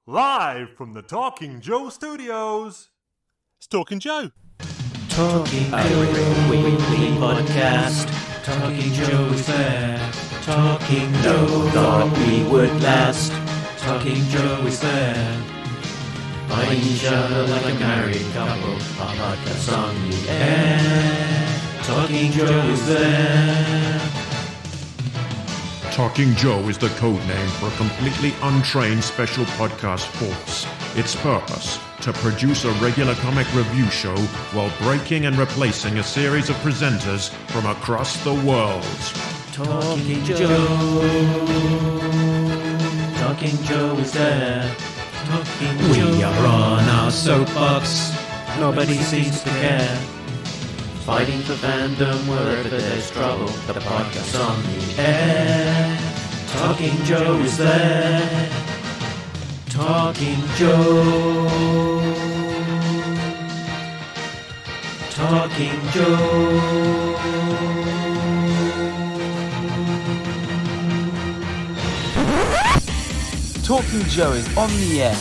Live from the Talking Joe studios, it's Talking Joe. Talking Joe weekly podcast. Talking Joe is there. Talking Joe thought we would last. Talking Joe is there. Fighting each other like a married couple. Our podcast on the air. Talking Joe is there. Talking Joe is the code name for a completely untrained special podcast force. Its purpose, to produce a regular comic review show while breaking and replacing a series of presenters from across the world. Talking Joe. Talking Joe is there. Talking Joe. We are on our soapbox. Nobody seems to care. Fighting for fandom wherever there's trouble. The podcast on the air. Talking Joe is there. Talking Joe. Talking Joe. Talking Joe is on the air.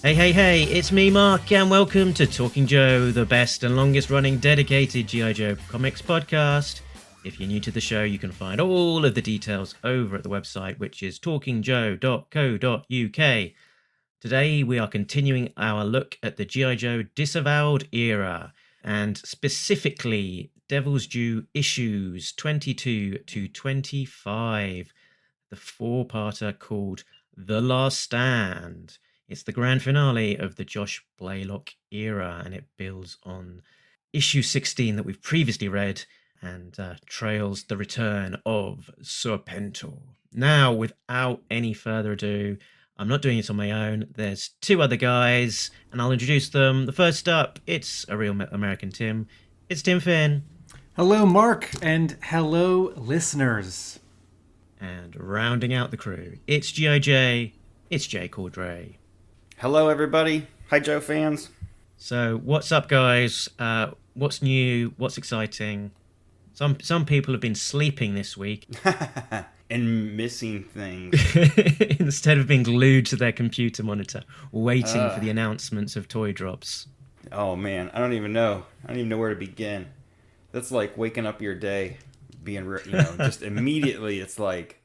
Hey, it's me, Mark, and welcome to Talking Joe, the best and longest running dedicated G.I. Joe comics podcast. If you're new to the show, you can find all of the details over at the website, which is talkingjoe.co.uk. Today, we are continuing our look at the G.I. Joe Disavowed era, and specifically Devil's Due issues 22 to 25, the four-parter called The Last Stand. It's the grand finale of the Josh Blaylock era, and it builds on issue 16 that we've previously read and trails the return of Serpentor. Now, without any further ado, I'm not doing it on my own. There's two other guys, and I'll introduce them. The first up, it's a real American Tim. It's Tim Finn. Hello, Mark, and hello, listeners. And rounding out the crew, it's G.I.J., it's Jay Cordray. Hello, everybody. Hi, Joe fans. So, what's up, guys? What's new? What's exciting? Some people have been sleeping this week. And missing things. Instead of being glued to their computer monitor, waiting for the announcements of toy drops. Oh, man. I don't even know where to begin. That's like waking up your day, being, just immediately it's like,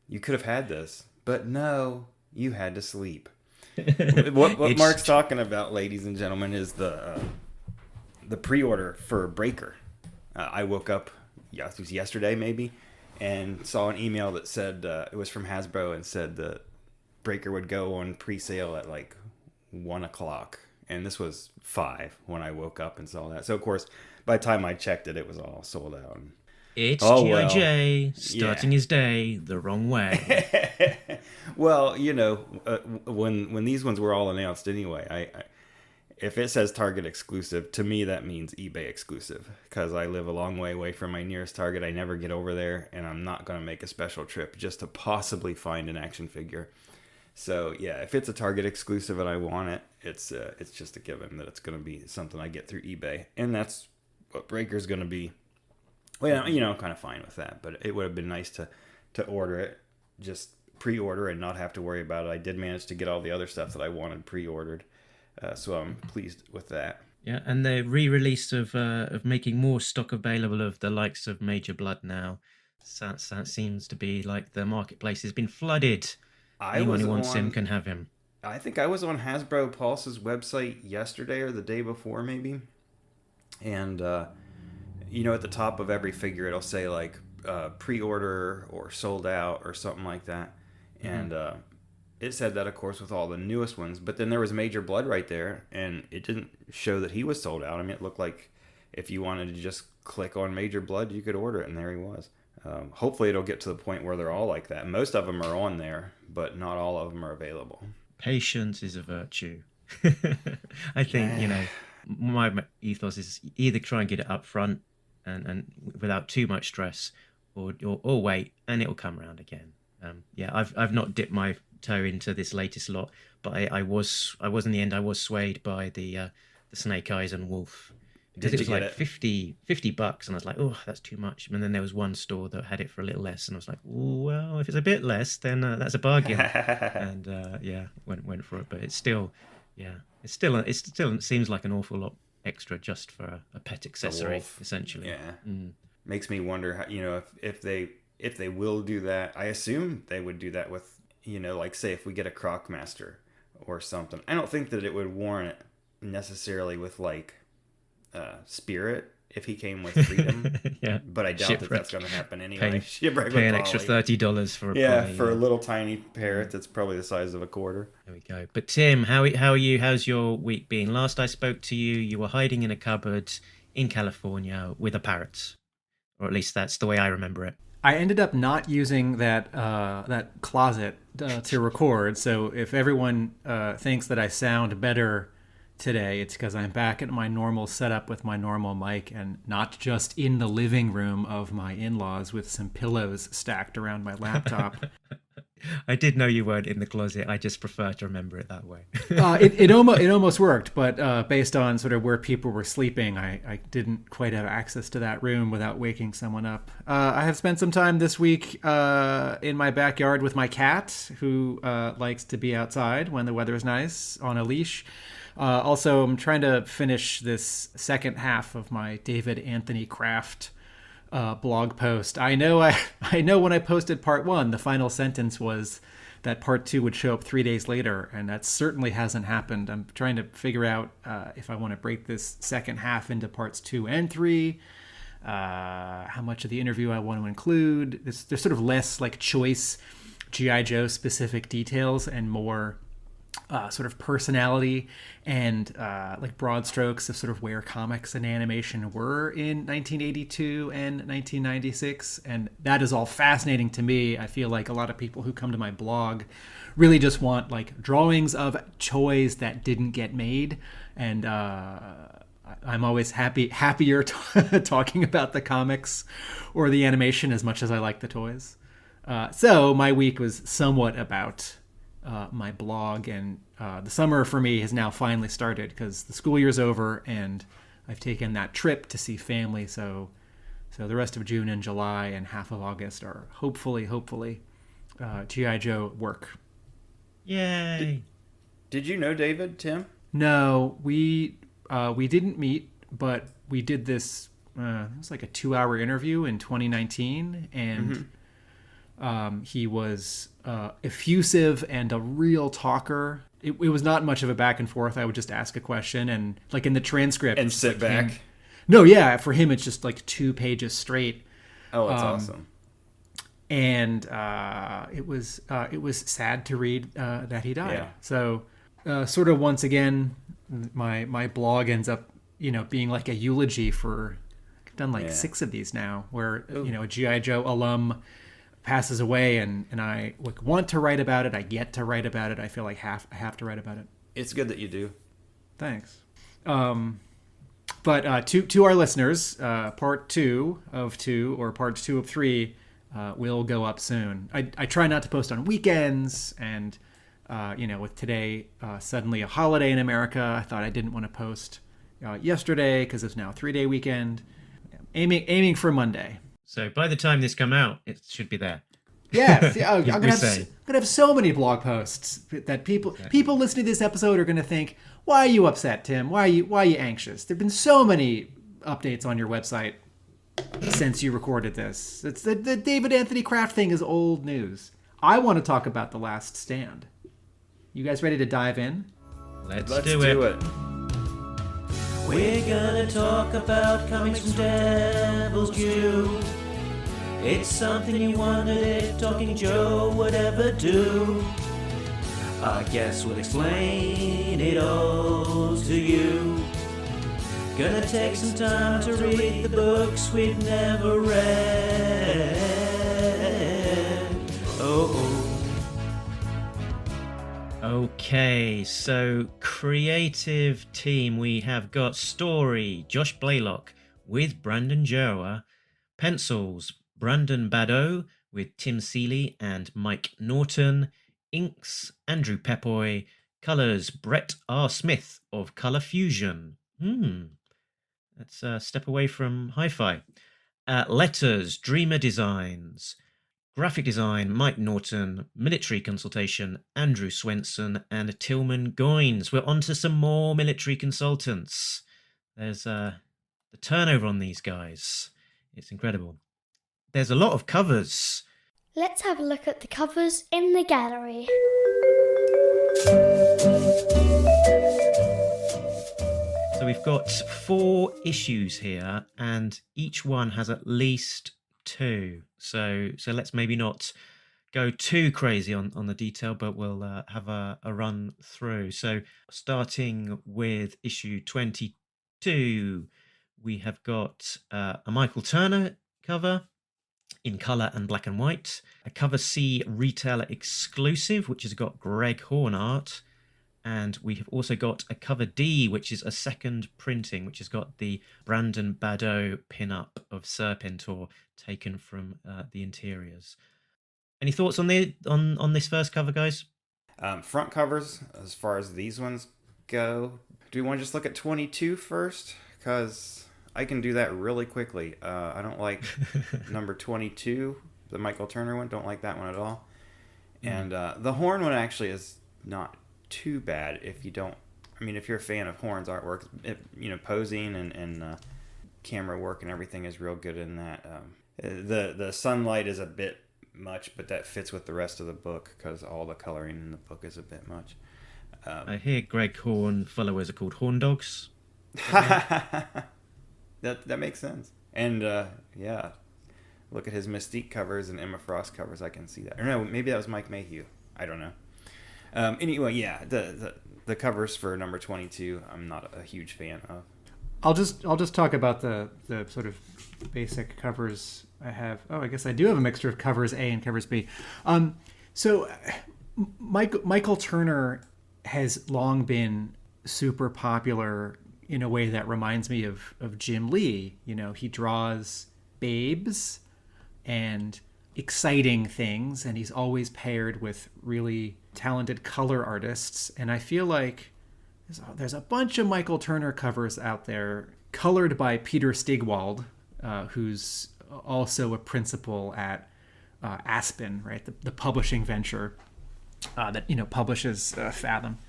you could have had this. But no, you had to sleep. What Mark's talking about, ladies and gentlemen, is the pre-order for Breaker. I woke up, it was yesterday maybe, and saw an email that said it was from Hasbro and said the Breaker would go on pre-sale at like 1 o'clock, and this was 5 when I woke up and saw that. So of course, by the time I checked it, it was all sold out. It's G.I.J. starting his day the wrong way. Well, when these ones were all announced anyway, if it says Target exclusive, to me that means eBay exclusive, because I live a long way away from my nearest Target. I never get over there, and I'm not going to make a special trip just to possibly find an action figure. So yeah, if it's a Target exclusive and I want it, it's just a given that it's going to be something I get through eBay, and that's what Breaker's going to be. Well, I'm kind of fine with that, but it would have been nice to order it, just pre-order and not have to worry about it. I did manage to get all the other stuff that I wanted pre-ordered, so I'm pleased with that. Yeah, and the re-release of making more stock available of the likes of Major Blood now. That seems to be like the marketplace has been flooded. Anyone who wants him can have him. I think I was on Hasbro Pulse's website yesterday or the day before maybe, and at the top of every figure, it'll say like pre-order or sold out or something like that. And it said that, of course, with all the newest ones. But then there was Major Blood right there, and it didn't show that he was sold out. I mean, it looked like if you wanted to just click on Major Blood, you could order it, and there he was. Hopefully it'll get to the point where they're all like that. Most of them are on there, but not all of them are available. Patience is a virtue. I think, my ethos is either try and get it up front, and without too much stress, or wait, and it'll come around again. I've not dipped my toe into this latest lot, but I was in the end. I was swayed by the Snake Eyes and Wolf, because Did it was you get like it? $50, and I was like, oh, that's too much. And then there was one store that had it for a little less, and I was like, well, if it's a bit less, then that's a bargain. And yeah, went for it. But it's still, yeah, it still seems like an awful lot extra just for a pet accessory, wolf. essentially. Yeah. Makes me wonder how, if they will do that. I assume they would do that with, like, say if we get a Crocmaster or something. I don't think that it would warrant necessarily with like Spirit if he came with Freedom. Yeah, but I doubt that that's going to happen anyway. Pay an extra $30 for a yeah, pony, for a little tiny parrot that's probably the size of a quarter. There we go. But Tim, how are you? How's your week been? Last I spoke to you, you were hiding in a cupboard in California with a parrot, or at least that's the way I remember it. I ended up not using that closet to record. So if everyone thinks that I sound better today, it's because I'm back at my normal setup with my normal mic and not just in the living room of my in-laws with some pillows stacked around my laptop. I did know you weren't in the closet. I just prefer to remember it that way. It almost worked, but based on sort of where people were sleeping, I didn't quite have access to that room without waking someone up. I have spent some time this week in my backyard with my cat, who likes to be outside when the weather is nice, on a leash. Also, I'm trying to finish this second half of my David Anthony Kraft blog post. I know when I posted part 1, the final sentence was that part 2 would show up 3 days later, and that certainly hasn't happened. I'm trying to figure out if I want to break this second half into parts 2 and 3, how much of the interview I want to include. There's sort of less like choice G.I. Joe specific details and more sort of personality and like broad strokes of sort of where comics and animation were in 1982 and 1996. And that is all fascinating to me. I feel like a lot of people who come to my blog really just want like drawings of toys that didn't get made. And I'm always happier talking about the comics or the animation as much as I like the toys. So my week was somewhat about my blog, and the summer for me has now finally started because the school year's over and I've taken that trip to see family. So the rest of June and July and half of August are hopefully G.I. Joe work. Yay! Did you know David, Tim? No, we didn't meet, but we did this. It was like a 2-hour interview in 2019, and he was effusive and a real talker. It was not much of a back and forth. I would just ask a question and like in the transcript and sit back. No, yeah, for him it's just like 2 pages straight. Oh, that's awesome. And it was sad to read that he died. Yeah. So sort of once again, my blog ends up being like a eulogy for. I've done like 6 of these now, where a G.I. Joe alum passes away, and I want to write about it. I get to write about it. I feel like I have to write about it. It's good that you do. Thanks. But to our listeners, part 2 of 2 or part 2 of 3 will go up soon. I try not to post on weekends, and with today suddenly a holiday in America, I thought I didn't want to post yesterday because it's now a 3-day weekend. Aiming for Monday. So by the time this come out, it should be there. Yes, I'm gonna have so many blog posts that people listening to this episode are gonna think, "Why are you upset, Tim? Why are you anxious?" There've been so many updates on your website since you recorded this. It's the David Anthony Kraft thing is old news. I want to talk about The Last Stand. You guys ready to dive in? Let's do it. We're gonna talk about comics from Devil's Due. It's something you wondered if Talking Joe would ever do. I guess we'll explain it all to you. Gonna take some time to read the books we've never read. Okay, so creative team, we have got story, Josh Blaylock with Brandon Joa, pencils, Brandon Badeau with Tim Seeley and Mike Norton, inks, Andrew Pepoy, colours, Brett R. Smith of Colour Fusion. Let's step away from hi-fi. Letters, Dreamer Designs. Graphic design, Mike Norton. Military consultation, Andrew Swenson and Tillman Goines. We're on to some more military consultants. There's the turnover on these guys. It's incredible. There's a lot of covers. Let's have a look at the covers in the gallery. So we've got 4 issues here, and each one has at least 2. So let's maybe not go too crazy on the detail, but we'll have a run through. So starting with issue 22, we have got a Michael Turner cover in colour and black and white, a cover C retailer exclusive, which has got Greg Horn art, and we have also got a cover D, which is a second printing, which has got the Brandon Badeau pin-up of Serpentor taken from the interiors. Any thoughts on this first cover, guys? Front covers, as far as these ones go, do we want to just look at 22 first? Because I can do that really quickly. I don't like number 22, the Michael Turner one. Don't like that one at all. And the Horn one actually is not too bad if you don't. I mean, if you're a fan of Horn's artwork, posing and camera work and everything is real good in that. The sunlight is a bit much, but that fits with the rest of the book because all the coloring in the book is a bit much. I hear Greg Horn followers are called Horn Dogs. That makes sense. And yeah, look at his Mystique covers and Emma Frost covers. I can see that. Or no, maybe that was Mike Mayhew. I don't know. Anyway, yeah, the covers for number 22, I'm not a huge fan of. I'll just talk about the sort of basic covers I have. Oh, I guess I do have a mixture of covers A and covers B. So Michael Turner has long been super popular in a way that reminds me of Jim Lee. You know, he draws babes and exciting things, and he's always paired with really talented color artists. And I feel like there's a bunch of Michael Turner covers out there colored by Peter Stigwald, who's also a principal at Aspen, right? The publishing venture that publishes Fathom.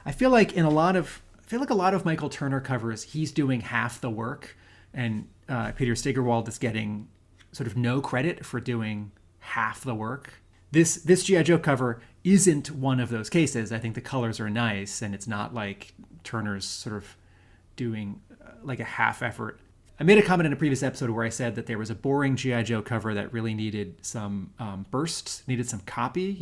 I feel like a lot of Michael Turner covers, he's doing half the work, and Peter Stigwald is getting sort of no credit for doing half the work. This G.I. Joe cover isn't one of those cases. I think the colors are nice, and it's not like Turner's sort of doing like a half effort. I made a comment in a previous episode where I said that there was a boring G.I. Joe cover that really needed some bursts, needed some copy.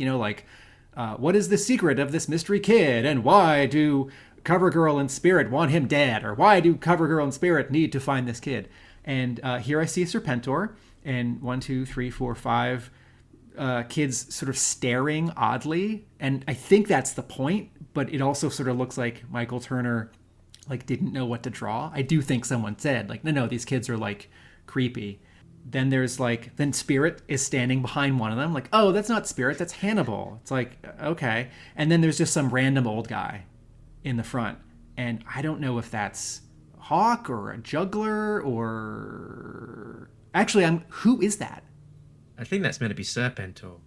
What is the secret of this mystery kid, and why do CoverGirl and Spirit want him dead, or why do CoverGirl and Spirit need to find this kid? And here I see Serpentor, and 1, 2, 3, 4, 5 kids sort of staring oddly, and I think that's the point. But it also sort of looks like Michael Turner didn't know what to draw. I do think someone said no, these kids are creepy. Then there's then Spirit is standing behind one of them, oh, that's not Spirit, that's Hannibal. It's okay. And then there's just some random old guy in the front, and I don't know if that's Hawk or a juggler or actually who is that? I think that's meant to be Serpentor.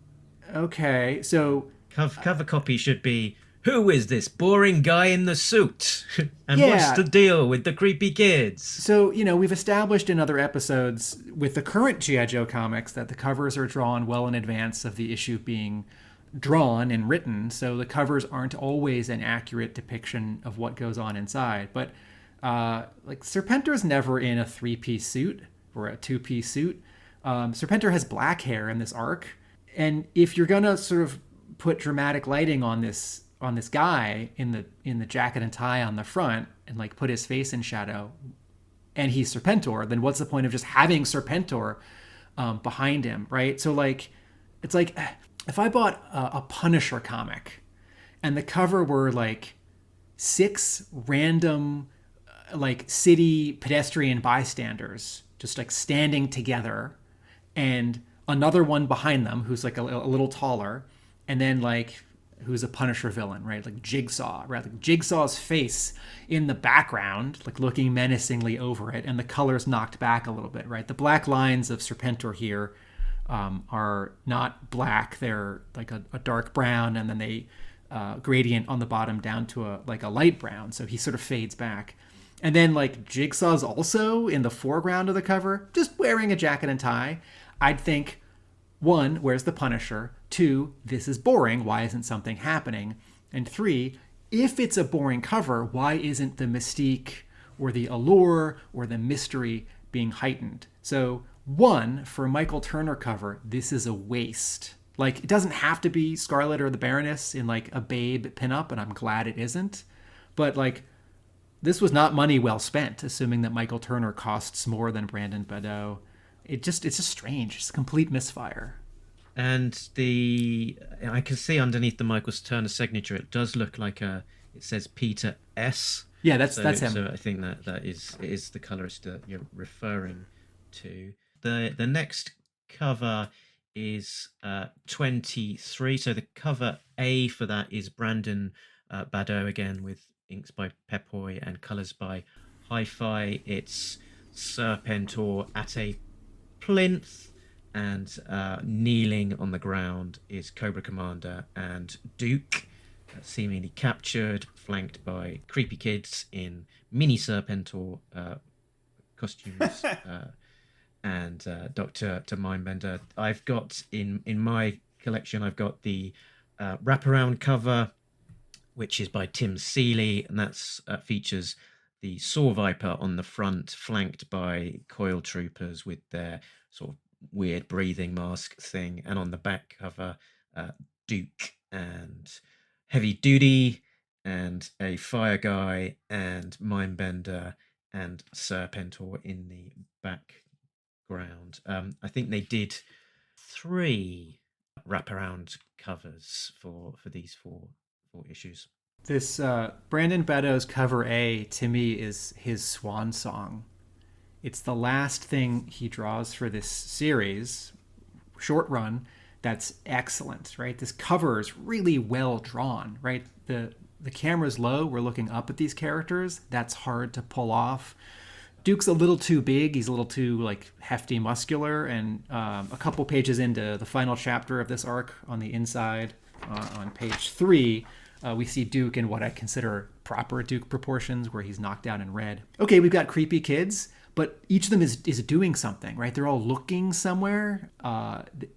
Okay, so cover copy should be, who is this boring guy in the suit? And what's the deal with the creepy kids? So, we've established in other episodes with the current G.I. Joe comics that the covers are drawn well in advance of the issue being drawn and written. So the covers aren't always an accurate depiction of what goes on inside. But Serpentor's never in a 3-piece suit or a 2-piece suit. Serpentor has black hair in this arc. And if you're going to sort of put dramatic lighting on this guy in the jacket and tie on the front and put his face in shadow, and he's Serpentor, then what's the point of just having Serpentor behind him, right? So it's if I bought a Punisher comic and the cover were 6 random city pedestrian bystanders just standing together, and another one behind them who's a little taller, and then who's a Punisher villain, right? Like Jigsaw, right? Like Jigsaw's face in the background, like looking menacingly over it, and the color's knocked back a little bit, right? The black lines of Serpentor here are not black; they're like a dark brown, and then they gradient on the bottom down to a light brown, so he sort of fades back. And then like Jigsaw's also in the foreground of the cover, just wearing a jacket and tie. I'd think, 1, where's the Punisher? 2, this is boring. Why isn't something happening? And 3, if it's a boring cover, why isn't the mystique or the allure or the mystery being heightened? So 1, for a Michael Turner cover, this is a waste. Like, it doesn't have to be Scarlet or the Baroness in like a Babe pinup, and I'm glad it isn't. But like, this was not money well spent, assuming that Michael Turner costs more than Brandon Badeau. It's just strange. It's a complete misfire. And I can see underneath the Michael Turner signature, it does look like it says Peter S. Yeah, that's him. So I think that is the colorist that you're referring to. The next cover is 23. So the cover A for that is Brandon Badeau again, with inks by Pepoy and colors by Hi-Fi. It's Serpentor at a plinth, and kneeling on the ground is Cobra Commander and Duke, seemingly captured, flanked by creepy kids in mini Serpentor costumes and Doctor Mindbender. I've got in my collection, I've got the wraparound cover, which is by Tim Seeley, and that's features the Saw Viper on the front, flanked by Coil Troopers with their sort of weird breathing mask thing. And on the back cover, Duke and Heavy Duty and a Fire Guy and Mindbender and Serpentor in the background. I think they did 3 wraparound covers for these four issues. This Brandon Badeau's cover A, to me, is his swan song. It's the last thing he draws for this series, short run, that's excellent, right? This cover is really well drawn, right? The camera's low, we're looking up at these characters. That's hard to pull off. Duke's a little too big. He's a little too like hefty, muscular, and a couple pages into the final chapter of this arc, on the inside, on page 3, we see Duke in what I consider proper Duke proportions, where he's knocked out in red. Okay, we've got creepy kids, but each of them is doing something, right? They're all looking somewhere.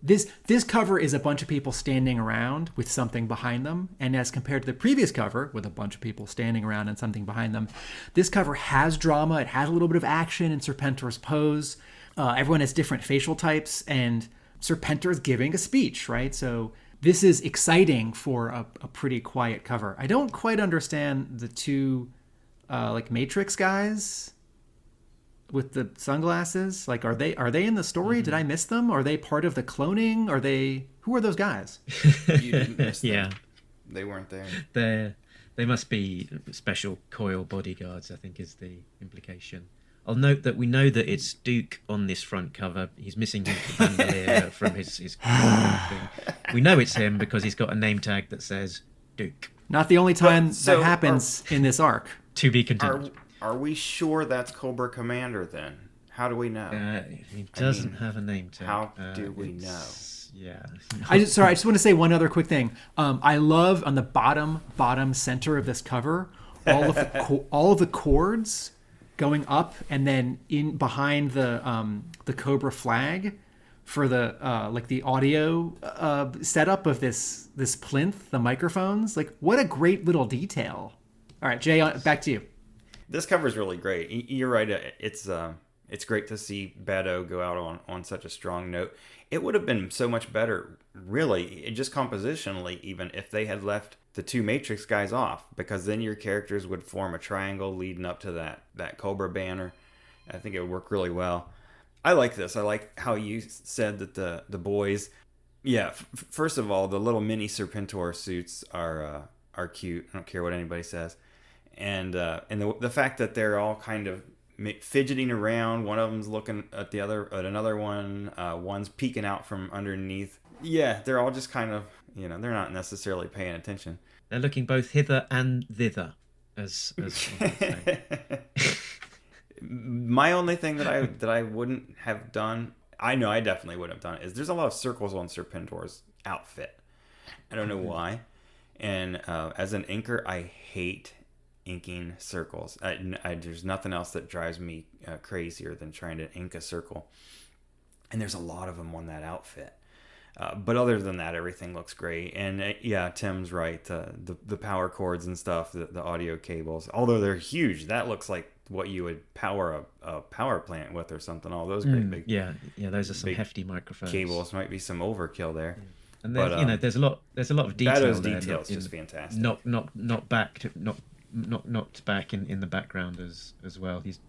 This cover is a bunch of people standing around with something behind them, and as compared to the previous cover with a bunch of people standing around and something behind them, this cover has drama. It has a little bit of action in Serpentor's pose. Everyone has different facial types, and Serpentor's giving a speech, right? So this is exciting for a pretty quiet cover. I don't quite understand the 2 like Matrix guys with the sunglasses. Like, are they in the story? Mm-hmm. Did I miss them? Are they part of the cloning? Who are those guys? You didn't miss them. Yeah, they weren't there. They must be special Coil bodyguards, I think is the implication. I'll note that we know that it's Duke on this front cover. He's missing his bandolier from his thing. We know it's him because he's got a name tag that says Duke. Not the only time that happens in this arc. To be continued. Are we sure that's Cobra Commander then? How do we know? He doesn't have a name tag. How do we know? Yeah. I just want to say one other quick thing. I love on the bottom center of this cover, all of the chords going up and then in behind the Cobra flag for the like the audio setup of this plinth, the microphones. Like, what a great little detail. All right, Jay, back to you. This cover is really great. You're right. It's great to see Badeau go out on such a strong note. It would have been so much better, really, just compositionally, even if they had left the 2 Matrix guys off, because then your characters would form a triangle leading up to that Cobra banner. I think it would work really well. I like this. I like how you said that the boys. Yeah, first of all, the little mini Serpentor suits are cute. I don't care what anybody says, and the fact that they're all kind of fidgeting around. One of them's looking at another one. One's peeking out from underneath. Yeah, they're all just kind of You know, they're not necessarily paying attention. They're looking both hither and thither, as one would say. My only thing that I wouldn't have done, I know I definitely wouldn't have done, is there's a lot of circles on Serpentor's outfit. I don't know why. And as an inker, I hate inking circles. There's nothing else that drives me crazier than trying to ink a circle. And there's a lot of them on that outfit. But other than that, everything looks great. And yeah, Tim's right. The power cords and stuff, the audio cables, although they're huge, that looks like what you would power a power plant with or something. All those great big those are some hefty microphones. Cables might be some overkill there. Yeah. And then, there's a lot of detail. Those there, details just fantastic. Not knocked back in the background as well. There's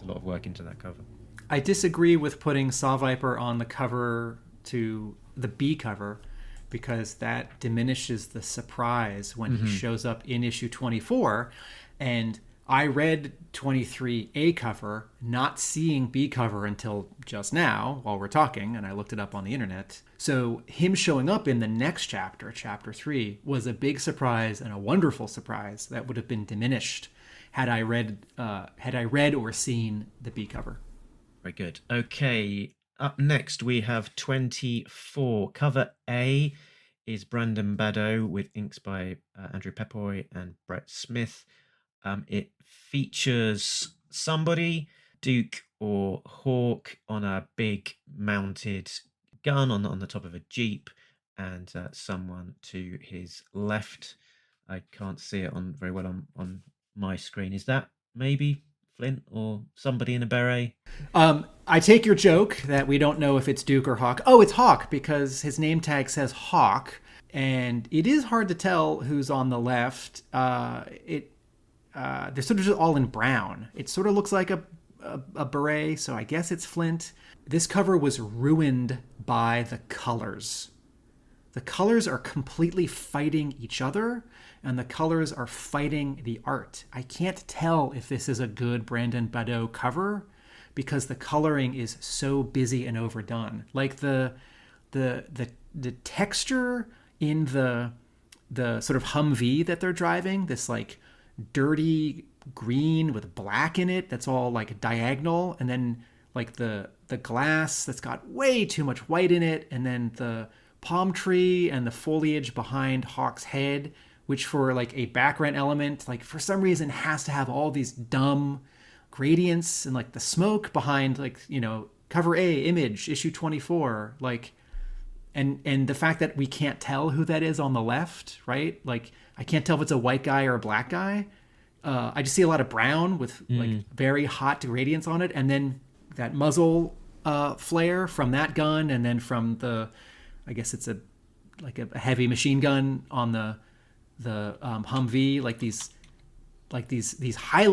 a lot of work into that cover. I disagree with putting Saw Viper on the cover to the B cover, because that diminishes the surprise when he shows up in issue 24. And I read 23A cover, not seeing B cover until just now while we're talking, and I looked it up on the internet. So him showing up in the next chapter, chapter 3, was a big surprise and a wonderful surprise that would have been diminished had I read or seen the B cover. Very good. Okay, up next we have 24. Cover A is Brandon Badeau with inks by Andrew Pepoy and Brett Smith. It features somebody, Duke or Hawk, on a big mounted gun on the top of a Jeep, and someone to his left. I can't see it very well on my screen. Is that maybe Flint or somebody in a beret? I take your joke that we don't know if it's Duke or Hawk. Oh, it's Hawk, because his name tag says Hawk, and it is hard to tell who's on the left. They're sort of just all in brown. It sort of looks like a beret, so I guess it's Flint. This cover was ruined by the colors. The colors are completely fighting each other, and the colors are fighting the art. I can't tell if this is a good Brandon Badeau cover because the coloring is so busy and overdone. Like the texture in the sort of Humvee that they're driving, this like dirty green with black in it that's all like diagonal, and then like the glass that's got way too much white in it, and then the palm tree and the foliage behind Hawk's head, which for like a background element, like for some reason has to have all these dumb gradients, and like the smoke behind, like, you know, cover A image issue 24, like, and the fact that we can't tell who that is on the left, right? Like I can't tell if it's a white guy or a black guy. I just see a lot of brown with like very hot gradients on it, and then that muzzle flare from that gun, and then from the, I guess it's a heavy machine gun on the Humvee, like these high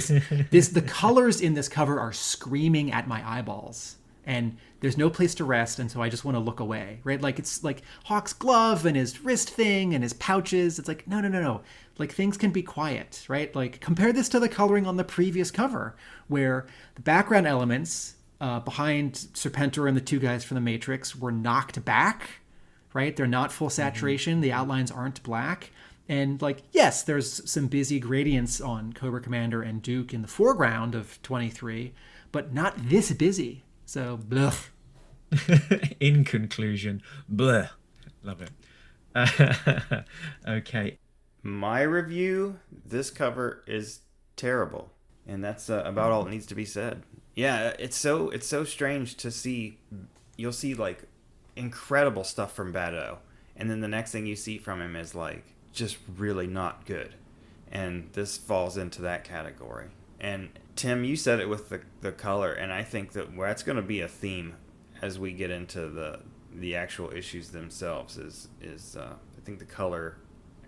the colors in this cover are screaming at my eyeballs, and there's no place to rest, and so I just want to look away, right? Like it's like Hawk's glove and his wrist thing and his pouches. It's like no. Like things can be quiet, right? Like compare this to the coloring on the previous cover, where the background elements behind Serpentor and the two guys from the Matrix were knocked back, right? They're not full saturation. The outlines aren't black. And like, yes, there's some busy gradients on Cobra Commander and Duke in the foreground of 23, but not this busy. So, blah. In conclusion, blah. Love it. Okay. My review, this cover is terrible. And that's about all that needs to be said. Yeah, it's so strange to see. You'll see like incredible stuff from Badeau, and then the next thing you see from him is like just really not good, and this falls into that category. And Tim, you said it with the color, and I think that's going to be a theme as we get into the actual issues themselves. Is I think the color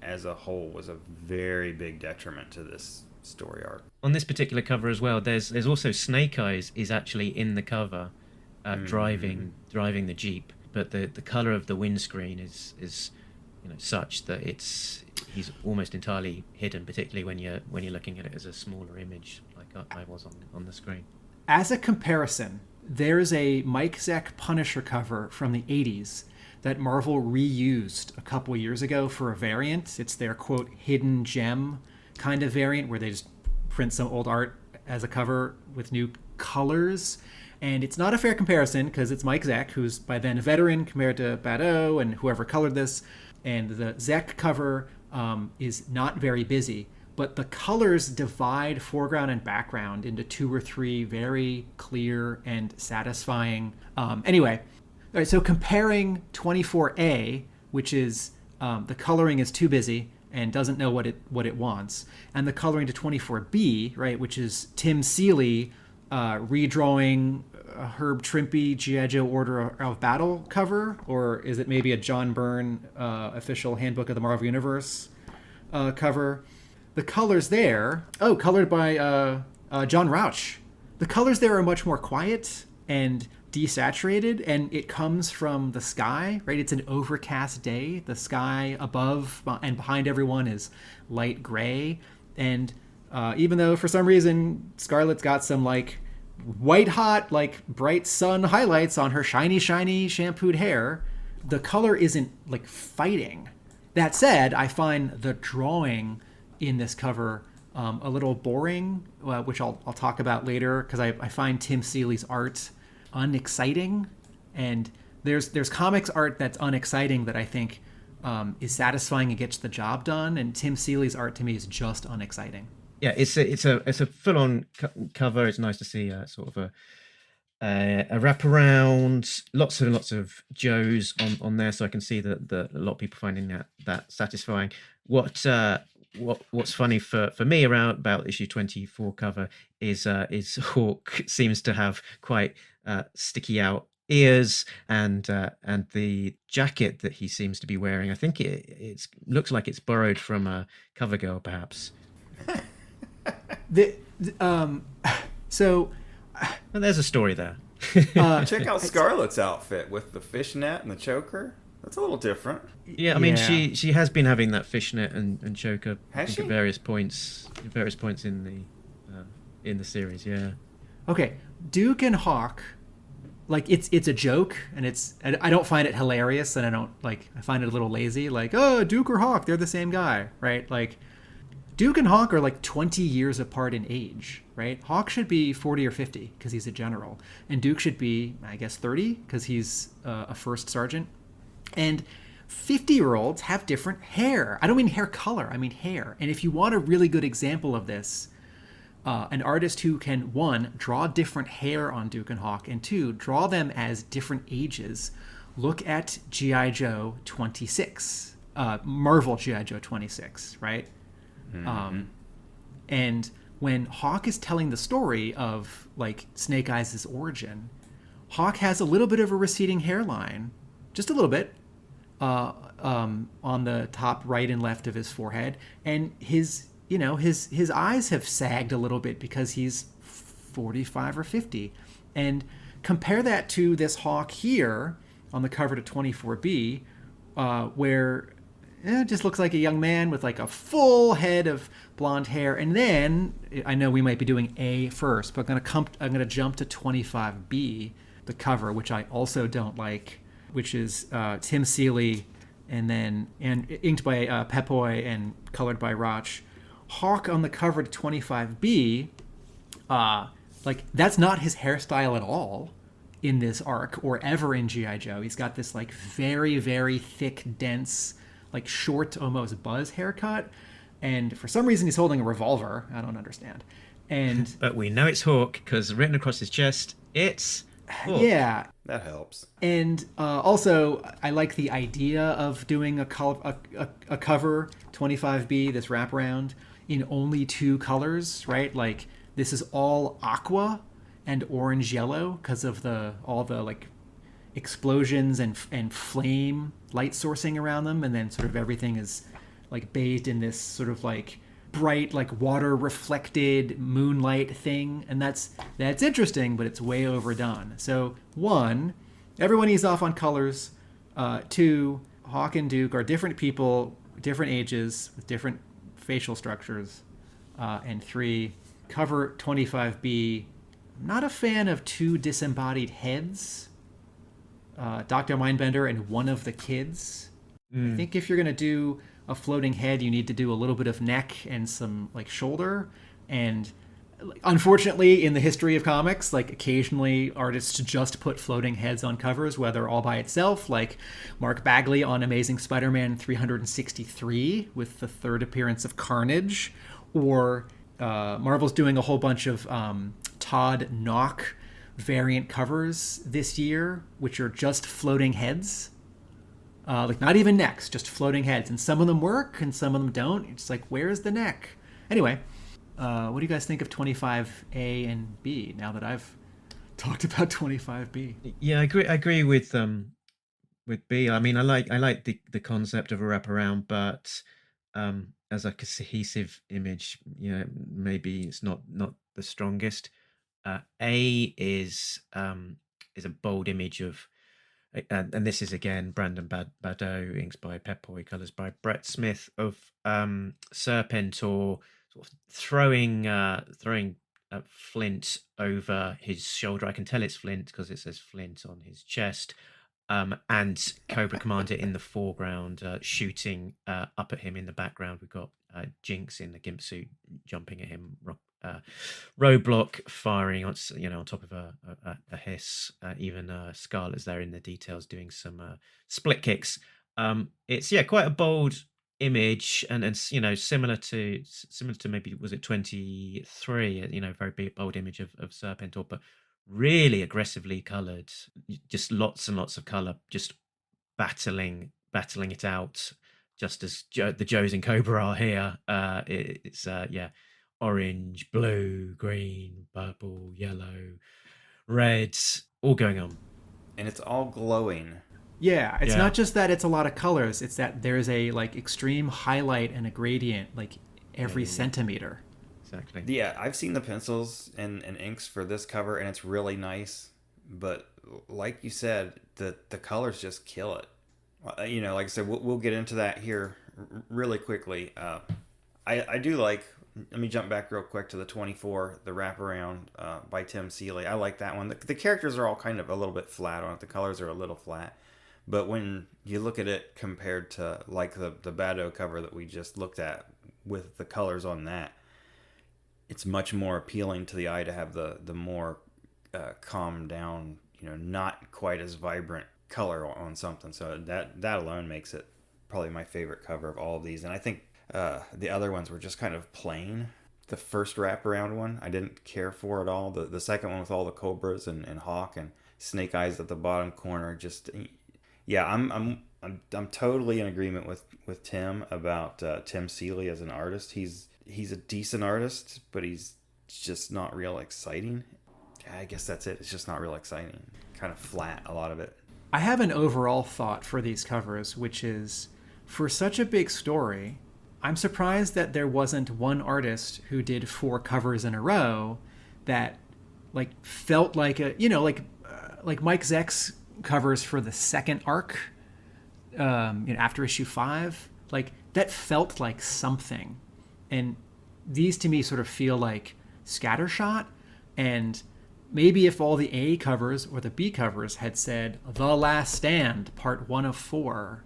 as a whole was a very big detriment to this story arc. On this particular cover as well, there's also Snake Eyes is actually in the cover, driving the Jeep, but the color of the windscreen is such that he's almost entirely hidden, particularly when you're looking at it as a smaller image like I was on the screen. As a comparison, there's a Mike Zeck Punisher cover from the 80s that Marvel reused a couple years ago for a variant. It's their, quote, hidden gem kind of variant where they just print some old art as a cover with new colors. And it's not a fair comparison because it's Mike Zeck, who's by then a veteran compared to Badeau and whoever colored this. And the Zeck cover is not very busy, but the colors divide foreground and background into 2 or 3 very clear and satisfying. Anyway, all right, so comparing 24A, which is the coloring is too busy and doesn't know what it wants, and the coloring to 24B, right, which is Tim Seeley redrawing Herb Trimpe G.I. Joe Order of Battle cover, or is it maybe a John Byrne official Handbook of the Marvel Universe cover? The colors there, colored by John Rauch. The colors there are much more quiet and desaturated, and it comes from the sky, right? It's an overcast day. The sky above and behind everyone is light gray. And even though for some reason Scarlett's got some like white hot, like bright sun highlights on her shiny shampooed hair, the color isn't like fighting. That said, I find the drawing in this cover a little boring, which I'll talk about later, because I find Tim Seeley's art unexciting, and there's comics art that's unexciting that I think is satisfying and gets the job done, and Tim Seeley's art to me is just unexciting. Yeah, it's a full-on cover. It's nice to see sort of a wraparound, lots of Joes on there, so I can see that a lot of people finding that satisfying. What's funny for me about issue 24 cover is Hawk seems to have quite sticky out ears, and the jacket that he seems to be wearing, I think it looks like it's borrowed from a cover girl, perhaps. So well, there's a story there. Check out Scarlett's outfit with the fishnet and the choker. That's a little different. Yeah, I mean, she has been having that fishnet and choker Has she? at various points in the series. Yeah. Okay, Duke and Hawk, like it's a joke, and I don't find it hilarious, and I find it a little lazy. Like, oh, Duke or Hawk, they're the same guy, right? Like, Duke and Hawk are like 20 years apart in age, right? Hawk should be 40 or 50 because he's a general, and Duke should be, I guess, 30 because he's a first sergeant. And 50-year-olds have different hair. I don't mean hair color, I mean hair. And if you want a really good example of this, an artist who can, 1, draw different hair on Duke and Hawk, and 2, draw them as different ages, look at G.I. Joe 26, Marvel G.I. Joe 26, right? Mm-hmm. And when Hawk is telling the story of like Snake Eyes' origin, Hawk has a little bit of a receding hairline, just a little bit, on the top right and left of his forehead, and his eyes have sagged a little bit because he's 45 or 50. And compare that to this Hawk here on the cover to 24B, where it just looks like a young man with like a full head of blonde hair. And then I know we might be doing A first, but I'm gonna jump to 25B, the cover, which I also don't like, which is Tim Seeley and inked by Pepoy and colored by Rauch. Hawk on the cover to 25B, like that's not his hairstyle at all in this arc or ever in G.I. Joe. He's got this like very, very thick, dense, like short, almost buzz haircut, and for some reason he's holding a revolver. I don't understand. And but we know it's Hawk because written across his chest, it's Hawk. Yeah, that helps. And also, I like the idea of doing a cover 25B, this wraparound, in only 2 colors, right? Like this is all aqua and orange yellow because of all the like explosions and flame light sourcing around them, and then sort of everything is like bathed in this sort of like bright, like water reflected moonlight thing, and that's interesting, but it's way overdone. So 1, everyone ease off on colors. 2, Hawk and Duke are different people, different ages with different facial structures. And 3, cover 25B not a fan of two disembodied heads, Dr. Mindbender and one of the kids. I think if you're going to do a floating head, you need to do a little bit of neck and some like shoulder. And unfortunately, in the history of comics, like occasionally artists just put floating heads on covers, whether all by itself, like Mark Bagley on Amazing Spider-Man 363 with the third appearance of Carnage, or Marvel's doing a whole bunch of Todd Knock variant covers this year, which are just floating heads. Like not even necks, just floating heads. And some of them work and some of them don't. It's like, where's the neck? Anyway, what do you guys think of 25A and B now that I've talked about 25B? Yeah, I agree with B. I mean, I like the concept of a wraparound, but as a cohesive image, maybe it's not the strongest. A is a bold image of, and this is again Brandon Badeau, inks by Pep-Boy, colors by Brett Smith, of Serpentor sort of throwing Flint over his shoulder. I can tell it's Flint because it says Flint on his chest. And Cobra Commander in the foreground, shooting up at him. In the background, we've got Jinx in the gimp suit jumping at him. Roadblock firing on top of a hiss. Even Scarlet's there in the details doing some split kicks. It's quite a bold image, and similar to maybe, was it 23? Very big bold image of Serpentor, but really aggressively colored, just lots and lots of color, just battling it out, just as the Joes in Cobra are here. It's orange, blue, green, purple, yellow, red, all going on, and it's all glowing. Yeah, it's not just that it's a lot of colors, it's that there's a like extreme highlight and a gradient like every centimeter. Exactly. Yeah, I've seen the pencils and inks for this cover, and it's really nice. But like you said, the colors just kill it. Like I said, we'll get into that here really quickly. I do like. Let me jump back real quick to the 24, the wraparound by Tim Seeley. I like that one. The characters are all kind of a little bit flat on it. The colors are a little flat. But when you look at it compared to like the Badeau cover that we just looked at with the colors on that, it's much more appealing to the eye to have the more calmed down, not quite as vibrant color on something. So that alone makes it probably my favorite cover of all of these. And I think the other ones were just kind of plain. The first wraparound one I didn't care for at all. The second one with all the cobras and Hawk and Snake Eyes at the bottom corner, just I'm totally in agreement with Tim about Tim Seeley as an artist. He's a decent artist, but he's just not real exciting. I guess that's it. It's just not real exciting. Kind of flat, a lot of it. I have an overall thought for these covers, which is, for such a big story, I'm surprised that there wasn't one artist who did 4 covers in a row that like felt like like Mike Zeck's covers for the second arc, after issue 5, like that felt like something. And these to me sort of feel like scattershot. And maybe if all the A covers or the B covers had said The Last Stand, part 1 of 4,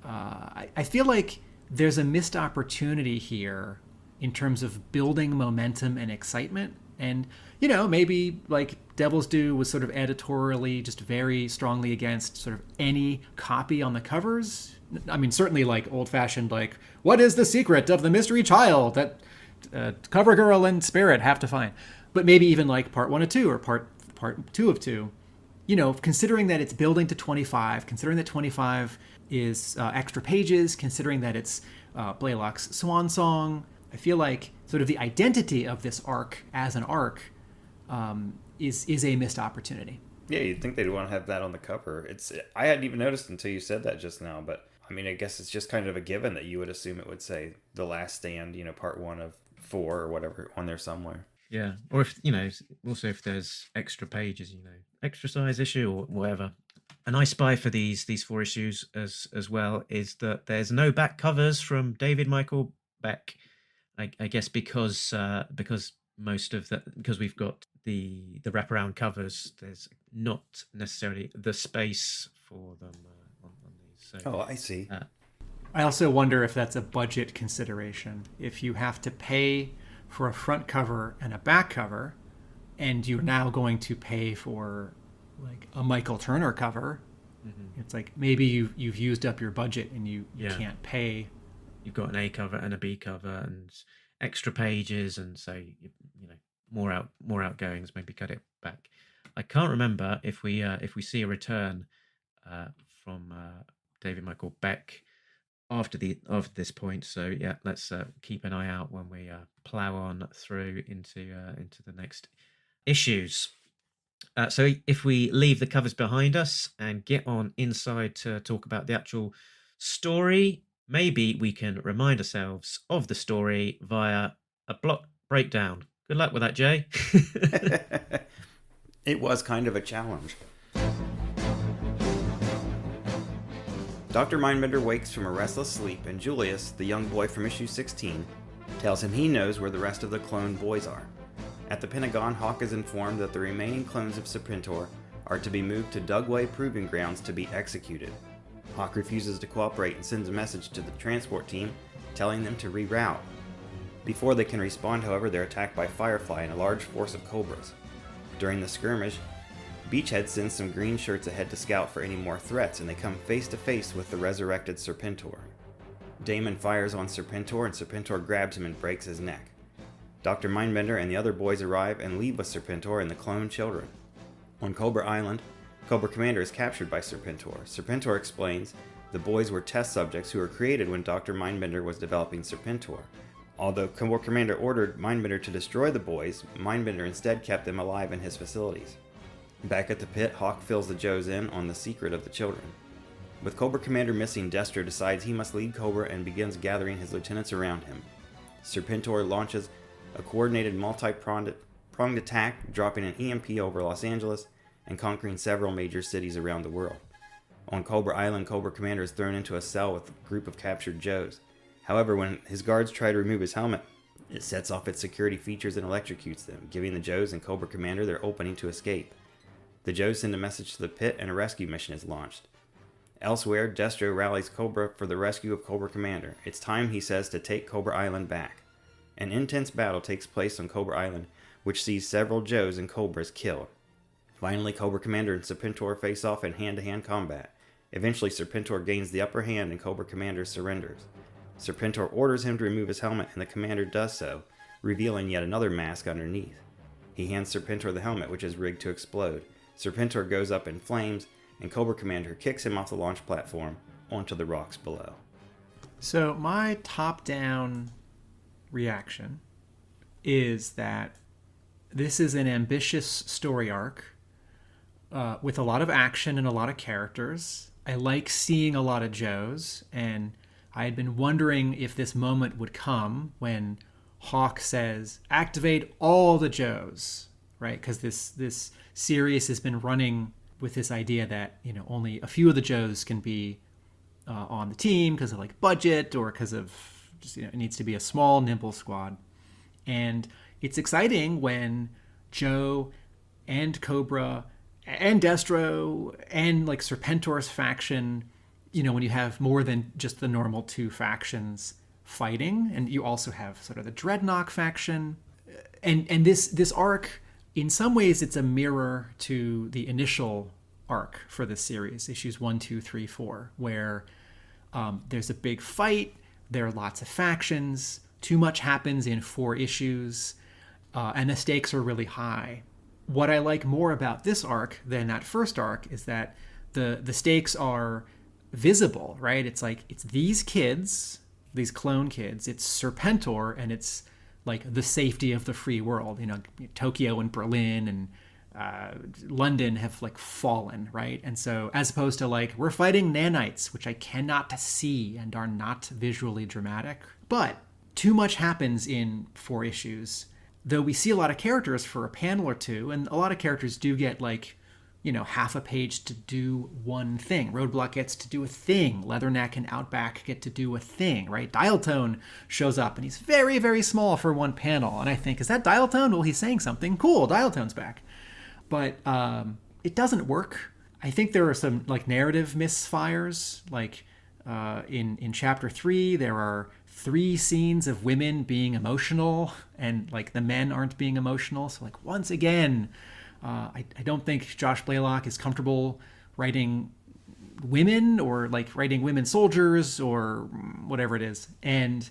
I feel like there's a missed opportunity here in terms of building momentum and excitement. And, maybe like Devil's Due was sort of editorially just very strongly against sort of any copy on the covers. I mean, certainly like old-fashioned, like, what is the secret of the mystery child that Cover Girl and Spirit have to find? But maybe even like part 1 of 2 or part 2 of 2. Considering that it's building to 25, considering that 25 is extra pages, considering that it's Blaylock's swan song, I feel like sort of the identity of this arc as an arc is a missed opportunity. Yeah, you'd think they'd want to have that on the cover. I hadn't even noticed until you said that just now, but I mean, I guess it's just kind of a given that you would assume it would say The Last Stand, part 1 of 4 or whatever on there somewhere. Yeah, or if also if there's extra pages, extra size issue or whatever. And I spy for these 4 issues as well is that there's no back covers from David Michael Beck. I guess because we've got the wraparound covers, there's not necessarily the space for them on these. So, Oh, I see. I also wonder if that's a budget consideration. If you have to pay for a front cover and a back cover, and you're now going to pay for like a Michael Turner cover, it's like maybe you've used up your budget and you can't pay. You've got an A cover and a B cover and extra pages, and so more outgoings. Maybe cut it back. I can't remember if we see a return from David Michael Beck after this point. So yeah, let's keep an eye out when we plow on through into the next issues. So if we leave the covers behind us and get on inside to talk about the actual story, maybe we can remind ourselves of the story via a block breakdown. Good luck with that, Jay. It was kind of a challenge. Dr. Mindbender wakes from a restless sleep, and Julius, the young boy from issue 16, tells him he knows where the rest of the clone boys are. At the Pentagon, Hawk is informed that the remaining clones of Serpentor are to be moved to Dugway Proving Grounds to be executed. Hawk refuses to cooperate and sends a message to the transport team telling them to reroute. Before they can respond, however, they're attacked by Firefly and a large force of Cobras. During the skirmish, Beachhead sends some green shirts ahead to scout for any more threats, and they come face to face with the resurrected Serpentor. Damon fires on Serpentor, and Serpentor grabs him and breaks his neck. Dr. Mindbender and the other boys arrive and leave with Serpentor and the clone children. On Cobra Island, Cobra Commander is captured by Serpentor. Serpentor explains the boys were test subjects who were created when Dr. Mindbender was developing Serpentor. Although Cobra Commander ordered Mindbender to destroy the boys, Mindbender instead kept them alive in his facilities. Back at the pit, Hawk fills the Joes in on the secret of the children. With Cobra Commander missing, Destro decides he must lead Cobra and begins gathering his lieutenants around him. Serpentor launches a coordinated multi-pronged attack, dropping an EMP over Los Angeles and conquering several major cities around the world. On Cobra Island, Cobra Commander is thrown into a cell with a group of captured Joes. However, when his guards try to remove his helmet, it sets off its security features and electrocutes them, giving the Joes and Cobra Commander their opening to escape. The Joes send a message to the pit and a rescue mission is launched. Elsewhere, Destro rallies Cobra for the rescue of Cobra Commander. It's time, he says, to take Cobra Island back. An intense battle takes place on Cobra Island, which sees several Joes and Cobras killed. Finally, Cobra Commander and Serpentor face off in hand-to-hand combat. Eventually, Serpentor gains the upper hand and Cobra Commander surrenders. Serpentor orders him to remove his helmet, and the commander does so, revealing yet another mask underneath. He hands Serpentor the helmet, which is rigged to explode. Serpentor goes up in flames, and Cobra Commander kicks him off the launch platform onto the rocks below. So my top-down reaction is that this is an ambitious story arc with a lot of action and a lot of characters. I like seeing a lot of Joes, and I had been wondering if this moment would come when Hawk says, activate all the Joes, right? Because this series has been running with this idea that, only a few of the Joes can be on the team because of like budget or because of just, it needs to be a small, nimble squad. And it's exciting when Joe and Cobra and Destro and like Serpentor's faction, when you have more than just the normal two factions fighting, and you also have sort of the Dreadnought faction. And this arc, in some ways, it's a mirror to the initial arc for this series, issues 1, 2, 3, 4, where there's a big fight, there are lots of factions, too much happens in 4 issues, and the stakes are really high. What I like more about this arc than that first arc is that the stakes are visible, right? It's like, it's these kids, these clone kids, it's Serpentor, and it's like the safety of the free world. Tokyo and Berlin and London have like fallen, right? And so as opposed to like, we're fighting nanites, which I cannot see and are not visually dramatic, but too much happens in 4 issues. Though we see a lot of characters for a panel or two, and a lot of characters do get like half a page to do one thing. Roadblock gets to do a thing. Leatherneck and Outback get to do a thing, right? Dial Tone shows up and he's very, very small for one panel. And I think, is that Dial Tone? Well, he's saying something. Cool, Dial Tone's back. But it doesn't work. I think there are some narrative misfires. In chapter 3, there are 3 scenes of women being emotional and the men aren't being emotional. So once again, I don't think Josh Blaylock is comfortable writing women or writing women soldiers or whatever it is. And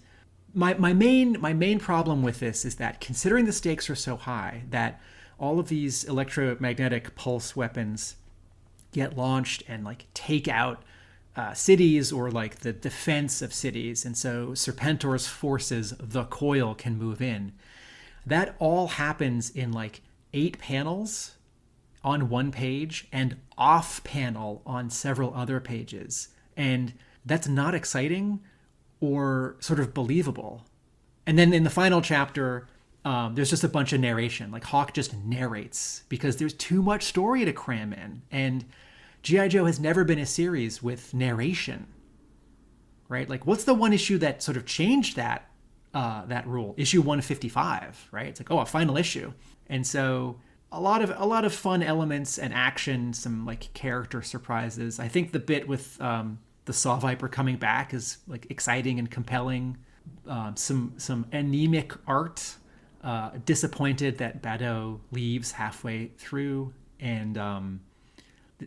my main problem with this is that, considering the stakes are so high, that all of these electromagnetic pulse weapons get launched and take out cities or the defense of cities, and so Serpentor's forces, the Coil, can move in. That all happens in 8 panels on one page and off panel on several other pages. And that's not exciting or sort of believable. And then in the final chapter, there's just a bunch of narration. Hawk just narrates because there's too much story to cram in. And G.I. Joe has never been a series with narration, right? What's the one issue that sort of changed that rule? Issue 155, right? It's a final issue. And so a lot of fun elements and action, some character surprises. I think the bit with the Saw Viper coming back is exciting and compelling. Some anemic art. Disappointed that Badeau leaves halfway through, and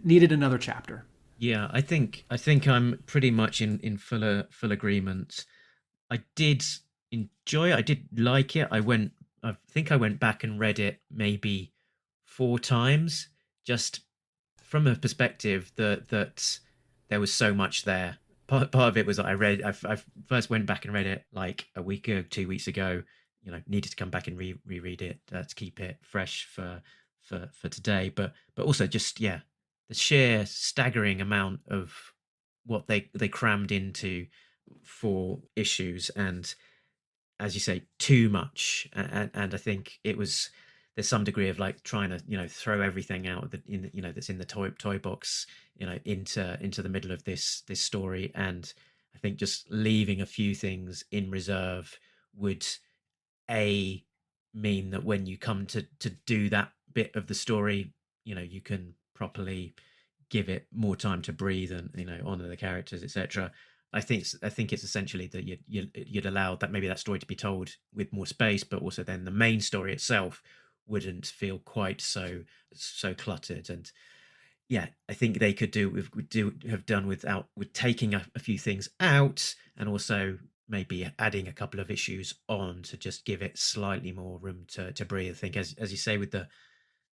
needed another chapter. Yeah, I think I'm pretty much in full agreement. I did enjoy it. I did like it. I think I went back and read it maybe 4 times, just from a perspective that there was so much there. Part of it was that I first went back and read it a week or 2 weeks ago. Needed to come back and reread it to keep it fresh for today. But also just the sheer staggering amount of what they crammed into 4 issues, and as you say, too much. And I think there's some degree of trying to throw everything out that's in the toy box into the middle of this story. And I think just leaving a few things in reserve would mean that when you come to do that bit of the story, you can properly give it more time to breathe and honor the characters, etc. I think it's essentially that you'd allow that maybe that story to be told with more space, but also then the main story itself wouldn't feel quite so cluttered. And I think they could have done with taking a few things out, and also maybe adding a couple of issues on to just give it slightly more room to breathe. I think, as you say, with the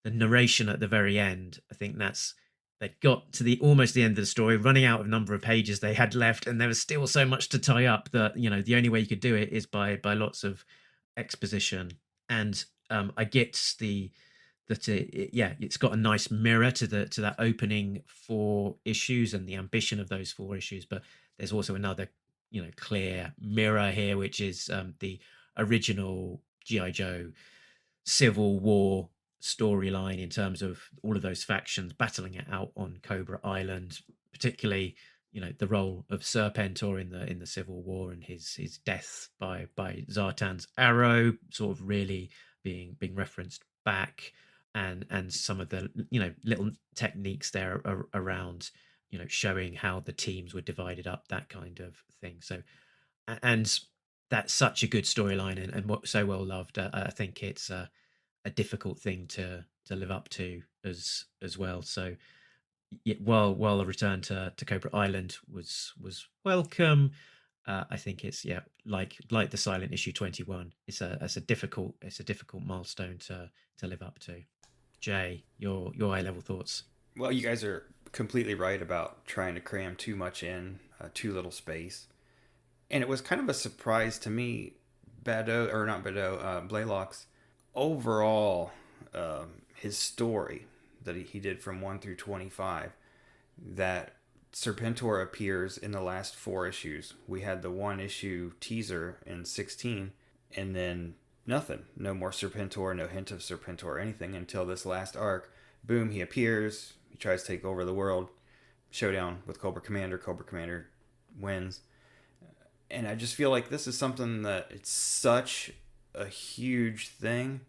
narration at the very end, I think they'd got to almost the end of the story, running out of number of pages they had left, and there was still so much to tie up that the only way you could do it is by lots of exposition. And I get it's got a nice mirror to that opening 4 issues and the ambition of those 4 issues, but there's also another clear mirror here, which is the original G.I. Joe Civil War storyline, in terms of all of those factions battling it out on Cobra Island, particularly the role of Serpentor in the Civil War, and his death by Zartan's arrow sort of really being referenced back, and some of the little techniques there around showing how the teams were divided up, that kind of thing. So, and that's such a good storyline and so well loved. I think it's a difficult thing to live up to as well. So, while the return to Cobra Island was welcome, I think it's like the silent issue 21. It's a difficult milestone to live up to. Jay, your high level thoughts. Well, you guys are completely right about trying to cram too much in too little space, and it was kind of a surprise to me, Blaylock's overall his story that he did from 1 through 25, that Serpentor appears in the last 4 issues. We had the 1 issue teaser in 16, and then nothing. No more Serpentor, no hint of Serpentor or anything until this last arc. Boom, he appears. He tries to take over the world. Showdown with Cobra Commander. Cobra Commander wins. And I just feel like this is something that it's such a huge thing.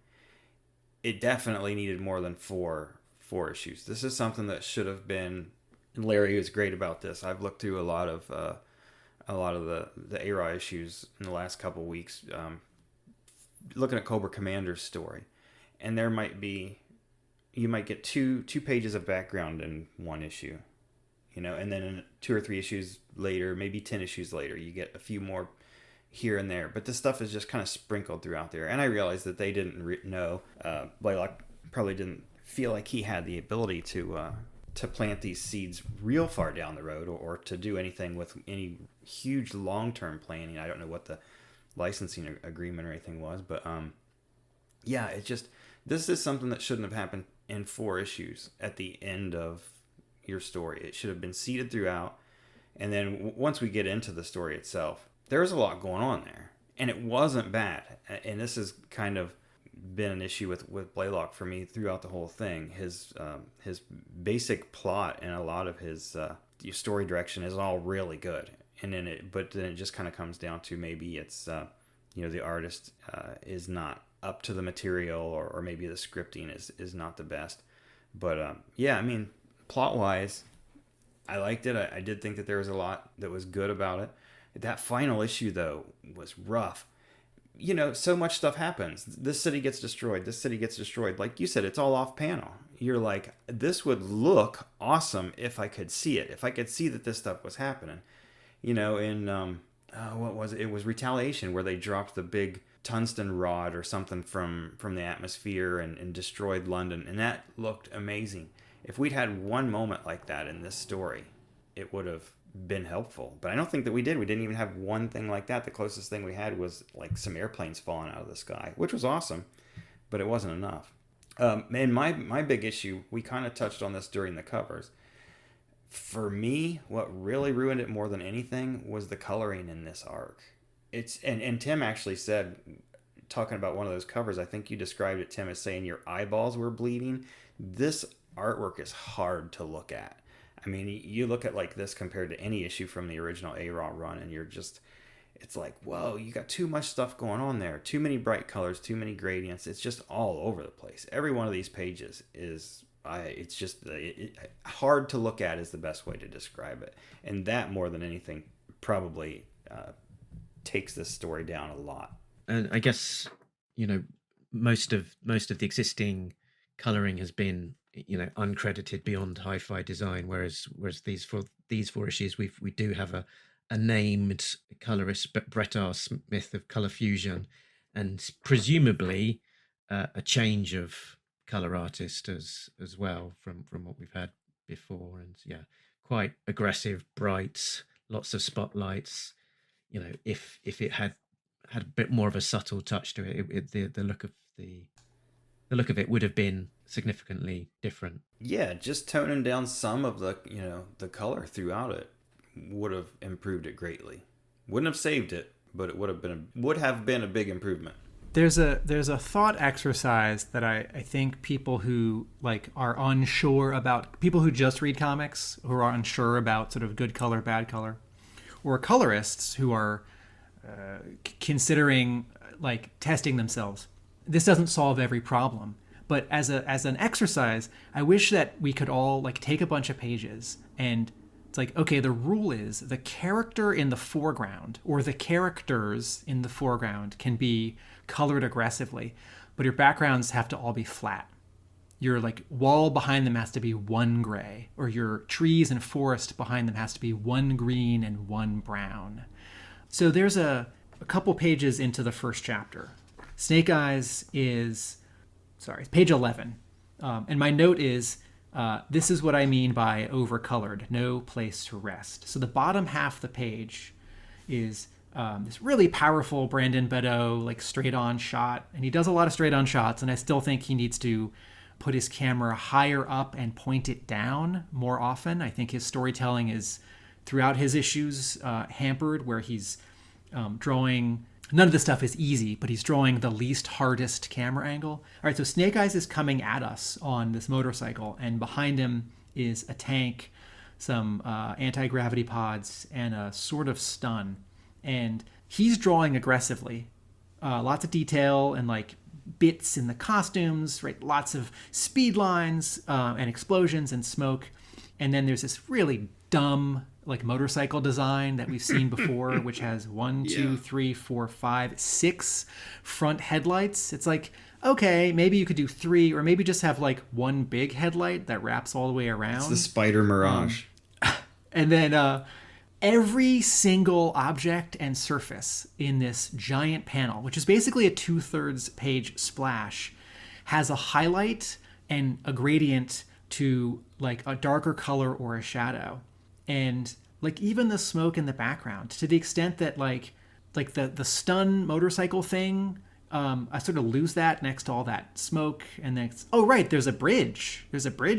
It definitely needed more than four issues. This is something that should have been. And Larry was great about this. I've looked through a lot of the ARA issues in the last couple of weeks, looking at Cobra Commander's story, and you might get two pages of background in one issue, and then in 2 or 3 issues later, maybe 10 issues later, you get a few more here and there. But this stuff is just kind of sprinkled throughout there. And I realized that they didn't know. Blaylock probably didn't feel like he had the ability to plant these seeds real far down the road, or to do anything with any huge long-term planning. I don't know what the licensing agreement or anything was, but yeah, it's just, this is something that shouldn't have happened in 4 issues at the end of your story. It should have been seeded throughout, and then once we get into the story itself, there's a lot going on there, and it wasn't bad. And this has kind of been an issue with Blaylock for me throughout the whole thing. His basic plot and a lot of his story direction is all really good, and then it just kind of comes down to maybe it's the artist is not up to the material, or maybe the scripting is not the best. But yeah, I mean, plot wise, I liked it. I did think that there was a lot that was good about it. That final issue though was rough. So much stuff happens. This city gets destroyed. This city gets destroyed. Like you said, it's all off panel. You're like, this would look awesome if I could see it. If I could see that this stuff was happening. What was it? It was Retaliation, where they dropped the big tungsten rod or something from the atmosphere and destroyed London. And that looked amazing. If we'd had one moment like that in this story, it would have been helpful. But I don't think that we did. We didn't even have one thing like that. The closest thing we had was like some airplanes falling out of the sky, which was awesome, but it wasn't enough. And my big issue, we kind of touched on this during the covers. For me, what really ruined it more than anything was the coloring in this arc. And Tim actually said, talking about one of those covers, I think you described it, Tim, as saying your eyeballs were bleeding. This artwork is hard to look at. I mean, you look at like this compared to any issue from the original A-Raw run, and it's like, whoa, you got too much stuff going on there. Too many bright colors, too many gradients. It's just all over the place. Every one of these pages it's just hard to look at is the best way to describe it. And that, more than anything, probably takes this story down a lot. And I guess, most of the existing coloring has been uncredited beyond hi-fi design, whereas these 4 issues we do have a named colorist, Brett R. Smith of Color Fusion, and presumably a change of color artist as well from what we've had before. And yeah, quite aggressive, bright, lots of spotlights. If it had a bit more of a subtle touch to it, the look of it would have been significantly different. Yeah, just toning down some of the the color throughout it would have improved it greatly. Wouldn't have saved it, but it would have been a big improvement. There's a thought exercise that I think people who are unsure about, people who just read comics, who are unsure about sort of good color, bad color, or colorists who are considering testing themselves. This doesn't solve every problem, but as an exercise, I wish that we could all take a bunch of pages, and it's like, okay, the rule is the character in the foreground, or the characters in the foreground, can be colored aggressively, but your backgrounds have to all be flat. Your wall behind them has to be one gray, or your trees and forest behind them has to be one green and one brown. So there's a couple pages into the first chapter. Snake Eyes is, page 11. And my note is, this is what I mean by overcolored, no place to rest. So the bottom half of the page is this really powerful Brandon Bedeau, straight on shot. And he does a lot of straight on shots, and I still think he needs to put his camera higher up and point it down more often. I think his storytelling is, throughout his issues, hampered, where he's drawing. None of this stuff is easy, but he's drawing the least hardest camera angle. All right, so Snake Eyes is coming at us on this motorcycle, and behind him is a tank, some anti-gravity pods, and a sort of stun. And he's drawing aggressively. Lots of detail and like bits in the costumes, right? Lots of speed lines and explosions and smoke. And then there's this really dumb like motorcycle design that we've seen before, which has 1, 2, 3, 4, 5, 6 front headlights. It's like, okay, maybe you could do 3, or maybe just have like one big headlight that wraps all the way around. It's the Spider Mirage. And then every single object and surface in this giant panel, which is basically a 2/3 page splash, has a highlight and a gradient to like a darker color or a shadow. And like even the smoke in the background, to the extent that like the stun motorcycle thing, I sort of lose that next to all that smoke. And then oh right, there's a bridge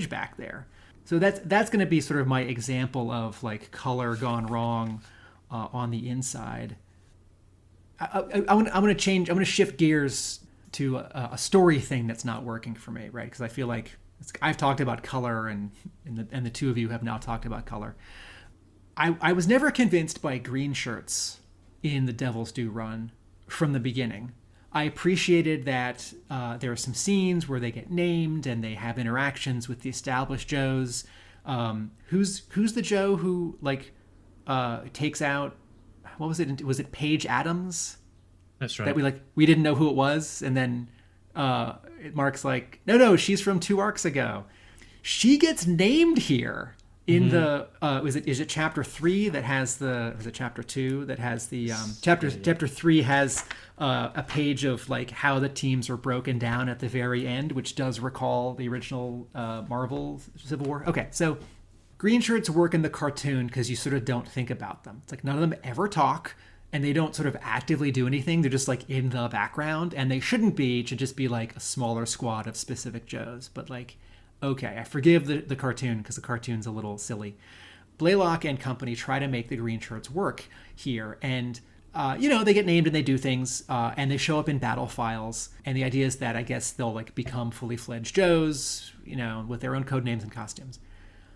back there. So that's going to be sort of my example of like color gone wrong on the inside. I'm going to shift gears to a story thing that's not working for me, right? Because I feel like I've talked about color, and the two of you have now talked about color. I was never convinced by green shirts in the Devil's Due run from the beginning. I appreciated that there are some scenes where they get named and they have interactions with the established Joes. Who's the Joe who like takes out, what was it? Was it Paige Adams? That's right. That we didn't know who it was, and then Mark's like, no, she's from 2 arcs ago. She gets named here in the is it chapter 3 that has is it chapter 2 that has the chapter 3 has a page of like how the teams are broken down at the very end, which does recall the original Marvel Civil War. Okay, so green shirts work in the cartoon because you sort of don't think about them. It's like none of them ever talk, and they don't sort of actively do anything. They're just like in the background, and they shouldn't be. It should just be like a smaller squad of specific Joes. But like, okay, I forgive the cartoon because the cartoon's a little silly. Blaylock and company try to make the green shirts work here, and they get named and they do things, and they show up in battle files. And the idea is that I guess they'll like become fully fledged Joes, with their own code names and costumes.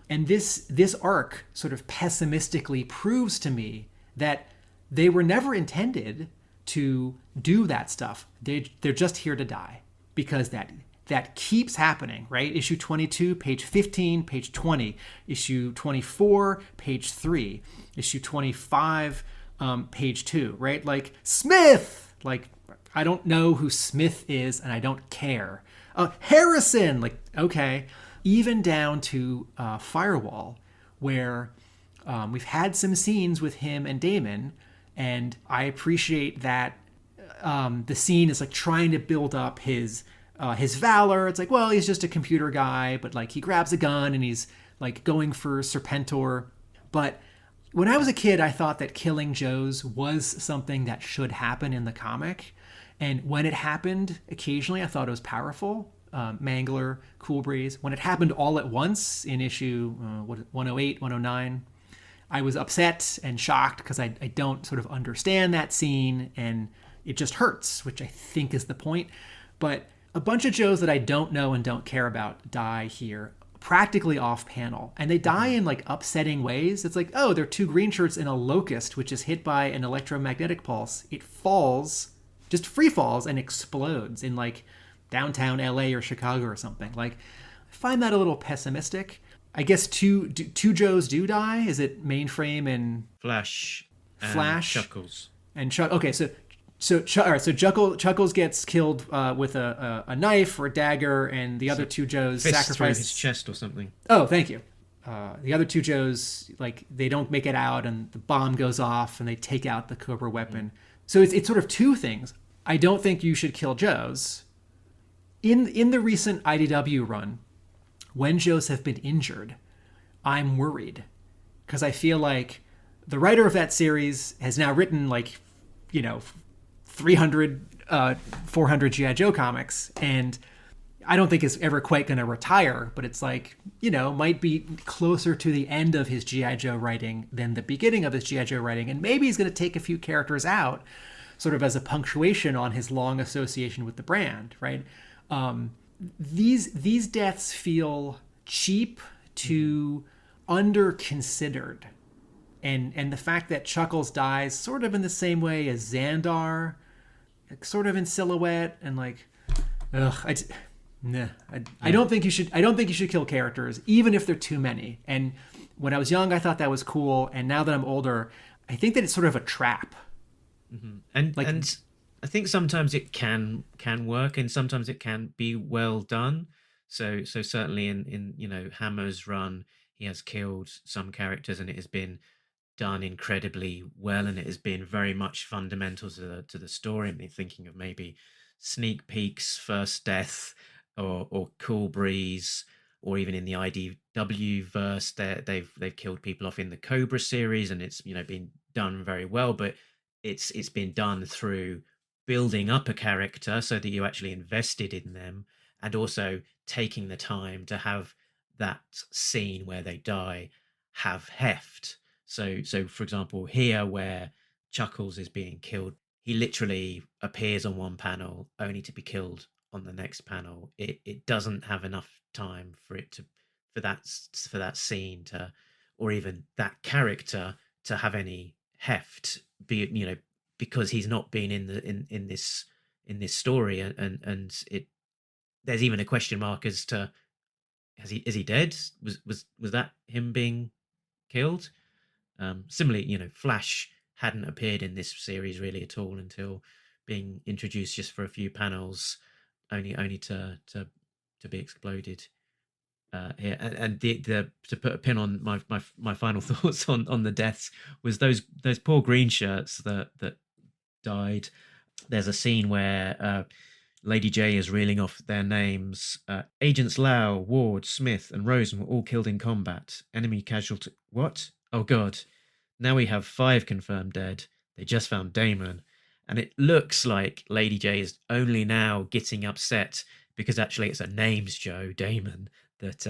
And this arc sort of pessimistically proves to me that they were never intended to do that stuff. They're just here to die, because that keeps happening, right? Issue 22, page 15, page 20. Issue 24, page 3. Issue 25, page 2, right? Like, Smith! Like, I don't know who Smith is, and I don't care. Harrison! Like, okay. Even down to Firewall, where we've had some scenes with him and Damon, and I appreciate that the scene is like trying to build up his valor. It's like, well, he's just a computer guy, but like he grabs a gun and he's like going for Serpentor. But when I was a kid, I thought that killing Joes was something that should happen in the comic. And when it happened, occasionally I thought it was powerful. Mangler, Cool Breeze. When it happened all at once in issue 108, 109, I was upset and shocked because I don't sort of understand that scene, and it just hurts, which I think is the point. But a bunch of Joes that I don't know and don't care about die here, practically off panel. And they die in like upsetting ways. It's like, oh, they're 2 green shirts in a locust, which is hit by an electromagnetic pulse. It falls, just free falls, and explodes in like downtown LA or Chicago or something. Like, I find that a little pessimistic. I guess two Joes do die. Is it Mainframe and Flash, Chuckles, and Chuck? Okay, so all right. So Chuckles gets killed with a knife or a dagger, and the other 2 Joes sacrifice his chest or something. Oh, thank you. The other 2 Joes, like, they don't make it out, and the bomb goes off, and they take out the Cobra weapon. So it's sort of 2 things. I don't think you should kill Joes. In the recent IDW run, when Joes have been injured, I'm worried, because I feel like the writer of that series has now written 300, 400 G.I. Joe comics, and I don't think it's ever quite going to retire, but it's like, might be closer to the end of his G.I. Joe writing than the beginning of his G.I. Joe writing, and maybe he's going to take a few characters out sort of as a punctuation on his long association with the brand, right? These deaths feel cheap too under considered. And the fact that Chuckles dies sort of in the same way as Xandar, like, sort of in silhouette, and like, I don't think you should. I don't think you should kill characters, even if they're too many. And when I was young, I thought that was cool, and now that I'm older, I think that it's sort of a trap. Mm-hmm. And I think sometimes it can work, and sometimes it can be well done. So certainly in Hammer's run, he has killed some characters, and it has been done incredibly well, and it has been very much fundamental to the story. I mean, thinking of maybe Sneak Peek's first death, or Cool Breeze, or even in the IDW verse, they've killed people off in the Cobra series, and it's been done very well. But it's been done through building up a character so that you actually invested in them, and also taking the time to have that scene where they die have heft. So for example, here where Chuckles is being killed, he literally appears on one panel only to be killed on the next panel. It doesn't have enough time for that scene to, or even that character to have any heft, because he's not been in this story, and it, there's even a question mark as to, is he dead? Was that him being killed? Similarly, Flash hadn't appeared in this series really at all until being introduced just for a few panels, only to be exploded here. And the to put a pin on my final thoughts on the deaths was those poor green shirts that died. There's a scene where Lady J is reeling off their names. Agents Lau, Ward, Smith, and Rosen were all killed in combat. Enemy casualty. What? Oh God. Now we have 5 confirmed dead. They just found Damon. And it looks like Lady J is only now getting upset because actually it's a names Joe, Damon, that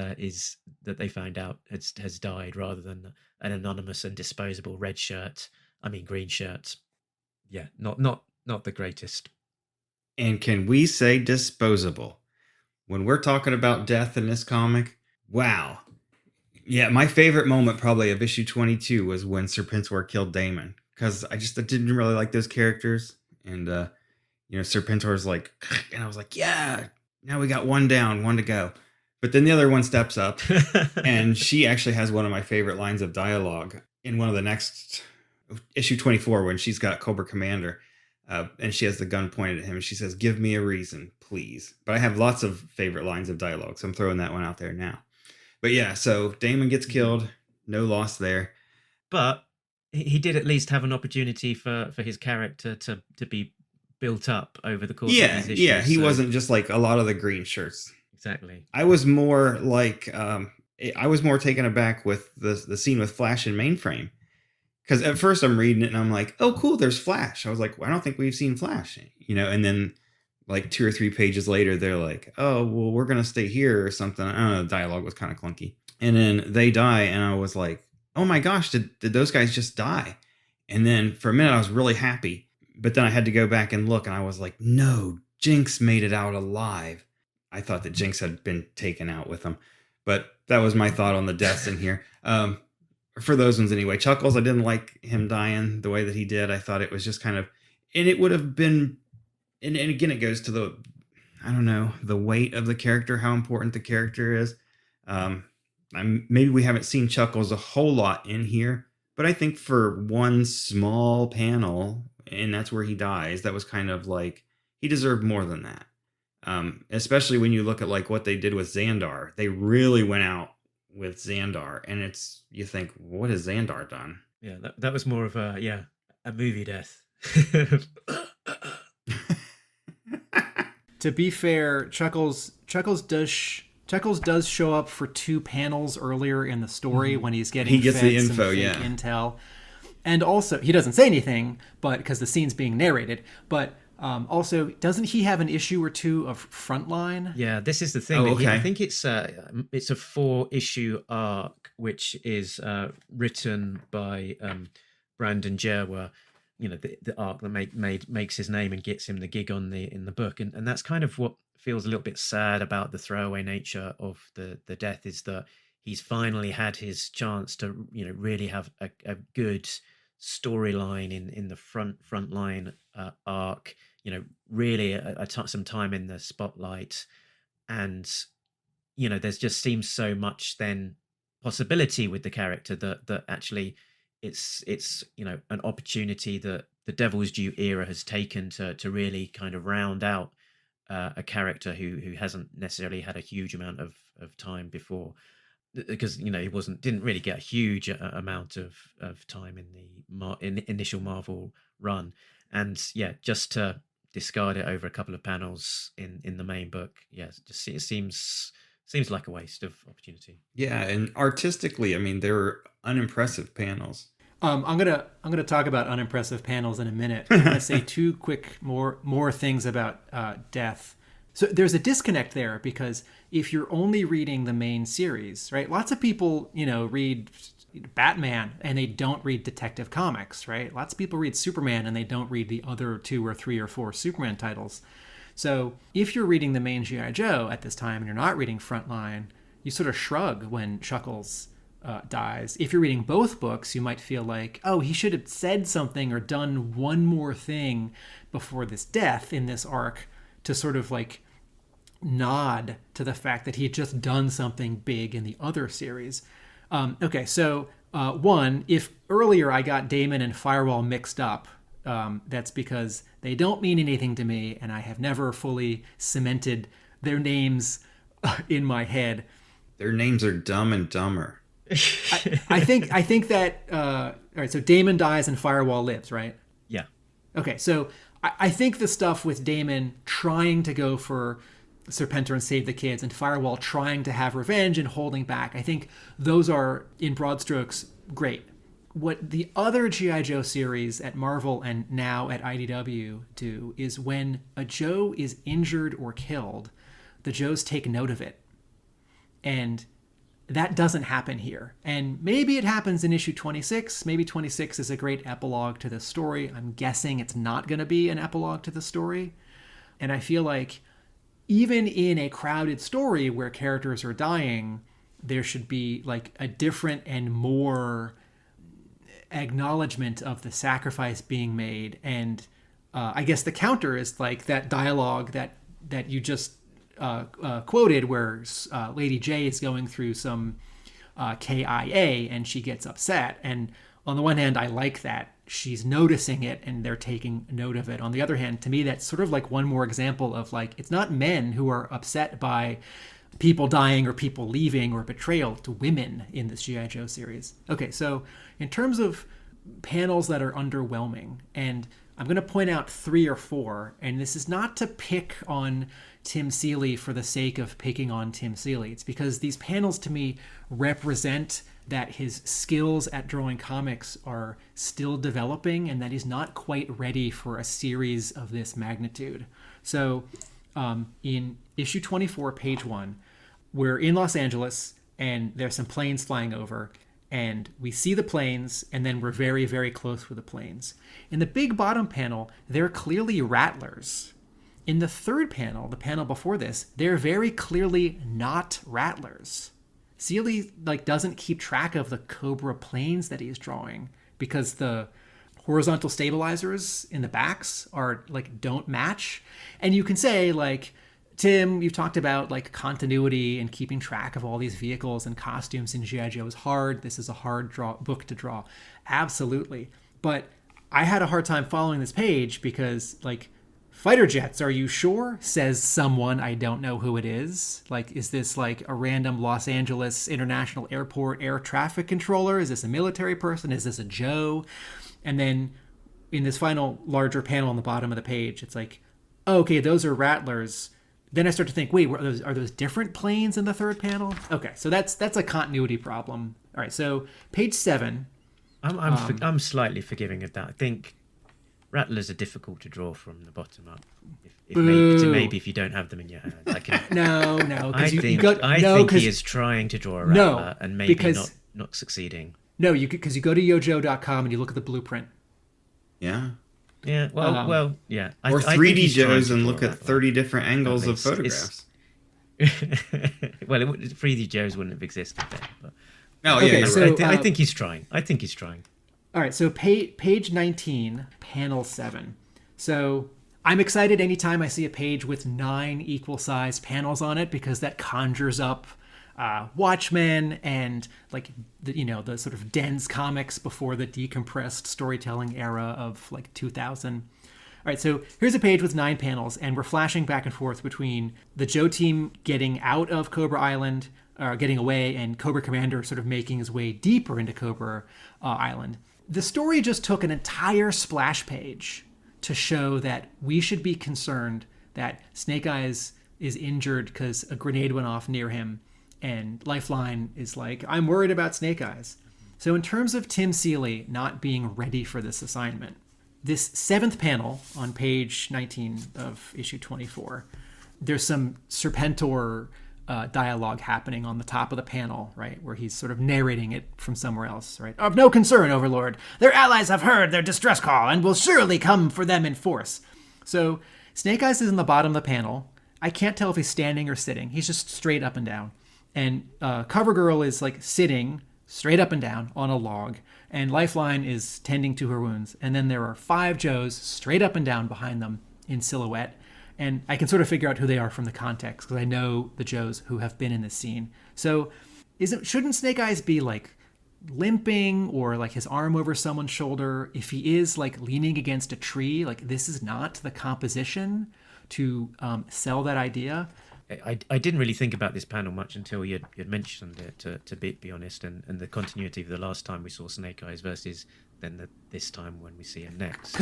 they find out has died, rather than an anonymous and disposable green shirt. Yeah, not the greatest. And can we say disposable? When we're talking about death in this comic, wow. Yeah, my favorite moment probably of issue 22 was when Serpentor killed Damon, because I didn't really like those characters. And, Serpentor's like, and I was like, yeah, now we got one down, one to go. But then the other one steps up, and she actually has one of my favorite lines of dialogue in one of the next, issue 24, when she's got Cobra Commander. And she has the gun pointed at him, and she says, "Give me a reason, please." But I have lots of favorite lines of dialogue, so I'm throwing that one out there now. But yeah, so Damon gets killed, no loss there. But he did at least have an opportunity for his character to be built up over the course of these issues. Yeah, he wasn't just like a lot of the green shirts. Exactly. I was more like, taken aback with the scene with Flash and Mainframe. Because at first I'm reading it and I'm like, oh, cool, there's Flash. I was like, well, I don't think we've seen Flash. And then like 2 or 3 pages later, they're like, oh, well, we're going to stay here or something. I don't know, the dialogue was kind of clunky. And then they die, and I was like, oh my gosh, did those guys just die? And then for a minute, I was really happy. But then I had to go back and look, and I was like, no, Jinx made it out alive. I thought that Jinx had been taken out with them. But that was my thought on the deaths in here. For those ones anyway. Chuckles, I didn't like him dying the way that he did. I thought it was just kind of, and it would have been, and again, it goes to the weight of the character, how important the character is. Maybe we haven't seen Chuckles a whole lot in here, but I think for one small panel, and that's where he dies, that was kind of like, he deserved more than that. Especially when you look at like what they did with Xandar. They really went out with Xandar, and you think, what has Xandar done? Yeah, that was more of a movie death. To be fair, Chuckles does show up for 2 panels earlier in the story when he's getting he gets the fed info, some fake yeah, intel, and also he doesn't say anything, but because the scene's being narrated, but. Also, doesn't he have an issue or 2 of Frontline? Yeah, this is the thing. Oh, okay. I think it's a 4-issue arc, which is written by Brandon Jerwa. The arc that makes his name and gets him the gig in the book, and that's kind of what feels a little bit sad about the throwaway nature of the death, is that he's finally had his chance to, really have a good storyline in the front line arc, really some time in the spotlight. And, there's just seems so much then possibility with the character that actually it's an opportunity that the Devil's Due era has taken to really kind of round out a character who hasn't necessarily had a huge amount of time before, because he didn't really get a huge amount of time in the initial Marvel run. And just to discard it over a couple of panels in the main book, it seems like a waste of opportunity. Yeah, and artistically, I mean, there were unimpressive panels. I'm gonna talk about unimpressive panels in a minute. I'm gonna say two quick more things about Death. So there's a disconnect there, because if you're only reading the main series, right? Lots of people, read Batman and they don't read Detective Comics, right? Lots of people read Superman and they don't read the other 2 or 3 or 4 Superman titles. So if you're reading the main G.I. Joe at this time and you're not reading Frontline, you sort of shrug when Chuckles dies. If you're reading both books, you might feel like, oh, he should have said something or done one more thing before this death in this arc to sort of like nod to the fact that he had just done something big in the other series. Okay, so one, if earlier I got Damon and Firewall mixed up, that's because they don't mean anything to me, and I have never fully cemented their names in my head. Their names are Dumb and Dumber. I think that all right. So Damon dies and Firewall lives, right? Yeah. Okay, so I think the stuff with Damon trying to go for Serpentor and save the kids, and Firewall trying to have revenge and holding back, I think those are, in broad strokes, great. What the other G.I. Joe series at Marvel and now at IDW do is when a Joe is injured or killed, the Joes take note of it. And that doesn't happen here. And maybe it happens in issue 26. Maybe 26 is a great epilogue to the story. I'm guessing it's not going to be an epilogue to the story. And I feel like even in a crowded story where characters are dying, there should be like a different and more acknowledgement of the sacrifice being made. And I guess the counter is like that dialogue that you just quoted, where Lady J is going through some KIA and she gets upset. And on the one hand, I like that she's noticing it and they're taking note of it. On the other hand, to me, that's sort of like one more example of like, it's not men who are upset by people dying or people leaving or betrayal, to women in this G.I. Joe series. Okay, so in terms of panels that are underwhelming, and I'm going to point out 3 or 4, and this is not to pick on Tim Seeley for the sake of picking on Tim Seeley. It's because these panels to me represent that his skills at drawing comics are still developing and that he's not quite ready for a series of this magnitude. So in issue 24, page 1, we're in Los Angeles and there's some planes flying over, and we see the planes, and then we're very, very close with the planes. In the big bottom panel, they're clearly rattlers. In the third panel, the panel before this, they're very clearly not rattlers. Seeley doesn't keep track of the Cobra planes that he's drawing because the horizontal stabilizers in the backs are don't match. And you can say Tim, you've talked about continuity and keeping track of all these vehicles and costumes in G.I. Joe is hard. This is a hard book to draw. Absolutely. But I had a hard time following this page because fighter jets, are you sure? Says someone, I don't know who it is. Is this a random Los Angeles International Airport air traffic controller? Is this a military person? Is this a Joe? And then in this final larger panel on the bottom of the page, it's okay, those are rattlers. Then I start to think, wait, are those different planes in the third panel? Okay, so that's a continuity problem. All right, so page 7. I'm slightly forgiving of that. I think rattlers are difficult to draw from the bottom up. Maybe if you don't have them in your hand. No. I think he is trying to draw a rattler and maybe not succeeding. No, because you go to yojo.com and you look at the blueprint. Yeah. Yeah, well, yeah. Or 3D Joes and look at 30 different angles of photographs. Well, 3D Joes wouldn't have existed then. But Oh, yeah. Okay, you're so- right. I think he's trying. I think he's trying. All right, so page 19, panel 7. So I'm excited anytime I see a page with 9 equal-sized panels on it, because that conjures up Watchmen and like the sort of dense comics before the decompressed storytelling era of like 2000. All right, so here's a page with 9 panels, and we're flashing back and forth between the Joe team getting out of Cobra Island, getting away, and Cobra Commander sort of making his way deeper into Cobra Island. The story just took an entire splash page to show that we should be concerned that Snake Eyes is injured because a grenade went off near him, and Lifeline is like, I'm worried about Snake Eyes. So in terms of Tim Seeley not being ready for this assignment, this 7th panel on page 19 of issue 24, there's some Serpentor dialogue happening on the top of the panel, right, where he's sort of narrating it from somewhere else, right? Of no concern, Overlord. Their allies have heard their distress call and will surely come for them in force. So Snake Eyes is in the bottom of the panel. I can't tell if he's standing or sitting. He's just straight up and down. And CoverGirl is like sitting straight up and down on a log, and Lifeline is tending to her wounds. And then there are 5 Joes straight up and down behind them in silhouette. And I can sort of figure out who they are from the context, because I know the Joes who have been in this scene. So shouldn't Snake Eyes be like limping or like his arm over someone's shoulder? If he is like leaning against a tree, like this is not the composition to sell that idea. I didn't really think about this panel much until you'd mentioned it, to be honest, and the continuity of the last time we saw Snake Eyes versus then this time when we see him next.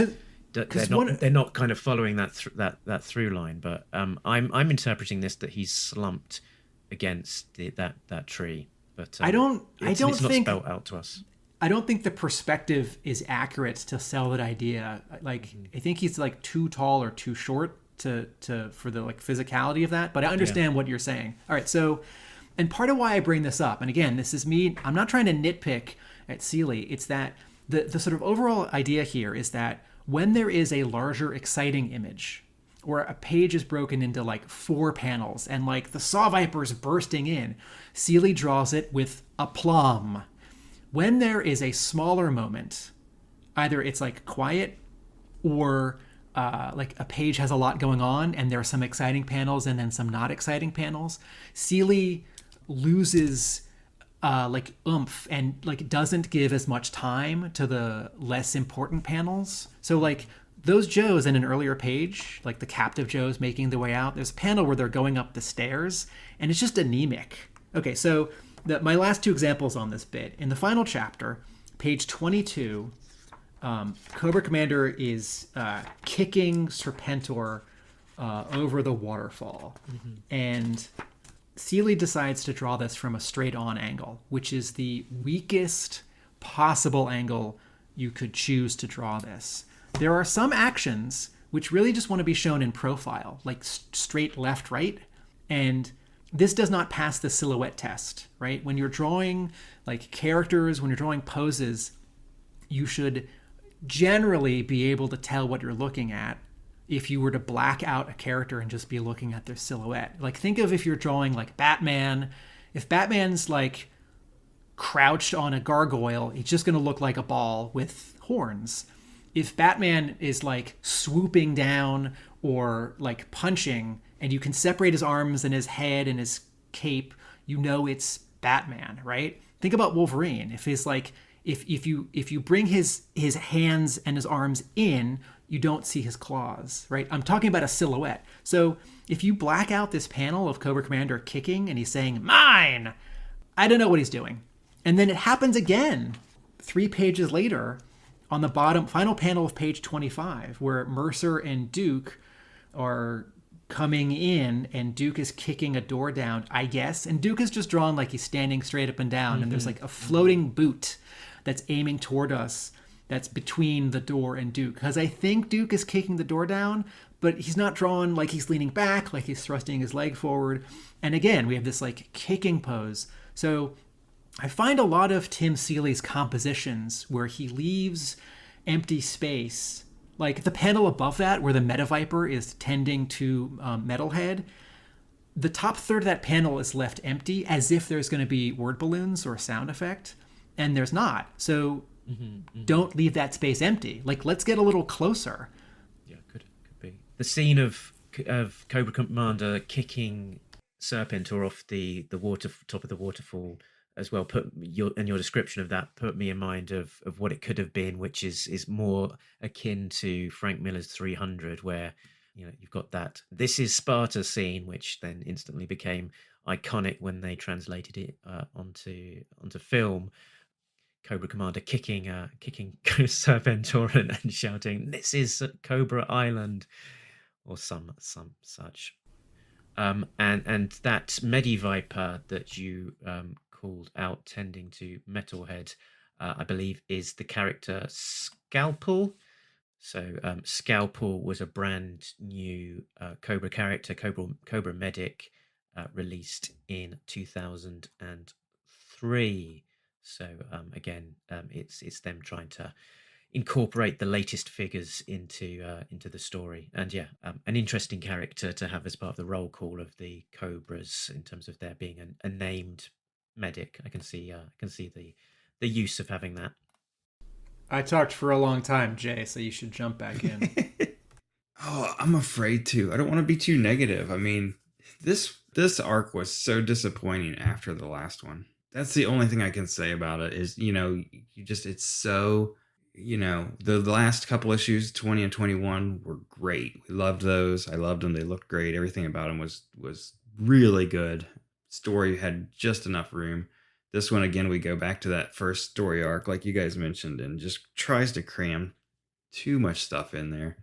They're not kind of following that through line, but I'm interpreting this that he's slumped against that tree. But it's not spelled out to us. I don't think the perspective is accurate to sell that idea. Like I think he's like too tall or too short for the like physicality of that. But I understand what you're saying. All right, so and part of why I bring this up, and again, this is me. I'm not trying to nitpick at Seeley. It's that the sort of overall idea here is that when there is a larger, exciting image, or a page is broken into like 4 panels, and like the Saw Viper's bursting in, Seeley draws it with aplomb. When there is a smaller moment, either it's like quiet, or like a page has a lot going on, and there are some exciting panels and then some not exciting panels, Seeley loses like oomph and like doesn't give as much time to the less important panels. So like those Joes in an earlier page, like the captive Joes making their way out, there's a panel where they're going up the stairs and it's just anemic. Okay, so my last 2 examples on this bit. In the final chapter, page 22, Cobra Commander is kicking Serpentor over the waterfall. Mm-hmm. And Seeley decides to draw this from a straight-on angle, which is the weakest possible angle you could choose to draw this. There are some actions which really just want to be shown in profile, like straight left, right, and this does not pass the silhouette test, right? When you're drawing like characters, when you're drawing poses, you should generally be able to tell what you're looking at if you were to black out a character and just be looking at their silhouette. Like think of if you're drawing like Batman. If Batman's like crouched on a gargoyle, he's just going to look like a ball with horns. If Batman is like swooping down or like punching, and you can separate his arms and his head and his cape, you know it's Batman, right? Think about Wolverine. If his like if you bring his hands and his arms in, you don't see his claws, right? I'm talking about a silhouette. So if you black out this panel of Cobra Commander kicking and he's saying, "Mine," I don't know what he's doing. And then it happens again 3 pages later on the final panel of page 25, where Mercer and Duke are coming in and Duke is kicking a door down, I guess. And Duke is just drawn like he's standing straight up and down. Mm-hmm. And there's like a floating boot that's aiming toward us that's between the door and Duke. Because I think Duke is kicking the door down, but he's not drawn like he's leaning back, like he's thrusting his leg forward. And again, we have this like kicking pose. So I find a lot of Tim Seeley's compositions where he leaves empty space, like the panel above that where the Meta Viper is tending to Metalhead. the top third of that panel is left empty, as if there's going to be word balloons or a sound effect, and there's not. So don't leave that space empty. Like, let's get a little closer. Yeah, could be the scene of Cobra Commander kicking Serpentor off the water top of the waterfall as well. Your description of that put me in mind of what it could have been, which is more akin to Frank Miller's 300, where you've got that "This is Sparta" scene, which then instantly became iconic when they translated it onto film. Cobra Commander kicking Serpentor and shouting, "This is Cobra Island," or some such. And that Mediviper that you called out tending to Metalhead, I believe, is the character Scalpel. So Scalpel was a brand new Cobra character, Cobra Medic, released in 2003. So again, it's them trying to incorporate the latest figures into the story, and an interesting character to have as part of the roll call of the Cobras in terms of there being a named medic. I can see the use of having that. I talked for a long time, Jay, so you should jump back in. Oh, I'm afraid to. I don't want to be too negative. I mean, this arc was so disappointing after the last one. That's the only thing I can say about it is, it's so, the last couple issues, 20 and 21, were great. We loved those. I loved them. They looked great. Everything about them was really good. Story had just enough room. This one, again, we go back to that first story arc, like you guys mentioned, and just tries to cram too much stuff in there.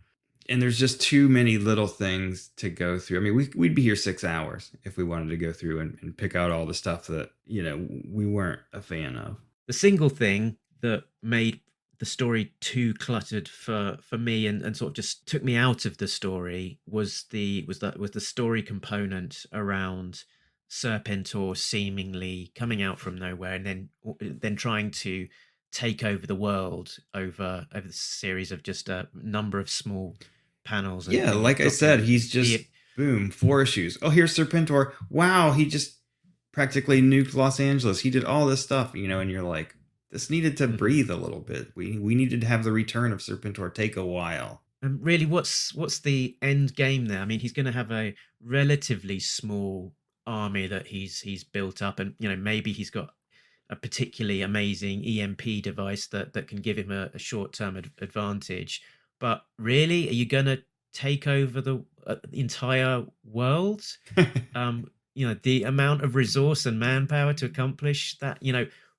And there's just too many little things to go through. I mean, we'd be here 6 hours if we wanted to go through and pick out all the stuff that, we weren't a fan of. The single thing that made the story too cluttered for me and sort of just took me out of the story was the story component around Serpentor seemingly coming out from nowhere and then trying to take over the world over the series of just a number of small panels. Yeah, like I said, he's just boom, 4 issues. Oh, here's Serpentor. Wow, he just practically nuked Los Angeles. He did all this stuff, and you're like, this needed to breathe a little bit. We needed to have the return of Serpentor take a while. And really, what's the end game there? I mean, he's going to have a relatively small army that he's built up, and maybe he's got a particularly amazing EMP device that can give him a short-term advantage. But really, are you going to take over the entire world? The amount of resource and manpower to accomplish that.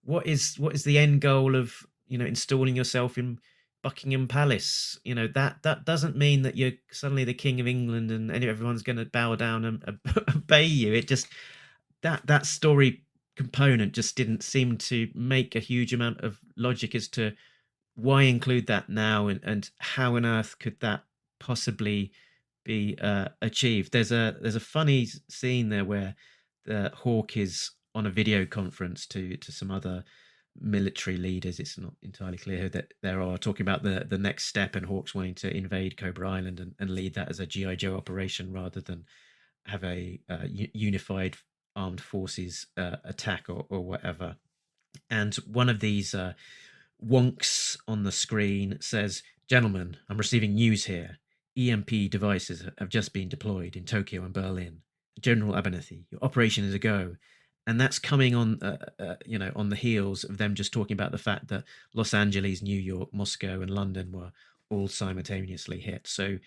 What is the end goal of installing yourself in Buckingham Palace? That doesn't mean that you're suddenly the King of England and everyone's going to bow down and obey you. It just that story component just didn't seem to make a huge amount of logic as to why include that now and how on earth could that possibly be achieved. There's a funny scene there where the Hawk is on a video conference to some other military leaders. It's not entirely clear that there are talking about the next step, and Hawk's wanting to invade Cobra Island and lead that as a G.I. Joe operation rather than have a unified armed forces attack or whatever. And one of these wonks on the screen says, "Gentlemen, I'm receiving news here. EMP devices have just been deployed in Tokyo and Berlin. General Abernethy, your operation is a go." And that's coming on, on the heels of them just talking about the fact that Los Angeles, New York, Moscow, and London were all simultaneously hit. So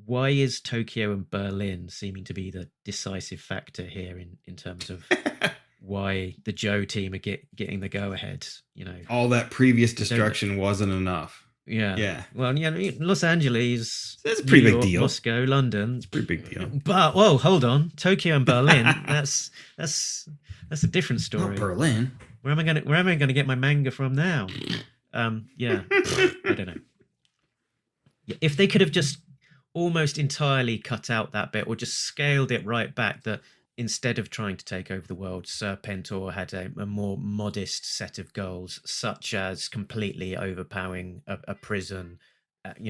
why is Tokyo and Berlin seeming to be the decisive factor here in terms of why the Joe team are getting the go-ahead? All that previous destruction wasn't enough. Yeah. Well, Los Angeles, that's a pretty New York, big deal. Moscow, London. It's a pretty big deal. But whoa, hold on, Tokyo and Berlin. that's a different story. Not Berlin. Where am I gonna get my manga from now? I don't know. If they could have just almost entirely cut out that bit or just scaled it right back, that instead of trying to take over the world, Serpentor had a more modest set of goals, such as completely overpowering a prison,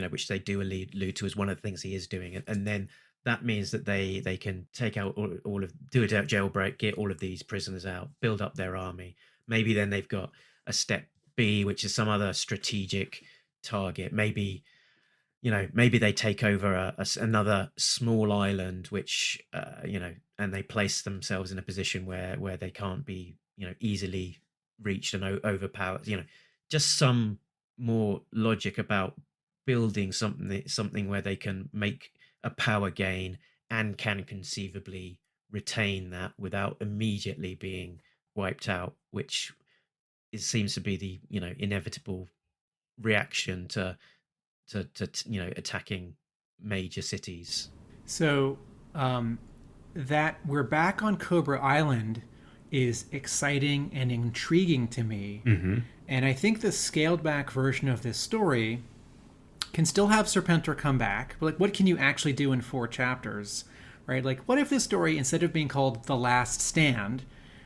which they do allude to as one of the things he is doing, and then that means that they can take out all of do a jailbreak, get all of these prisoners out, build up their army. Maybe then they've got a step B, which is some other strategic target. Maybe maybe they take over another small island, which and they place themselves in a position where they can't be easily reached and overpowered. Just some more logic about building something where they can make a power gain and can conceivably retain that without immediately being wiped out, which seems to be the inevitable reaction to attacking major cities. So that we're back on Cobra Island is exciting and intriguing to me. Mm-hmm. And I think the scaled back version of this story can still have Serpentor come back. But what can you actually do in 4 chapters, right? What if this story, instead of being called The Last Stand,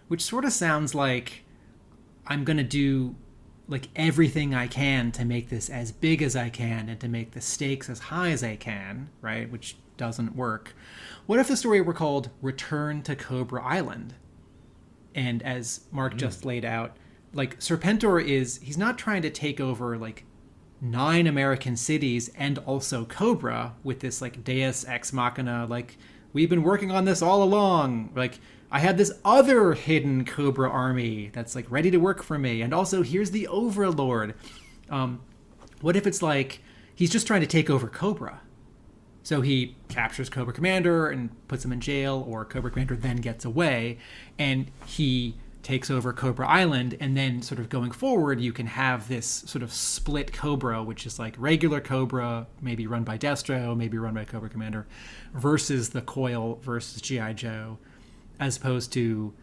which sort of sounds like I'm going to do everything I can to make this as big as I can and to make the stakes as high as I can, right? Which doesn't work. What if the story were called Return to Cobra Island? And as Mark just laid out, Serpentor he's not trying to take over 9 American cities and also Cobra with this Deus Ex Machina, we've been working on this all along. I have this other hidden Cobra army that's ready to work for me. And also here's the Overlord. What if it's he's just trying to take over Cobra? So he captures Cobra Commander and puts him in jail, or Cobra Commander then gets away and he takes over Cobra Island. And then sort of going forward, you can have this sort of split Cobra, which is regular Cobra, maybe run by Destro, maybe run by Cobra Commander, versus the Coil versus G.I. Joe, as opposed to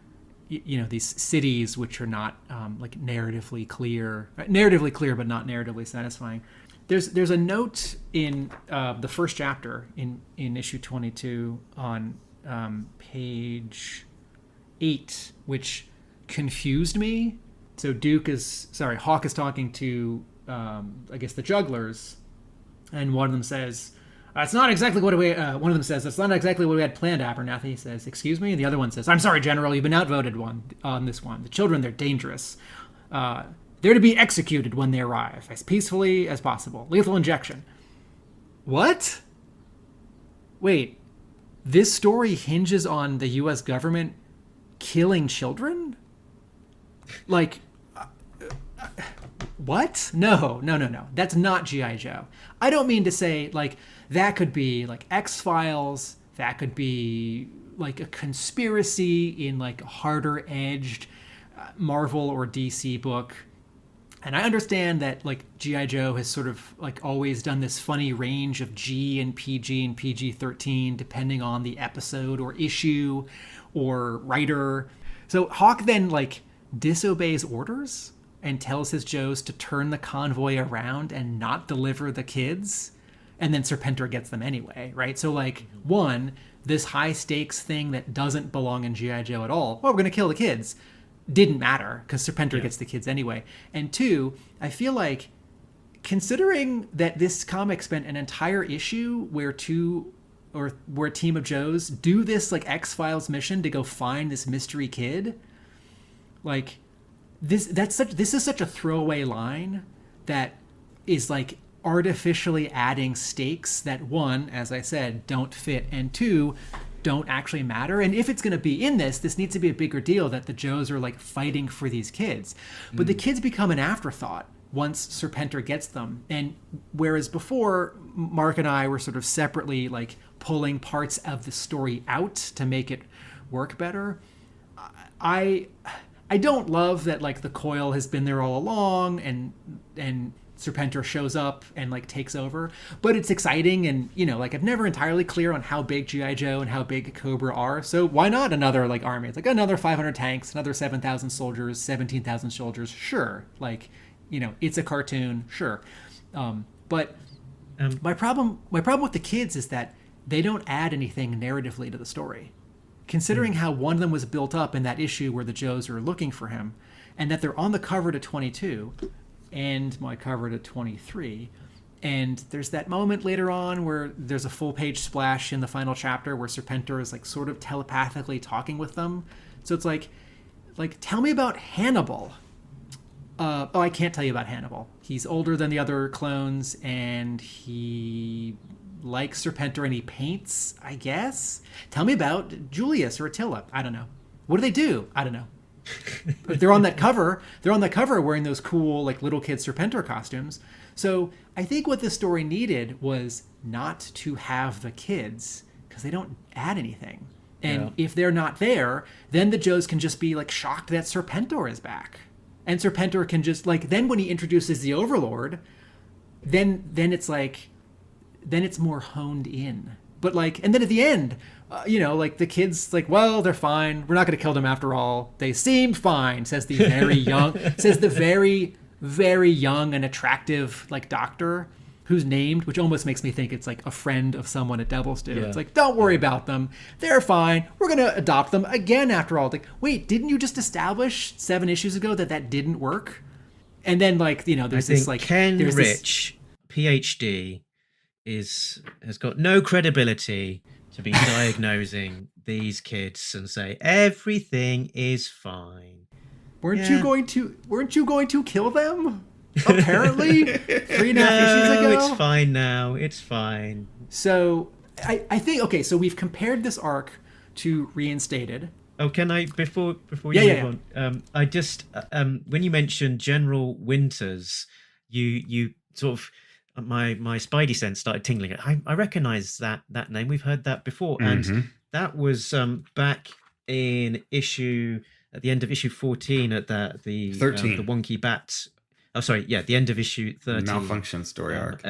these cities which are not narratively clear but not narratively satisfying. There's a note in the first chapter in issue 22 on page 8, which confused me. So Hawk is talking to I guess the jugglers, and one of them says, it's not exactly what we. One of them says, "It's not exactly what we had planned." Abernathy says, "Excuse me," and the other one says, "I'm sorry, General. You've been outvoted on this one. The children, they're dangerous. They're to be executed when they arrive, as peacefully as possible. Lethal injection." What? Wait, this story hinges on the U.S. government killing children? What? No. That's not G.I. Joe. I don't mean to say that could be X-Files. That could be a conspiracy in a harder edged Marvel or DC book. And I understand that G.I. Joe has sort of always done this funny range of G and PG-13 depending on the episode or issue or writer. So Hawk then disobeys orders and tells his Joes to turn the convoy around and not deliver the kids. And then Serpentor gets them anyway, right? So one, this high stakes thing that doesn't belong in G.I. Joe at all, we're going to kill the kids, didn't matter because Serpentor gets the kids anyway. And 2, I feel considering that this comic spent an entire issue where a team of Joes do this X-Files mission to go find this mystery kid, this is such a throwaway line that is artificially adding stakes that, 1, as I said, don't fit, and 2, don't actually matter. And if it's going to be in this needs to be a bigger deal that the Joes are fighting for these kids. But the kids become an afterthought once Serpentor gets them. And whereas before, Mark and I were sort of separately pulling parts of the story out to make it work better, I don't love that the Coil has been there all along and Serpentor shows up and takes over, but it's exciting. And I'm never entirely clear on how big G.I. Joe and how big Cobra are, so why not another army? It's another 500 tanks, another 7,000 soldiers, 17,000 soldiers, sure. It's a cartoon, sure. But my problem with the kids is that they don't add anything narratively to the story, considering how one of them was built up in that issue where the Joes are looking for him, and that they're on the cover to 22 and my cover to 23. And there's that moment later on where there's a full page splash in the final chapter where Serpentor is like sort of telepathically talking with them. So it's like tell me about Hannibal. I can't tell you about Hannibal. He's older than the other clones, and he likes Serpentor, and he paints, I guess. Tell me about Julius or Attila. I don't know. What do they do? I don't know. But they're on that cover. They're on that cover wearing those cool, like, little kid Serpentor costumes. So I think what this story needed was not to have the kids, because they don't add anything. And if they're not there, then the Joes can just be, like, shocked that Serpentor is back. And Serpentor can just, like, then when he introduces the Overlord, then it's like, then it's more honed in. But, like, and then at the end, like, the kids, like, well, they're fine. We're not going to kill them after all. They seem fine, says the very, very young and attractive, like, doctor who's named, which almost makes me think it's like a friend of someone at Devil's Due. It's like, don't worry about them. They're fine. We're going to adopt them again after all. Like, wait, didn't you just establish 7 issues ago that didn't work? And then, like, there's this, like... Ken Rich, PhD, has got no credibility to be diagnosing these kids and say, everything is fine. Weren't you going to kill them? Apparently 3.5 issues ago. It's fine now. It's fine. So I think, okay, so we've compared this arc to Reinstated. Oh, can I, before you move on, I just, when you mentioned General Winters, you sort of, my spidey sense started tingling. I recognize that name. We've heard that before. And that was back in at the end of issue 14 at the 13. The Wonky Bat. Oh, sorry. Yeah, the end of issue 13. Malfunction story arc.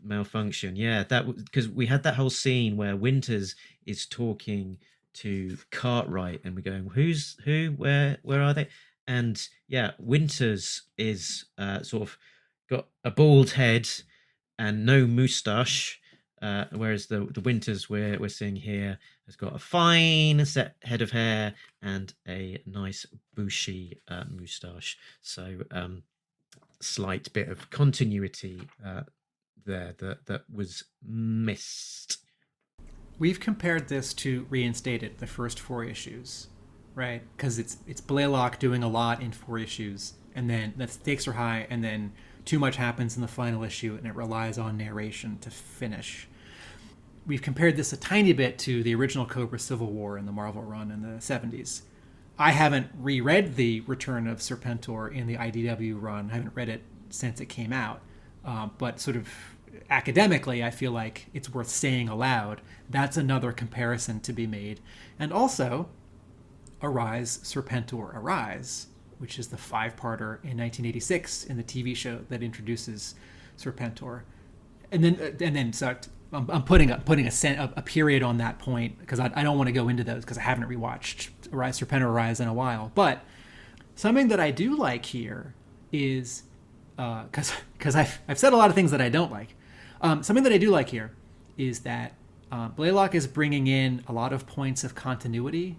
Malfunction. Yeah, that was because we had that whole scene where Winters is talking to Cartwright, and we're going, who, where are they? And yeah, Winters is sort of got a bald head and no moustache, whereas the Winters we're seeing here has got a fine set head of hair and a nice bushy moustache. So slight bit of continuity there that was missed. We've compared this to Reinstated, the first 4 issues, right? Because it's Blaylock doing a lot in 4 issues, and then the stakes are high, and then too much happens in the final issue, and it relies on narration to finish. We've compared this a tiny bit to the original Cobra Civil War in the Marvel run in the 70s. I haven't reread the Return of Serpentor in the IDW run. I haven't read it since it came out. But sort of academically, I feel like it's worth saying aloud. That's another comparison to be made. And also, Arise, Serpentor, Arise, which is the 5-parter in 1986 in the TV show that introduces Serpentor. And then so I'm putting a period on that point because I don't want to go into those because I haven't rewatched Arise, Serpentor, Arise in a while. But something that I do like here is because I've said a lot of things that I don't like. Something that I do like here is that Blaylock is bringing in a lot of points of continuity.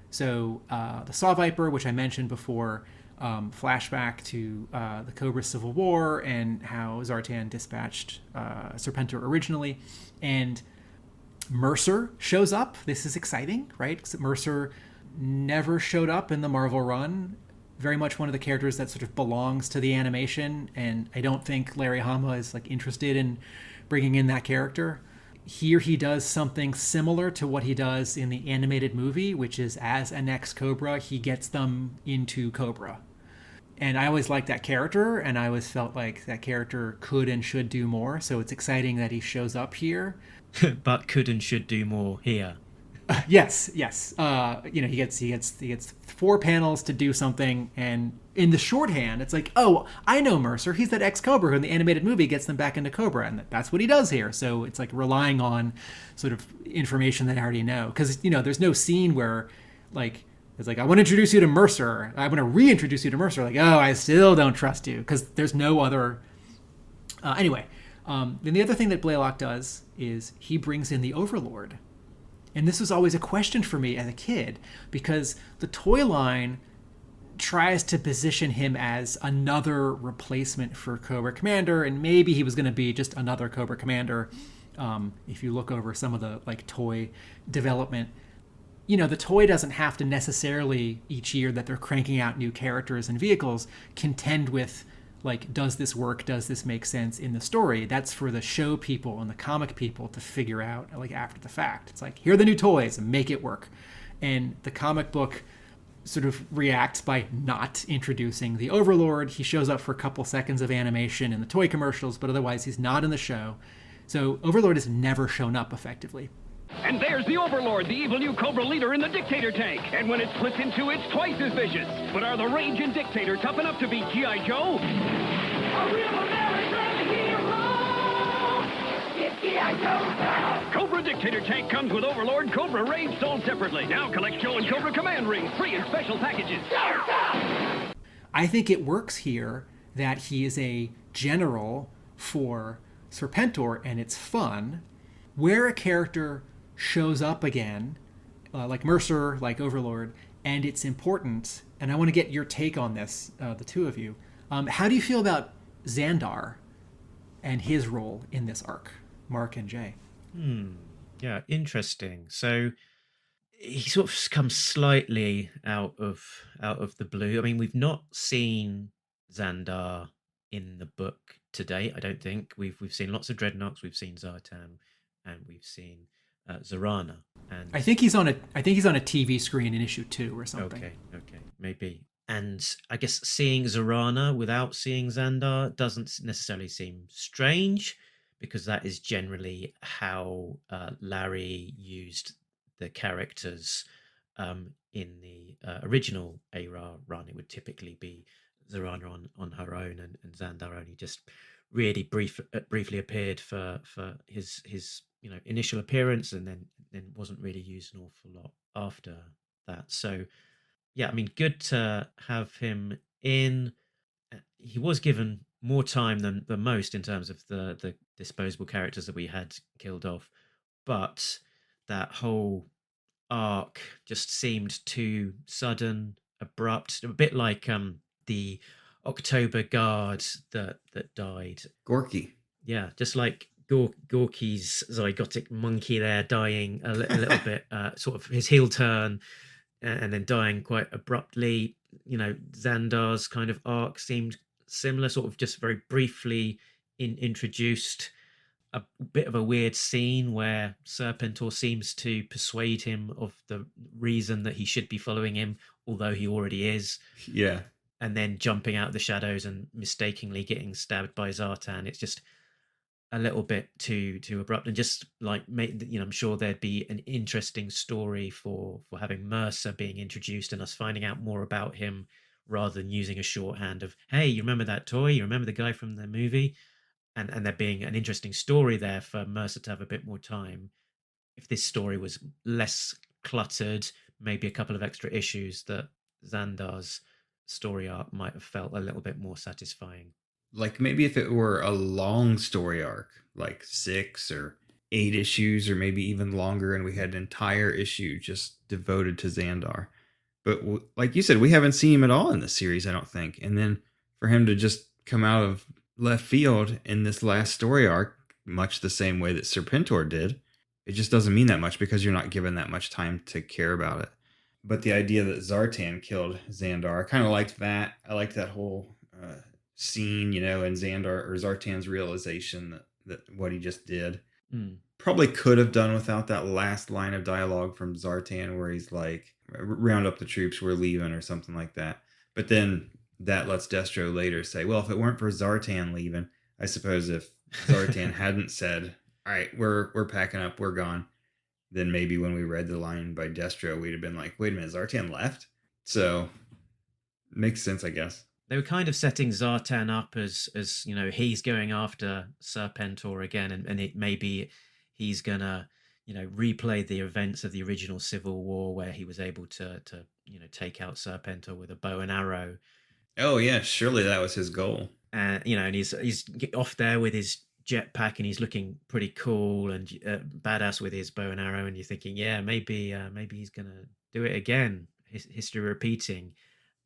So the Saw Viper, which I mentioned before, flashback to the Cobra Civil War and how Zartan dispatched Serpentor originally. And Mercer shows up. This is exciting, right? 'Cause Mercer never showed up in the Marvel run. Very much one of the characters that sort of belongs to the animation, and I don't think Larry Hama is like interested in bringing in that character. Here he does something similar to what he does in the animated movie, which is as an ex-Cobra, he gets them into Cobra. And I always liked that character, and I always felt like that character could and should do more, so it's exciting that he shows up here. But could and should do more here. Yes. He gets 4 panels to do something, and in the shorthand, it's like, oh, I know Mercer. He's that ex-Cobra who in the animated movie gets them back into Cobra, and that's what he does here. So it's like relying on sort of information that I already know. Because, there's no scene where, like, it's like, I want to introduce you to Mercer. I want to reintroduce you to Mercer. Like, oh, I still don't trust you. Because there's no other... Anyway, then the other thing that Blaylock does is he brings in the Overlord. And this was always a question for me as a kid, because the toy line tries to position him as another replacement for Cobra Commander, and maybe he was going to be just another Cobra Commander. If you look over some of the like toy development, the toy doesn't have to necessarily each year that they're cranking out new characters and vehicles contend with like, does this work? Does this make sense in the story? That's for the show people and the comic people to figure out like after the fact. It's like, here are the new toys and make it work. And the comic book sort of reacts by not introducing the Overlord. He shows up for a couple seconds of animation in the toy commercials, but otherwise he's not in the show. So Overlord has never shown up effectively. And there's the Overlord, the evil new Cobra leader in the Dictator tank. And when it splits in two, it's twice as vicious. But are the Rage and Dictator tough enough to beat G.I. Joe? A real American hero! It's G.I. Joe! Cobra Dictator tank comes with Overlord, Cobra Rage sold separately. Now collect Joe and Cobra Command rings, free in special packages. I think it works here that he is a general for Serpentor, and it's fun. Where a character shows up again, like Mercer, like Overlord, and it's important, and I want to get your take on this, the two of you. How do you feel about Xandar and his role in this arc, Mark and Jay? Yeah, interesting. So he sort of comes slightly out of the blue. I mean, we've not seen Xandar in the book to date. I don't think we've seen lots of Dreadnoks. We've seen Zartan, and we've seen Zarana. And I think he's on a TV screen in issue 2 or something. Okay, maybe. And I guess seeing Zarana without seeing Xandar doesn't necessarily seem strange, because that is generally how Larry used the characters in the original Era run. It would typically be Zarana on her own, and Xandar only just really briefly appeared for his initial appearance, and then wasn't really used an awful lot after that. So yeah, I mean, good to have him in. He was given more time than most in terms of the disposable characters that we had killed off, but that whole arc just seemed too sudden, abrupt, a bit like the October Guard that died. Gorky. Yeah, just like Gorky's zygotic monkey there dying a little bit, sort of his heel turn, and then dying quite abruptly. Xandar's kind of arc seemed similar, sort of just very briefly introduced. A bit of a weird scene where Serpentor seems to persuade him of the reason that he should be following him, although he already is. Yeah. And then jumping out of the shadows and mistakenly getting stabbed by Zartan. It's just a little bit too abrupt, and just like, I'm sure there'd be an interesting story for having Mercer being introduced and us finding out more about him, rather than using a shorthand of, hey, you remember that toy? You remember the guy from the movie? And there being an interesting story there for Mercer to have a bit more time. If this story was less cluttered, maybe a couple of extra issues, that Xandar's story arc might have felt a little bit more satisfying. Like maybe if it were a long story arc, like 6 or 8 issues, or maybe even longer, and we had an entire issue just devoted to Xandar. But like you said, we haven't seen him at all in this series, I don't think. And then for him to just come out of left field in this last story arc, much the same way that Serpentor did, it just doesn't mean that much, because you're not given that much time to care about it. But the idea that Zartan killed Xandar, I kind of liked that. I liked that whole scene, and Xandar or Zartan's realization that what he just did. Probably could have done without that last line of dialogue from Zartan where he's like, round up the troops, we're leaving, or something like that. But then that lets Destro later say, well, if it weren't for Zartan leaving, I suppose if Zartan hadn't said, all right, we're packing up, we're gone, then maybe when we read the line by Destro, we'd have been like, wait a minute, Zartan left? So makes sense, I guess. They were kind of setting Zartan up as he's going after Serpentor again, and it maybe he's gonna replay the events of the original Civil War, where he was able to take out Serpentor with a bow and arrow. Oh yeah, surely that was his goal. And and he's off there with his jetpack, and he's looking pretty cool and badass with his bow and arrow, and you're thinking, yeah, maybe he's gonna do it again. History repeating.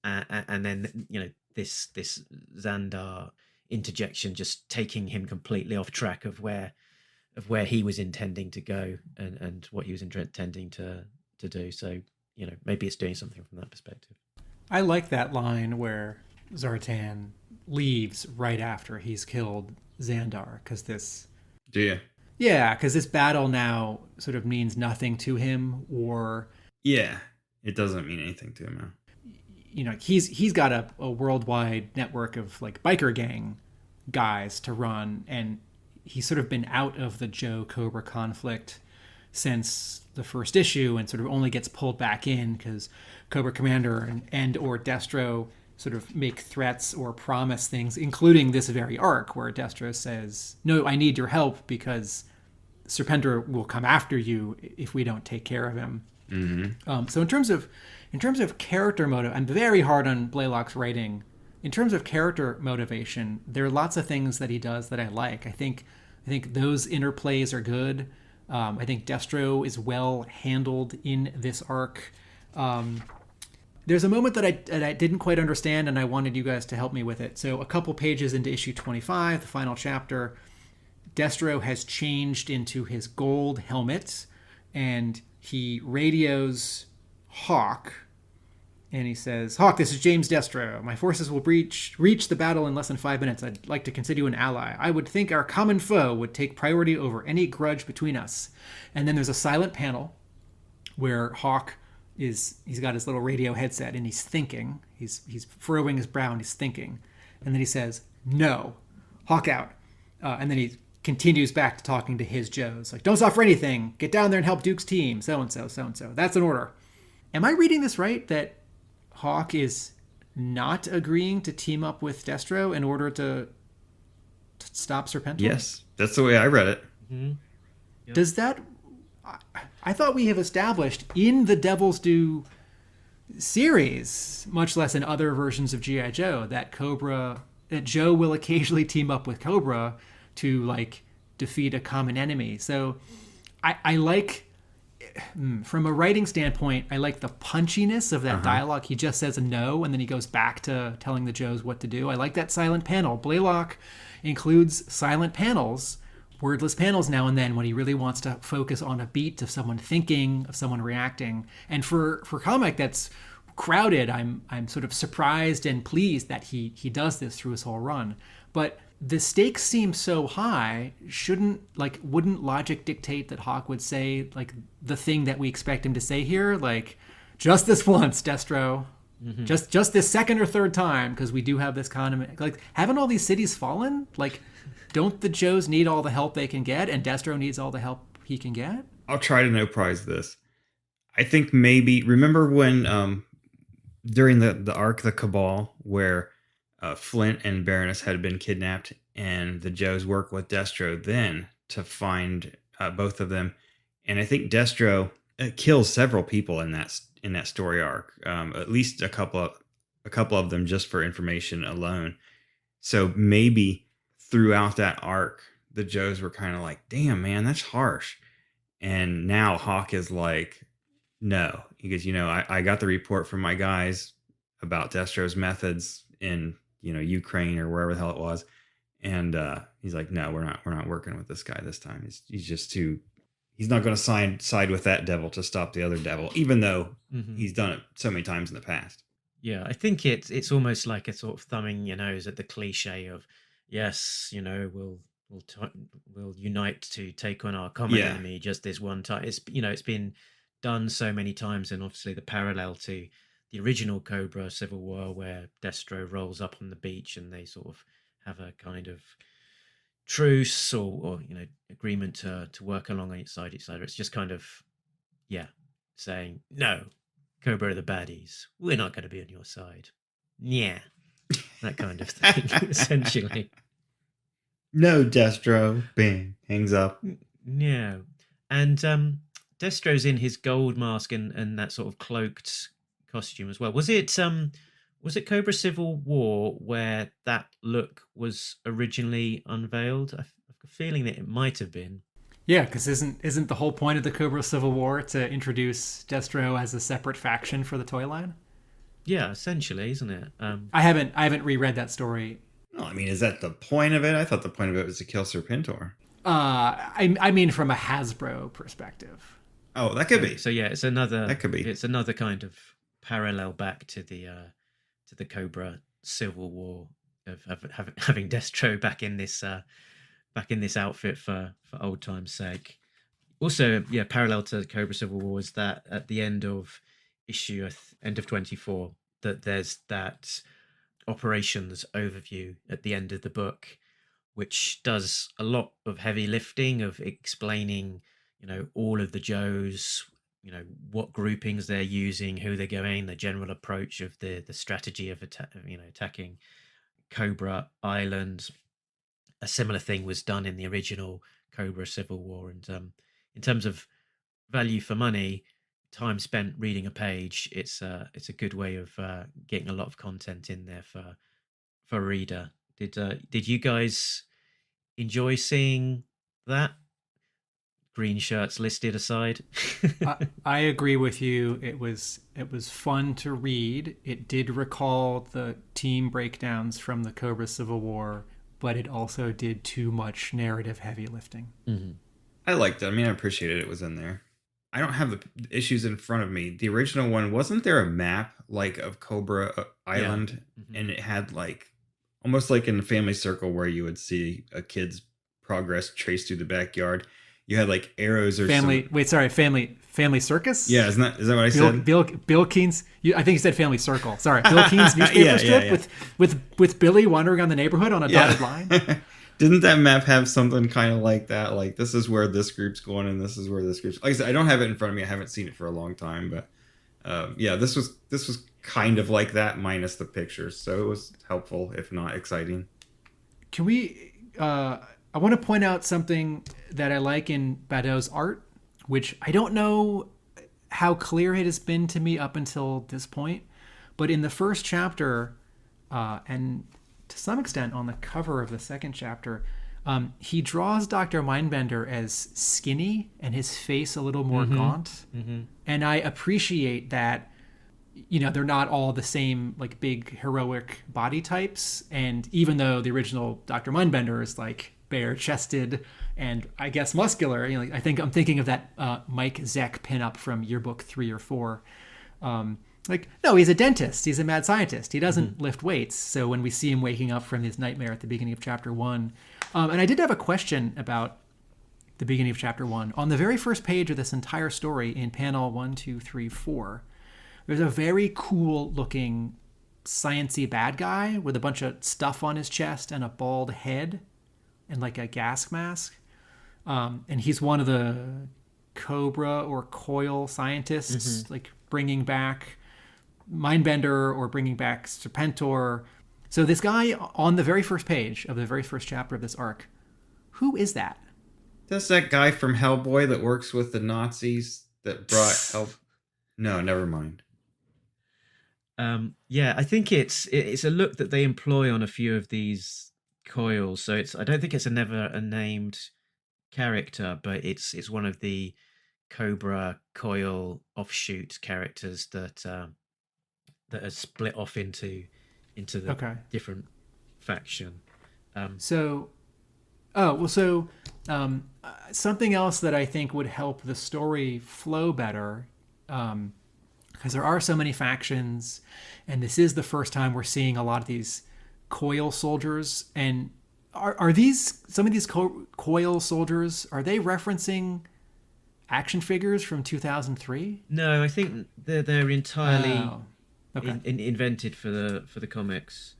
and then this Xandar interjection just taking him completely off track of where he was intending to go and what he was intending to do. So maybe it's doing something from that perspective. I like that line where Zartan leaves right after he's killed Xandar, because this... Do you? Yeah, because this battle now sort of means nothing to him, or... Yeah, it doesn't mean anything to him now. He's got a worldwide network of like biker gang guys to run, and he's sort of been out of the Joe Cobra conflict since the first issue, and sort of only gets pulled back in because Cobra Commander and or Destro sort of make threats or promise things, including this very arc where Destro says, "No, I need your help because Serpentor will come after you if we don't take care of him." Mm-hmm. So in terms of character motive, I'm very hard on Blaylock's writing. In terms of character motivation, there are lots of things that he does that I like. I think those interplays are good. I think Destro is well handled in this arc. There's a moment that I didn't quite understand, and I wanted you guys to help me with it. So a couple pages into issue 25, the final chapter, Destro has changed into his gold helmet, and he radios Hawk, and he says, "Hawk, this is James Destro. My forces will reach the battle in less than 5 minutes. I'd like to consider you an ally. I would think our common foe would take priority over any grudge between us." And then there's a silent panel where Hawk he's got his little radio headset, and he's thinking. He's furrowing his brow, and he's thinking. And then he says, "No, Hawk out." And then he continues back to talking to his Joes. Like, "Don't stop for anything. Get down there and help Duke's team. So-and-so, so-and-so. That's an order." Am I reading this right, that Hawk is not agreeing to team up with Destro in order to stop Serpentor? Yes, that's the way I read it. Mm-hmm. Yep. Does that... I thought we have established in the Devil's Due series, much less in other versions of G.I. Joe, that Joe will occasionally team up with Cobra to like defeat a common enemy. So I like, from a writing standpoint, I like the punchiness of that dialogue. He just says a no, and then he goes back to telling the Joes what to do. I like that silent panel. Blaylock includes silent panels, wordless panels now and then, when he really wants to focus on a beat of someone thinking, of someone reacting. And for comic that's crowded, I'm sort of surprised and pleased that he does this through his whole run. But the stakes seem so high. Wouldn't logic dictate that Hawk would say like the thing that we expect him to say here, like, "Just this once, Destro, just this second or third time, because we do have this condiment." Like, haven't all these cities fallen? Like, don't the Joes need all the help they can get, and Destro needs all the help he can get? I'll try to no prize this. I think maybe, remember when during the arc, the Cabal, where Flint and Baroness had been kidnapped, and the Joes work with Destro then to find both of them. And I think Destro kills several people in that story arc, at least a couple of them just for information alone. So maybe throughout that arc, the Joes were kind of like, "Damn, man, that's harsh." And now Hawk is like, "No," he goes, I got the report from my guys about Destro's methods in Ukraine or wherever the hell it was, and he's like, "No, we're not working with this guy this time. He's just too. He's not going to side with that devil to stop the other devil, even though he's done it so many times in the past." Yeah, I think it's almost like a sort of thumbing your nose at the cliche of, yes, we'll unite to take on our common enemy just this one time. It's been done so many times, and obviously the parallel to the original Cobra Civil War, where Destro rolls up on the beach and they sort of have a kind of truce or agreement to work alongside each other. It's just kind of saying, "No, Cobra are the baddies. We're not going to be on your side." Yeah, that kind of thing, essentially. "No, Destro." Bang, hangs up. Yeah, and Destro's in his gold mask and that sort of cloaked costume as well. Was it Cobra Civil War where that look was originally unveiled? I've got a feeling that it might have been. Yeah, because isn't the whole point of the Cobra Civil War to introduce Destro as a separate faction for the toy line? Yeah, essentially, isn't it? I haven't reread that story. No, I mean, is that the point of it? I thought the point of it was to kill Serpentor. I mean from a Hasbro perspective. Oh, that could be. So yeah, it's another. That could be. It's another kind of parallel back to the Cobra Civil War of having Destro back in this outfit for old time's sake. Also, yeah, parallel to Cobra Civil War is that at the end of end of 24, that there's that operations overview at the end of the book, which does a lot of heavy lifting of explaining, all of the Joes, what groupings they're using, who they're going, the general approach of the strategy of attacking Cobra Island. A similar thing was done in the original Cobra Civil War, and in terms of value for money, time spent reading a page, it's a good way of getting a lot of content in there for a reader. Did you guys enjoy seeing that? Green shirts listed aside. I agree with you. It was fun to read. It did recall the team breakdowns from the Cobra Civil War, but it also did too much narrative heavy lifting. Mm-hmm. I liked it. I mean, I appreciated it was in there. I don't have the issues in front of me. The original one, wasn't there a map like of Cobra Island? Yeah. Mm-hmm. And it had like almost like in the Family Circle where you would see a kid's progress traced through the backyard. You had like arrows or Family Circus? Yeah, is that what I said? Bill Keene's. I think you said Family Circle. Sorry, Bill Keene's newspaper strip with Billy wandering around the neighborhood on a dotted line. Didn't that map have something kind of like that? Like, this is where this group's going, and this is where this group's. Like I said, I don't have it in front of me. I haven't seen it for a long time, but this was kind of like that minus the pictures, so it was helpful, if not exciting. Can we? I want to point out something that I like in Badeau's art, which I don't know how clear it has been to me up until this point, but in the first chapter, and to some extent on the cover of the second chapter, he draws Dr. Mindbender as skinny and his face a little more gaunt. Mm-hmm. And I appreciate that, they're not all the same like big heroic body types. And even though the original Dr. Mindbender is like bare-chested and I guess muscular, I'm thinking of that Mike Zeck pinup from yearbook 3 or 4. No, he's a dentist. He's a mad scientist. He doesn't lift weights. So when we see him waking up from his nightmare at the beginning of chapter 1, and I did have a question about the beginning of chapter 1. On the very first page of this entire story, in panel 1, 2, 3, 4, there's a very cool looking science-y bad guy with a bunch of stuff on his chest and a bald head and like a gas mask. And he's one of the Cobra or Coil scientists, like bringing back Mindbender or bringing back Serpentor. So this guy on the very first page of the very first chapter of this arc, who is that? That's that guy from Hellboy that works with the Nazis that brought help. No, never mind. Yeah, I think it's a look that they employ on a few of these coils. So I don't think it's never a named character, but it's one of the Cobra Coil offshoot characters that are split off into the different faction. Something else that I think would help the story flow better, because there are so many factions, and this is the first time we're seeing a lot of these Coil Soldiers. And are these some of these Coil Soldiers? Are they referencing action figures from 2003? No, I think they're entirely invented for the comics.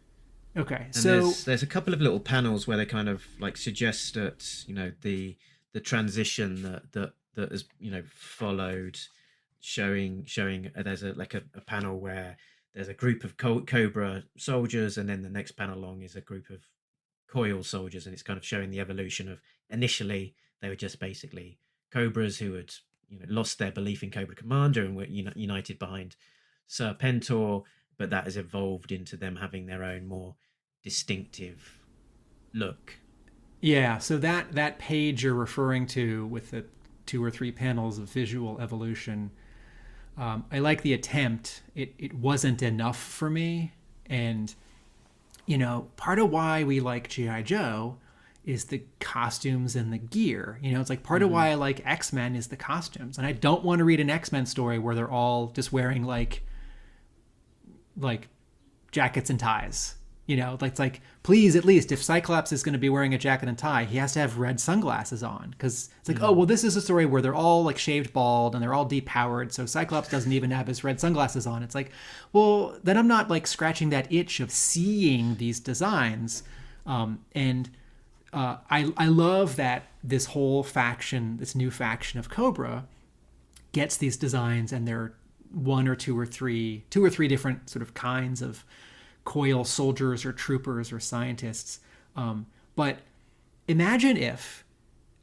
Okay, and so there's a couple of little panels where they kind of like suggest that the transition that has followed, showing there's a panel where there's a group of Cobra soldiers, and then the next panel along is a group of Coil soldiers, and it's kind of showing the evolution of initially they were just basically Cobras who had lost their belief in Cobra Commander and were united behind Serpentor, but that has evolved into them having their own more distinctive look. Yeah, so that page you're referring to with the 2 or 3 panels of visual evolution, I like the attempt. It wasn't enough for me. And, part of why we like G.I. Joe is the costumes and the gear. It's like part of why I like X-Men is the costumes. And I don't want to read an X-Men story where they're all just wearing like jackets and ties. It's like, please, at least if Cyclops is going to be wearing a jacket and tie, he has to have red sunglasses on, because it's like, oh, well, this is a story where they're all like shaved bald and they're all depowered, so Cyclops doesn't even have his red sunglasses on. It's like, well, then I'm not like scratching that itch of seeing these designs. I love that this whole faction, this new faction of Cobra, gets these designs, and they're two or three different sort of kinds of Coil soldiers or troopers or scientists. But imagine if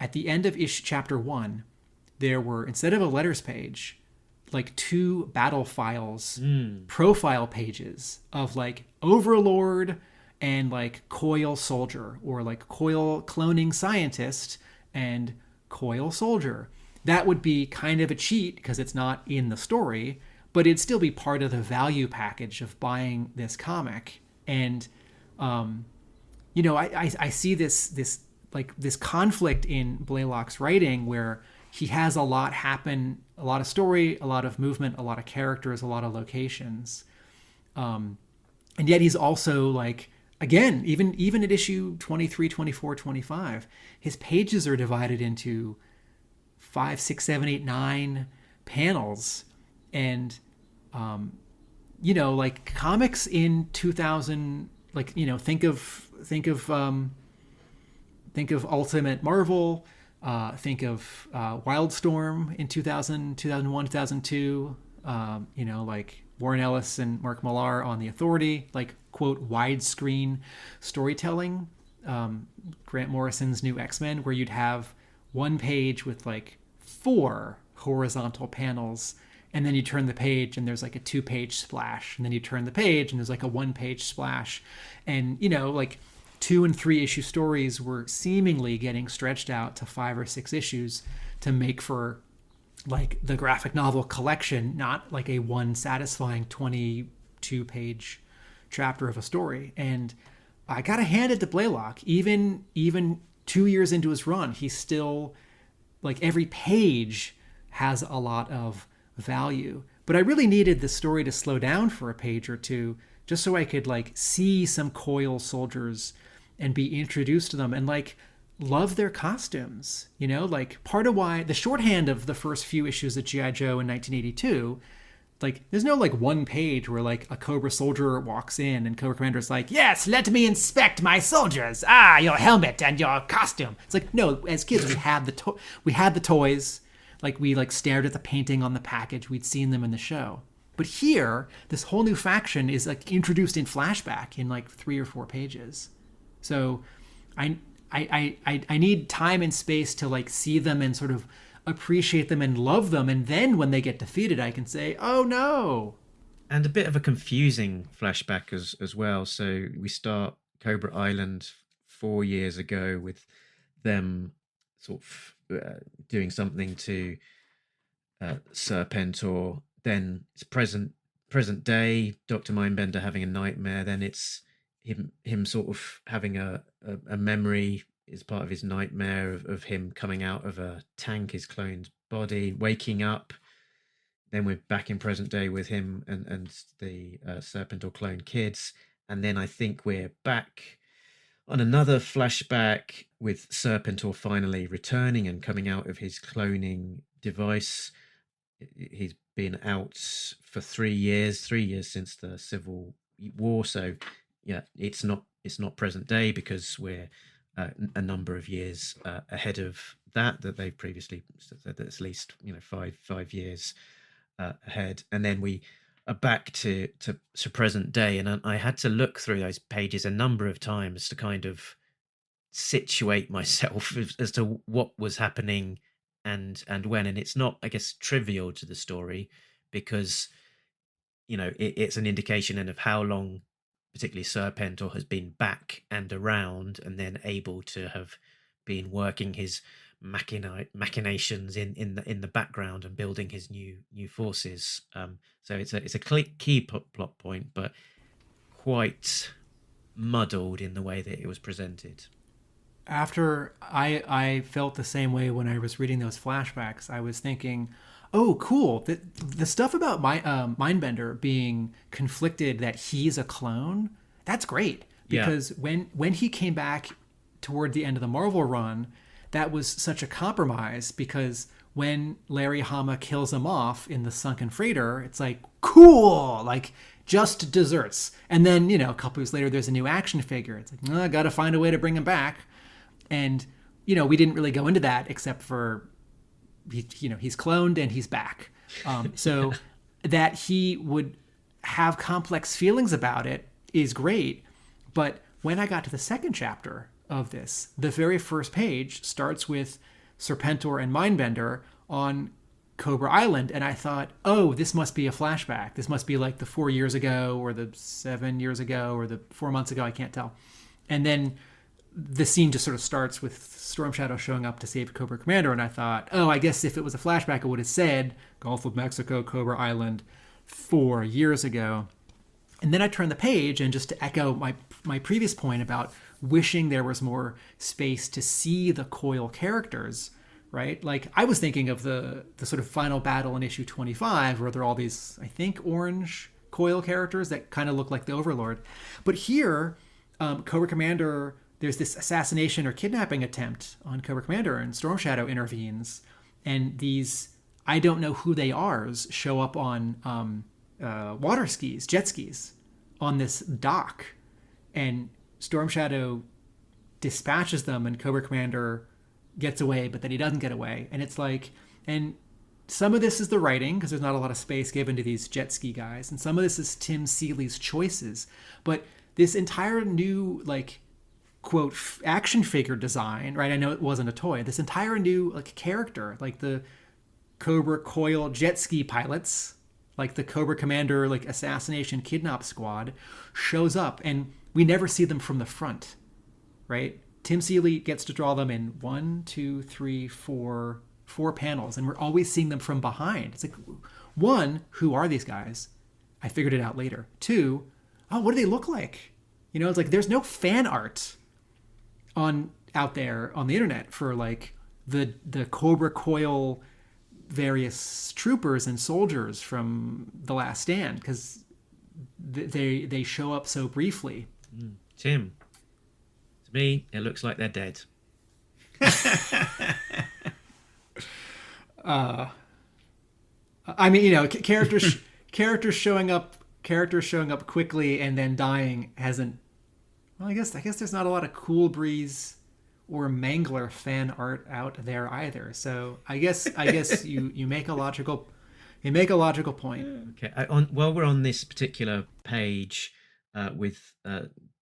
at the end of chapter 1, there were, instead of a letters page, like 2 battle files, profile pages of like Overlord and like Coil Soldier, or like Coil cloning scientist and Coil Soldier. That would be kind of a cheat because it's not in the story, but it'd still be part of the value package of buying this comic. And, I see this conflict in Blaylock's writing, where he has a lot happen, a lot of story, a lot of movement, a lot of characters, a lot of locations. And yet he's also like, again, even at issue 23, 24, 25, his pages are divided into 5, 6, 7, 8, 9 panels. And, like comics in 2000, like, think of Ultimate Marvel, think of Wildstorm in 2000, 2001, 2002, like Warren Ellis and Mark Millar on The Authority, like, quote, widescreen storytelling, Grant Morrison's New X-Men, where you'd have one page with like 4 horizontal panels, and then you turn the page and there's like a 2-page splash, and then you turn the page and there's like a 1-page splash. And, like 2 and 3 issue stories were seemingly getting stretched out to 5 or 6 issues to make for like the graphic novel collection, not like a one satisfying 22-page chapter of a story. And I gotta hand it to Blaylock. Even 2 years into his run, he's still like, every page has a lot of value. But I really needed the story to slow down for a page or two, just so I could like see some Coil soldiers and be introduced to them and like love their costumes. Like, part of why the shorthand of the first few issues of G.I. Joe in 1982, like, there's no like one page where like a Cobra soldier walks in and Cobra Commander's like, yes, let me inspect my soldiers. Your helmet and your costume. It's like, no, as kids we had the toys. Like, we like stared at the painting on the package. We'd seen them in the show. But here, this whole new faction is like introduced in flashback in like 3 or 4 pages. So I need time and space to like see them and sort of appreciate them and love them. And then when they get defeated, I can say, oh no. And a bit of a confusing flashback as well. So we start Cobra Island 4 years ago with them sort of doing something to Serpentor. Then it's present day, Dr. Mindbender having a nightmare. Then it's him sort of having a memory is part of his nightmare of him coming out of a tank, his cloned body, waking up. Then we're back in present day with him and the Serpentor clone kids. And then I think we're back on another flashback with Serpentor finally returning and coming out of his cloning device. He's been out for 3 years since the Civil War. So yeah, it's not present day because we're a number of years ahead of that they've previously said that it's at least 5 years ahead. And then we are back to present day, and I had to look through those pages a number of times to kind of situate myself as to what was happening and when. And it's not, I guess, trivial to the story, because it's an indication of how long particularly Serpentor has been back and around, and then able to have been working his machinations in the background and building his new forces. So it's a key plot point, but quite muddled in the way that it was presented. After I felt the same way when I was reading those flashbacks, I was thinking, oh, cool. The stuff about Mindbender being conflicted that he's a clone, that's great. Because when he came back toward the end of the Marvel run, that was such a compromise, because when Larry Hama kills him off in the sunken freighter, it's like, cool, like just desserts. And then, a couple years later, there's a new action figure. It's like, I got to find a way to bring him back. And, we didn't really go into that except for, he's cloned and he's back. So that he would have complex feelings about it is great. But when I got to the second chapter of this, the very first page starts with Serpentor and Mindbender on Cobra Island. And I thought, oh, this must be a flashback. This must be like the 4 years ago or the 7 years ago or the 4 months ago. I can't tell. And then the scene just sort of starts with Storm Shadow showing up to save Cobra Commander. And I thought, oh, I guess if it was a flashback, it would have said Gulf of Mexico, Cobra Island 4 years ago. And then I turned the page, and just to echo my previous point about wishing there was more space to see the Coil characters, right? Like, I was thinking of the sort of final battle in issue 25, where there are all these, I think, orange Coil characters that kind of look like the Overlord. But here, Cobra Commander, there's this assassination or kidnapping attempt on Cobra Commander, and Storm Shadow intervenes, and these I don't know who they are's show up on water skis, jet skis, on this dock, and Storm Shadow dispatches them, and Cobra Commander gets away, but then he doesn't get away. And it's like, and some of this is the writing, because there's not a lot of space given to these jet ski guys, and some of this is Tim Seeley's choices. But this entire new, like, quote, action figure design, right? I know it wasn't a toy. This entire new, like, character, like the Cobra Coil jet ski pilots, like the Cobra Commander, like, assassination kidnap squad, shows up, and we never see them from the front, right? Tim Seeley gets to draw them in 4 panels, and we're always seeing them from behind. It's like, 1, who are these guys? I figured it out later. 2, oh, what do they look like? It's like there's no fan art out there on the internet for, like, the Cobra Coil various troopers and soldiers from The Last Stand, because they show up so briefly. Tim, to me, it looks like they're dead. I mean, characters showing up quickly and then dying hasn't. Well, I guess there's not a lot of Cool Breeze or Mangler fan art out there either. So I guess you make a logical point. Okay. While we're on this particular page, with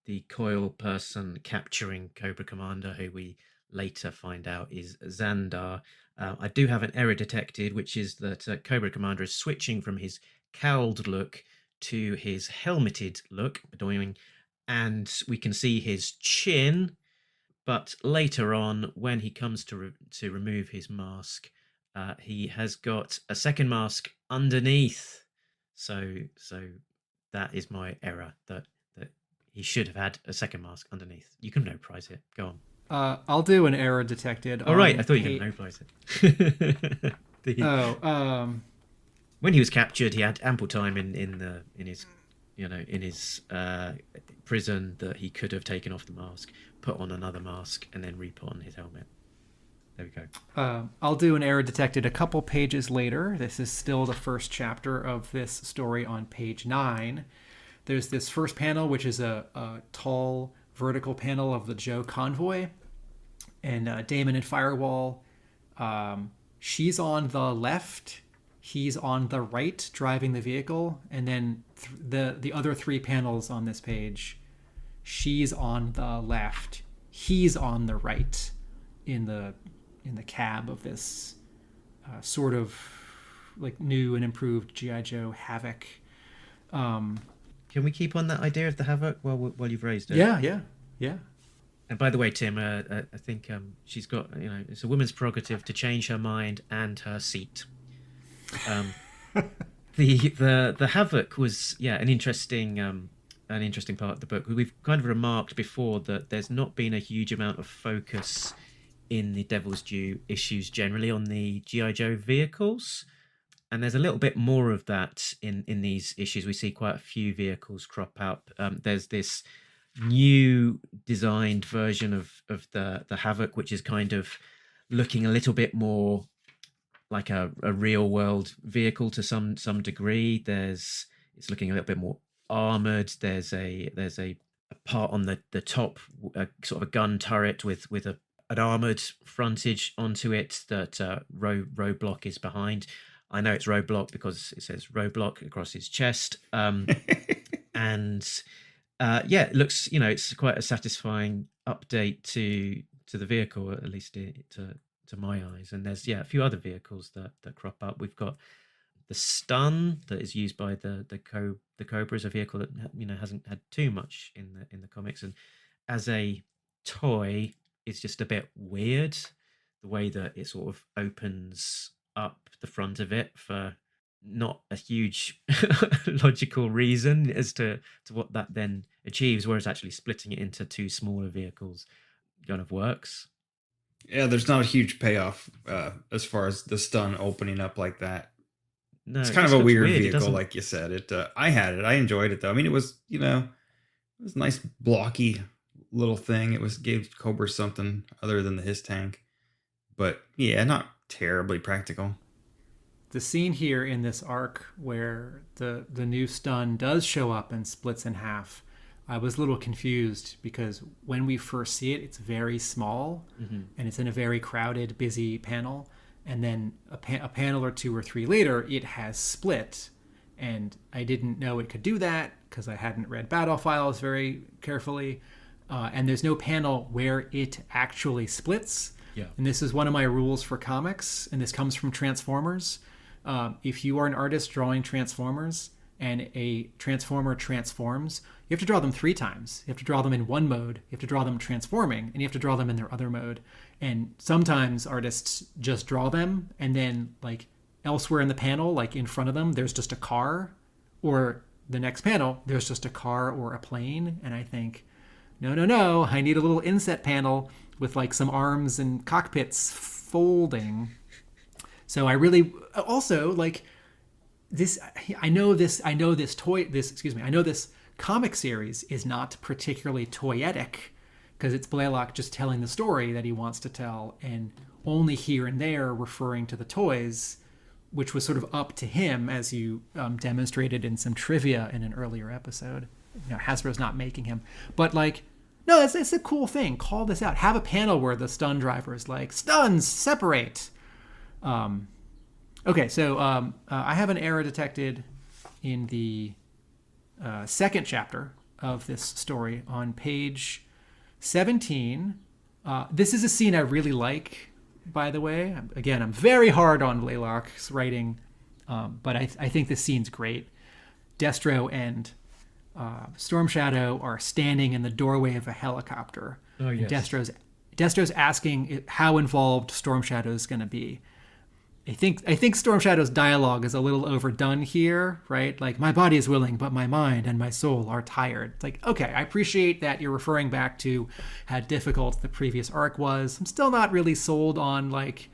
the Coil person capturing Cobra Commander, who we later find out is Xandar, I do have an error detected, which is that Cobra Commander is switching from his cowled look to his helmeted look, and we can see his chin. But later on, when he comes to remove his mask, he has got a second mask underneath. So that is my error, that he should have had a second mask underneath. You can no prize it. Go on. I'll do an error detected. Oh, right. I thought you could no prize it. When he was captured, he had ample time in his prison that he could have taken off the mask, put on another mask, and then re-put on his helmet. There we go. I'll do an error detected a couple pages later. This is still the first chapter of this story on page 9. There's this first panel, which is a tall vertical panel of the Joe convoy, and Damon and Firewall. She's on the left, he's on the right, driving the vehicle, and then the other 3 panels on this page, she's on the left, he's on the right, in the cab of this sort of like new and improved G.I. Joe Havoc. Can we keep on that idea of the Havoc while you've raised it? Yeah. And by the way, Tim, I think she's got, it's a woman's prerogative to change her mind and her seat. The Havoc was, an interesting part of the book. We've kind of remarked before that there's not been a huge amount of focus in the Devil's Due issues generally on the G.I. Joe vehicles. And there's a little bit more of that in these issues. We see quite a few vehicles crop up. There's this new designed version of the Havoc, which is kind of looking a little bit more like a real world vehicle to some degree. It's looking a little bit more armored. There's a part on the top, sort of a gun turret with an armored frontage onto it that Roadblock is behind. I know it's Roadblock because it says Roadblock across his chest. It looks, it's quite a satisfying update to the vehicle, at least to my eyes. And there's a few other vehicles that crop up. We've got the Stun that is used by the Cobra as a vehicle that hasn't had too much in the comics, and as a toy, it's just a bit weird the way that it sort of opens up the front of it for not a huge logical reason as to what that then achieves, whereas actually splitting it into two smaller vehicles kind of works. Yeah, there's not a huge payoff as far as the Stun opening up like that. No, it's kind of a weird vehicle, like you said. I had it. I enjoyed it though. I mean, it was it was a nice blocky little thing. It gave Cobra something other than the his tank, but not terribly practical. The scene here in this arc where the new Stun does show up and splits in half, I was a little confused because when we first see it, it's very small and it's in a very crowded, busy panel. And then a panel or two or three later, it has split. And I didn't know it could do that because I hadn't read Battle Files very carefully. And there's no panel where it actually splits. Yeah. And this is one of my rules for comics, and this comes from Transformers. If you are an artist drawing Transformers and a Transformer transforms, you have to draw them 3 times. You have to draw them in one mode, you have to draw them transforming, and you have to draw them in their other mode. And sometimes artists just draw them, and then like elsewhere in the panel, like in front of them, there's just a car, or the next panel, there's just a car or a plane. And I think, no, I need a little inset panel with like some arms and cockpits folding. So I really also like this. I know this comic series is not particularly toyetic because it's Blaylock just telling the story that he wants to tell, and only here and there referring to the toys, which was sort of up to him, as you demonstrated in some trivia in an earlier episode. Hasbro's not making him, but like, no, it's a cool thing. Call this out. Have a panel where the Stun driver is like, stuns, separate. Okay, so I have an error detected in the second chapter of this story on page 17. This is a scene I really like, by the way. Again, I'm very hard on Blaylock's writing, but I think this scene's great. Destro and Storm Shadow are standing in the doorway of a helicopter. Oh, yes. Destro's asking how involved Storm Shadow is going to be. I think Storm Shadow's dialogue is a little overdone here, right? Like, my body is willing, but my mind and my soul are tired. It's like, okay, I appreciate that you're referring back to how difficult the previous arc was. I'm still not really sold on, like,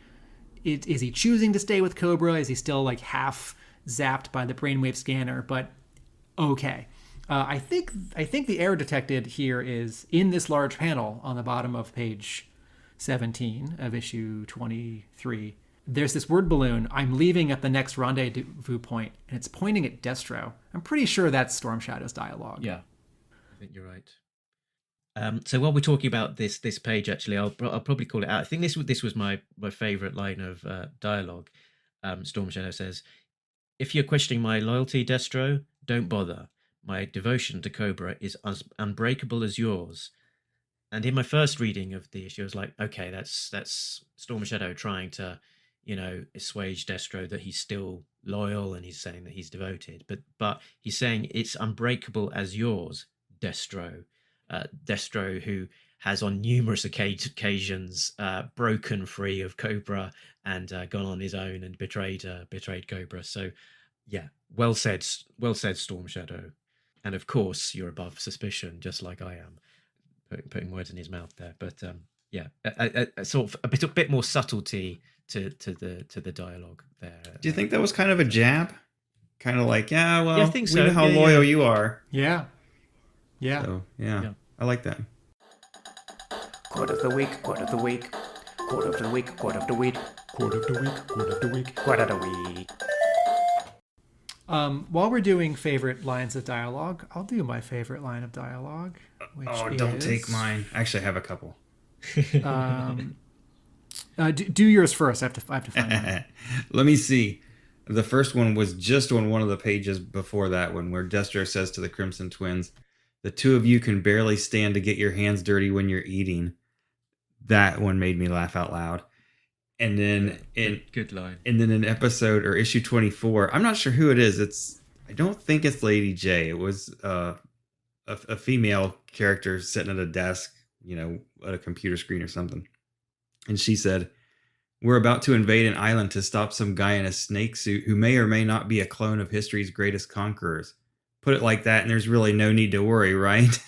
is he choosing to stay with Cobra? Is he still, like, half zapped by the brainwave scanner? But okay. I think the error detected here is in this large panel on the bottom of page 17 of issue 23. There's this word balloon. I'm leaving at the next rendezvous point, and it's pointing at Destro. I'm pretty sure that's Storm Shadow's dialogue. Yeah, I think you're right. So while we're talking about this page, actually, I'll probably call it out. I think this was my favorite line of dialogue. Storm Shadow says, "If you're questioning my loyalty, Destro, don't bother. My devotion to Cobra is as unbreakable as yours." And in my first reading of the issue, I was like, okay, that's Storm Shadow trying to, assuage Destro that he's still loyal, and he's saying that he's devoted. But he's saying it's unbreakable as yours, Destro. Destro, who has on numerous occasions broken free of Cobra and gone on his own and betrayed Cobra. So, yeah, well said, Storm Shadow. And of course, you're above suspicion, just like I am. Putting words in his mouth there, but yeah, a sort of a bit more subtlety to the dialogue there. Do you think that was kind of a jab? Kind of like, yeah, well, I think so. We know how loyal you are. Yeah. So, yeah, I like that. Quote of the week, quote of the week, quote of the week, quote of the week, quote of the week, quote of the week, quote of the week. While we're doing favorite lines of dialogue, I'll do my favorite line of dialogue. Which don't take mine. Actually, I have a couple. Do yours first. I have to find mine. Let me see. The first one was just on one of the pages before that one, where Destro says to the Crimson Twins, "The two of you can barely stand to get your hands dirty when you're eating." That one made me laugh out loud. And then good line. And then in episode or issue 24, I'm not sure who it is. I don't think it's Lady J. It was a female character sitting at a desk, at a computer screen or something. And she said, "We're about to invade an island to stop some guy in a snake suit who may or may not be a clone of history's greatest conquerors. Put it like that, and there's really no need to worry, right?"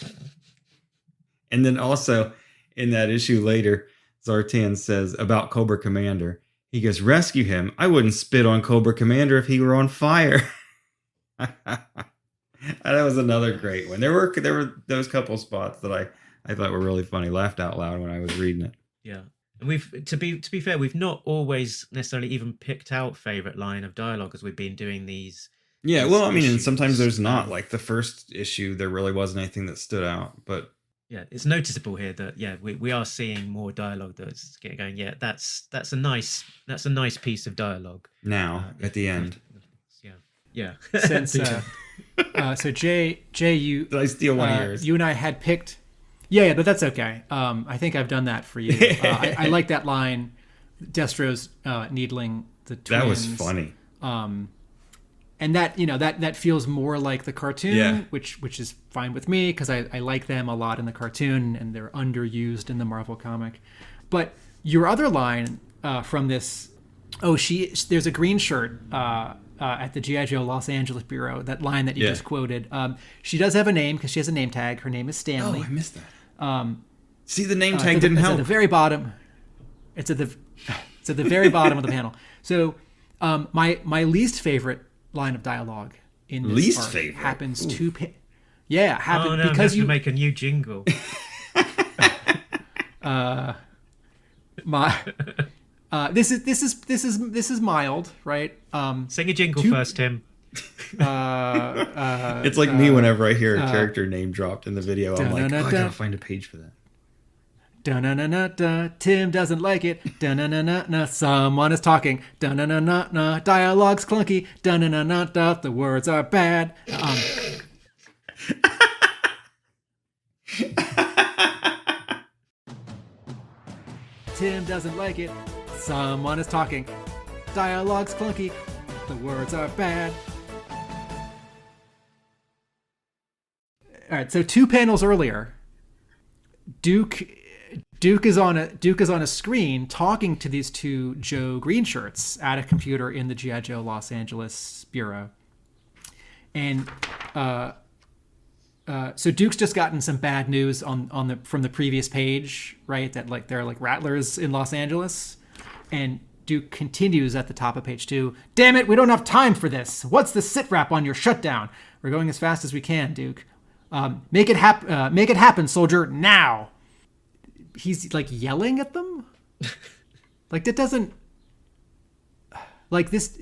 And then also in that issue later, Zartan says about Cobra Commander, he goes, "Rescue him. I wouldn't spit on Cobra Commander if he were on fire." That was another great one. There were those couple spots that I thought were really funny. Laughed out loud when I was reading it. Yeah. And we've to be fair, we've not always necessarily even picked out favorite line of dialogue as we've been doing these. Yeah, well, I mean, and sometimes there's not. Like the first issue, there really wasn't anything that stood out, but yeah, it's noticeable here that we are seeing more dialogue that's going. Yeah, that's a nice piece of dialogue. Now at the end, yeah. Since so Jay, you did I steal one of yours? You and I had picked. Yeah, but that's okay. I think I've done that for you. I like that line. Destro's needling the twins. That was funny. And that that feels more like the cartoon, which is fine with me because I like them a lot in the cartoon and they're underused in the Marvel comic. But your other line from this, there's a green shirt at the G.I. Joe Los Angeles Bureau. That line that you just quoted. She does have a name because she has a name tag. Her name is Stanley. Oh, I missed that. See, the name tag didn't It's help. at the very bottom. It's at the very bottom of the panel. So my least favorite line of dialogue in this least arc favorite happens Ooh. to happen oh, no, because you make a new jingle. This is mild, right? Sing a jingle first, Tim. It's like me whenever I hear a character name dropped in the video. I'm like, I gotta find a page for that. Da-na-na-na-na, Tim doesn't like it. Da-na-na-na-na, someone is talking. Da-na-na-na-na, dialogue's clunky. Da-na-na-na-na, the words are bad. Tim doesn't like it. Someone is talking. Dialogue's clunky. The words are bad. All right, so 2 panels earlier, Duke is on a screen talking to these 2 Joe green shirts at a computer in the G.I. Joe Los Angeles Bureau. And so Duke's just gotten some bad news from the previous page, right? That like there are like rattlers in Los Angeles. And Duke continues at the top of page 2. "Damn it, we don't have time for this. What's the sit rep on your shutdown? We're going as fast as we can, Duke. Make it happen, soldier, now." He's like yelling at them. Like that doesn't. Like this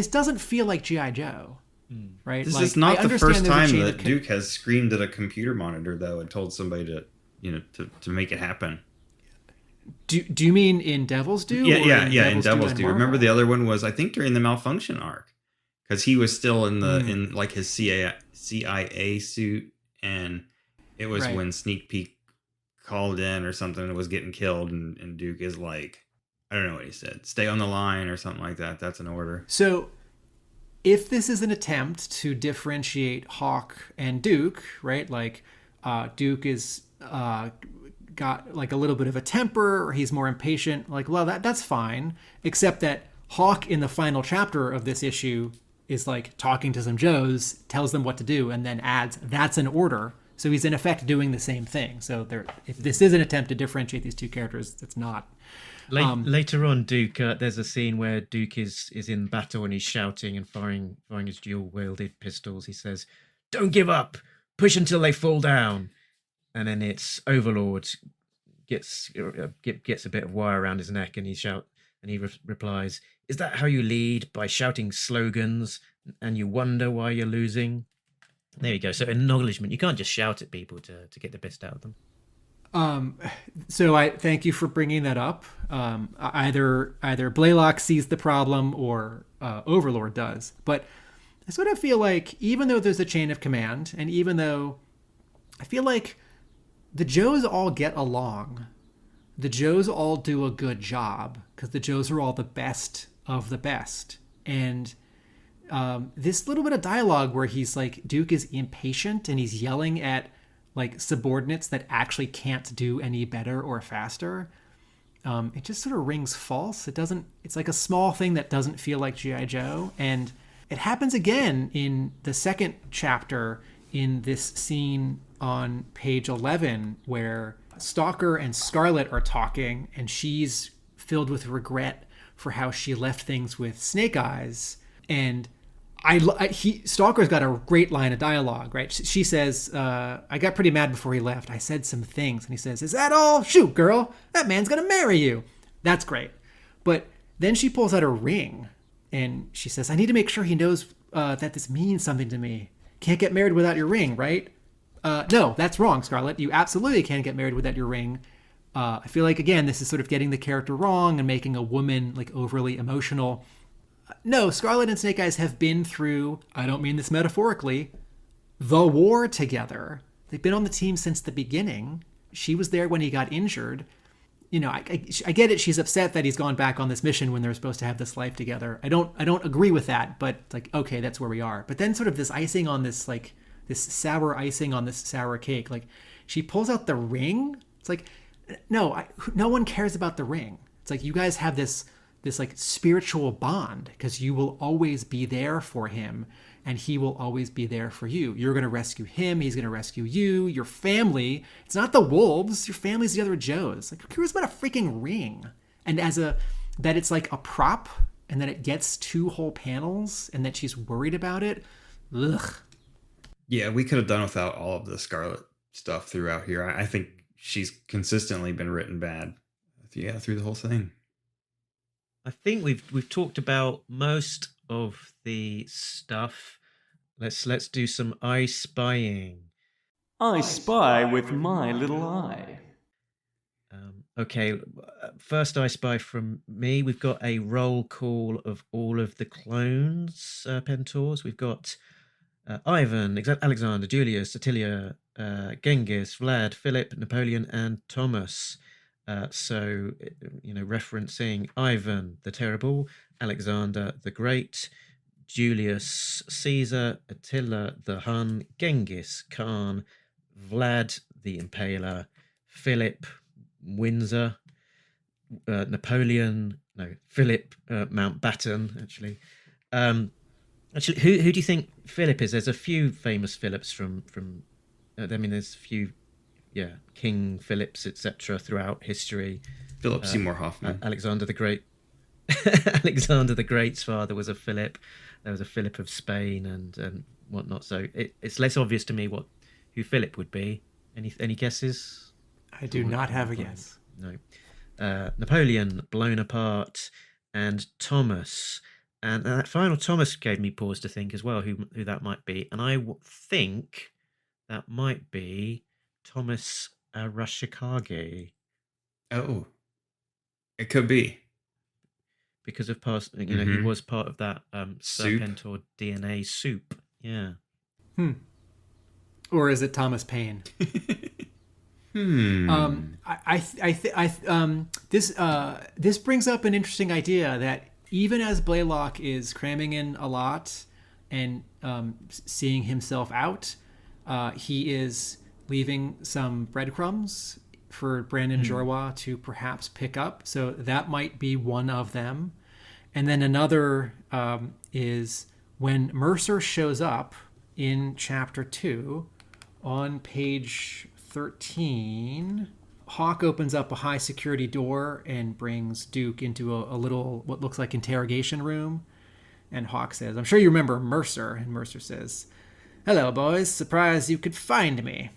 doesn't feel like G.I. Joe, right? This like, is not the first time that Duke has screamed at a computer monitor, though, and told somebody to make it happen. Do you mean in Devil's Due? Yeah, in Devil's Due. Remember the other one was, I think, during the Malfunction arc, because he was still in like his CIA suit, and it was when Sneak Peek called in or something and was getting killed, and Duke is like, I don't know what he said, "Stay on the line" or something like that. That's an order. So if this is an attempt to differentiate Hawk and Duke, right? Like Duke is got like a little bit of a temper or he's more impatient. Like, well, that's fine. Except that Hawk in the final chapter of this issue is like talking to some Joes, tells them what to do, and then adds, that's an order. So he's in effect doing the same thing. So if this is an attempt to differentiate these two characters, it's not. Later on, Duke, there's a scene where Duke is in battle and he's shouting and firing his dual-wielded pistols. He says, "Don't give up! Push until they fall down!" And then it's Overlord gets a bit of wire around his neck and he replies, "Is that how you lead, by shouting slogans and you wonder why you're losing?" There you go. So acknowledgement. You can't just shout at people to get the best out of them. So I thank you for bringing that up. Either Blaylock sees the problem or Overlord does. But I sort of feel like even though there's a chain of command, and even though I feel like the Joes all get along, the Joes all do a good job because the Joes are all the best of the best. And this little bit of dialogue where he's like, Duke is impatient and he's yelling at like subordinates that actually can't do any better or faster. It just sort of rings false. It's like a small thing that doesn't feel like G.I. Joe. And it happens again in the second chapter in this scene on page 11 where Stalker and Scarlet are talking and she's filled with regret for how she left things with Snake Eyes. And Stalker's got a great line of dialogue, right? She says, "I got pretty mad before he left. I said some things." And he says, "Is that all? Shoot, girl. That man's going to marry you." That's great. But then she pulls out a ring and she says, "I need to make sure he knows that this means something to me. Can't get married without your ring, right?" No, that's wrong, Scarlet. You absolutely can't get married without your ring. I feel like, again, this is sort of getting the character wrong and making a woman like overly emotional. No, Scarlet and Snake Eyes have been through, I don't mean this metaphorically, the war together. They've been on the team since the beginning. She was there when he got injured. You know, I get it. She's upset that he's gone back on this mission when they're supposed to have this life together. I don't agree with that, but like, okay, that's where we are. But then sort of this icing on this, like this sour icing on this sour cake, like she pulls out the ring. It's like, no one cares about the ring. It's like, you guys have this like spiritual bond because you will always be there for him and he will always be there for you. You're going to rescue him. He's going to rescue you, your family. It's not the wolves. Your family's the other Joes. Like, who cares about a freaking ring? And that it's like a prop and that it gets 2 whole panels and that she's worried about it. Ugh. Yeah, we could have done without all of the Scarlet stuff throughout here. I think she's consistently been written bad. Yeah, through the whole thing. I think we've talked about most of the stuff. Let's do some eye spying. I spy with my little eye. Okay, first eye spy from me. We've got a roll call of all of the clones, Serpentors. We've got Ivan, Alexander, Julius, Attilia, Genghis, Vlad, Philip, Napoleon, and Thomas. So, referencing Ivan the Terrible, Alexander the Great, Julius Caesar, Attila the Hun, Genghis Khan, Vlad the Impaler, Philip Windsor, Philip Mountbatten, actually. Who do you think Philip is? There's a few famous Philips from there's a few, King Philips, etc. throughout history. Philip Seymour Hoffman. Alexander the Great. Alexander the Great's father was a Philip. There was a Philip of Spain and whatnot. So it's less obvious to me who Philip would be. Any guesses? I do not have a guess. No. Napoleon, blown apart, and Thomas. And that final Thomas gave me pause to think as well who that might be. And I think that might be Thomas Arashikage. Oh, it could be. Because of past, he was part of that Serpentor DNA soup. Yeah. Or is it Thomas Paine? This brings up an interesting idea that even as Blaylock is cramming in a lot and seeing himself out, he is leaving some breadcrumbs for Brandon Jorwa to perhaps pick up. So that might be one of them. And then another is when Mercer shows up in chapter 2 on page 13. Hawk opens up a high security door and brings Duke into a little, what looks like interrogation room. And Hawk says, "I'm sure you remember Mercer." And Mercer says, "Hello, boys. Surprised you could find me."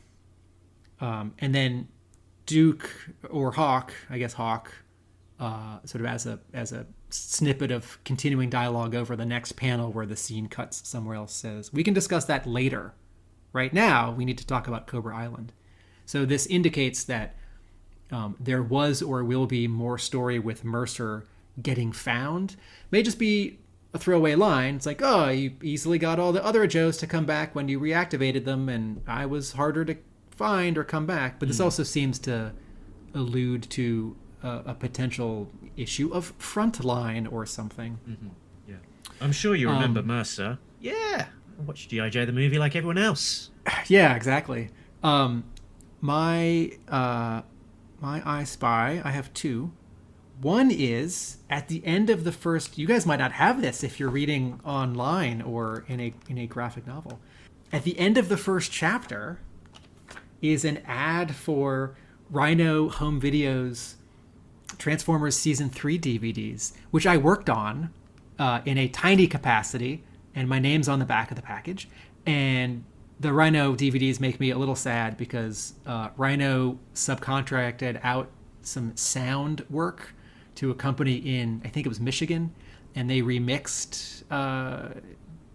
And then Duke or Hawk, I guess Hawk, sort of as a snippet of continuing dialogue over the next panel where the scene cuts somewhere else, says, "We can discuss that later. Right now, we need to talk about Cobra Island." So this indicates that there was or will be more story with Mercer getting found. May just be a throwaway line. It's like, "Oh, you easily got all the other Joes to come back when you reactivated them, and I was harder to find or come back." But this also seems to allude to a potential issue of Frontline or something. Mm-hmm. Yeah, I'm sure you remember Mercer. Yeah, I watched G.I. Joe the movie like everyone else. Yeah, exactly. My I Spy, I have two. One is at the end of the first. You guys might not have this if you're reading online or in a graphic novel. At the end of the first chapter is an ad for Rhino Home Video's Transformers Season 3 DVDs, which I worked on in a tiny capacity, and my name's on the back of the package. And the Rhino DVDs make me a little sad because Rhino subcontracted out some sound work to a company in, I think it was Michigan, and they remixed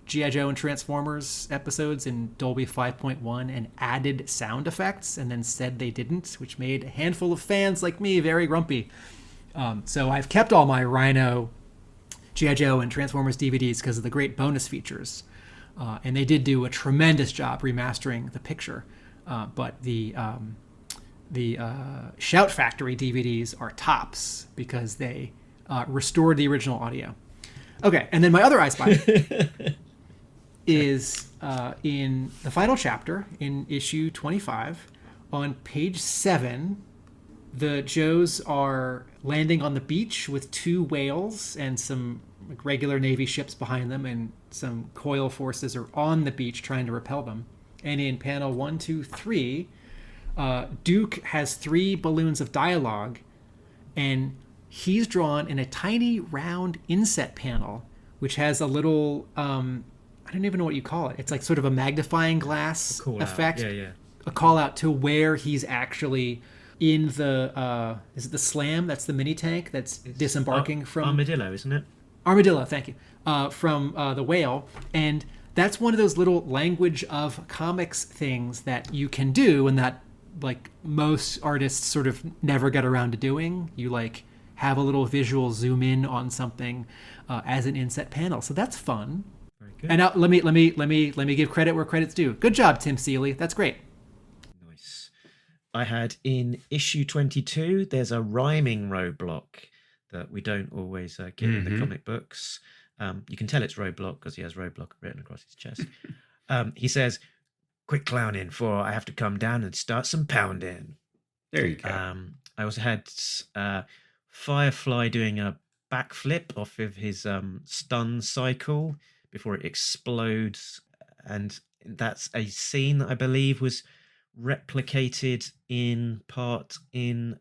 G.I. Joe and Transformers episodes in Dolby 5.1 and added sound effects, and then said they didn't, which made a handful of fans like me very grumpy. So I've kept all my Rhino, G.I. Joe, and Transformers DVDs because of the great bonus features. And they did do a tremendous job remastering the picture. But the Shout Factory DVDs are tops because they restored the original audio. Okay, and then my other I Spy is in the final chapter in issue 25 on page 7. The Joes are landing on the beach with 2 whales and some regular Navy ships behind them, and some Coil forces are on the beach trying to repel them. And in panel 1, 2, 3, Duke has 3 balloons of dialogue, and he's drawn in a tiny round inset panel, which has a little, I don't even know what you call it. It's like sort of a magnifying glass effect. Yeah. A call out to where he's actually in the, is it the Slam? That's the mini tank that's disembarking from... Armadillo, isn't it? Armadillo, thank you. From the whale. And that's one of those little language of comics things that you can do and that like most artists sort of never get around to doing. You like have a little visual zoom in on something as an inset panel. So that's fun. Very good. And now let me give credit where credit's due. Good job, Tim Seeley. That's great. Nice. I had in issue 22, there's a rhyming roadblock that we don't always get in the comic books. You can tell it's roadblock because he has roadblock written across his chest. He says, "Quit clowning, for I have to come down and start some pounding." There you go. I also had Firefly doing a backflip off of his stun cycle before it explodes. And that's a scene that I believe was replicated in part in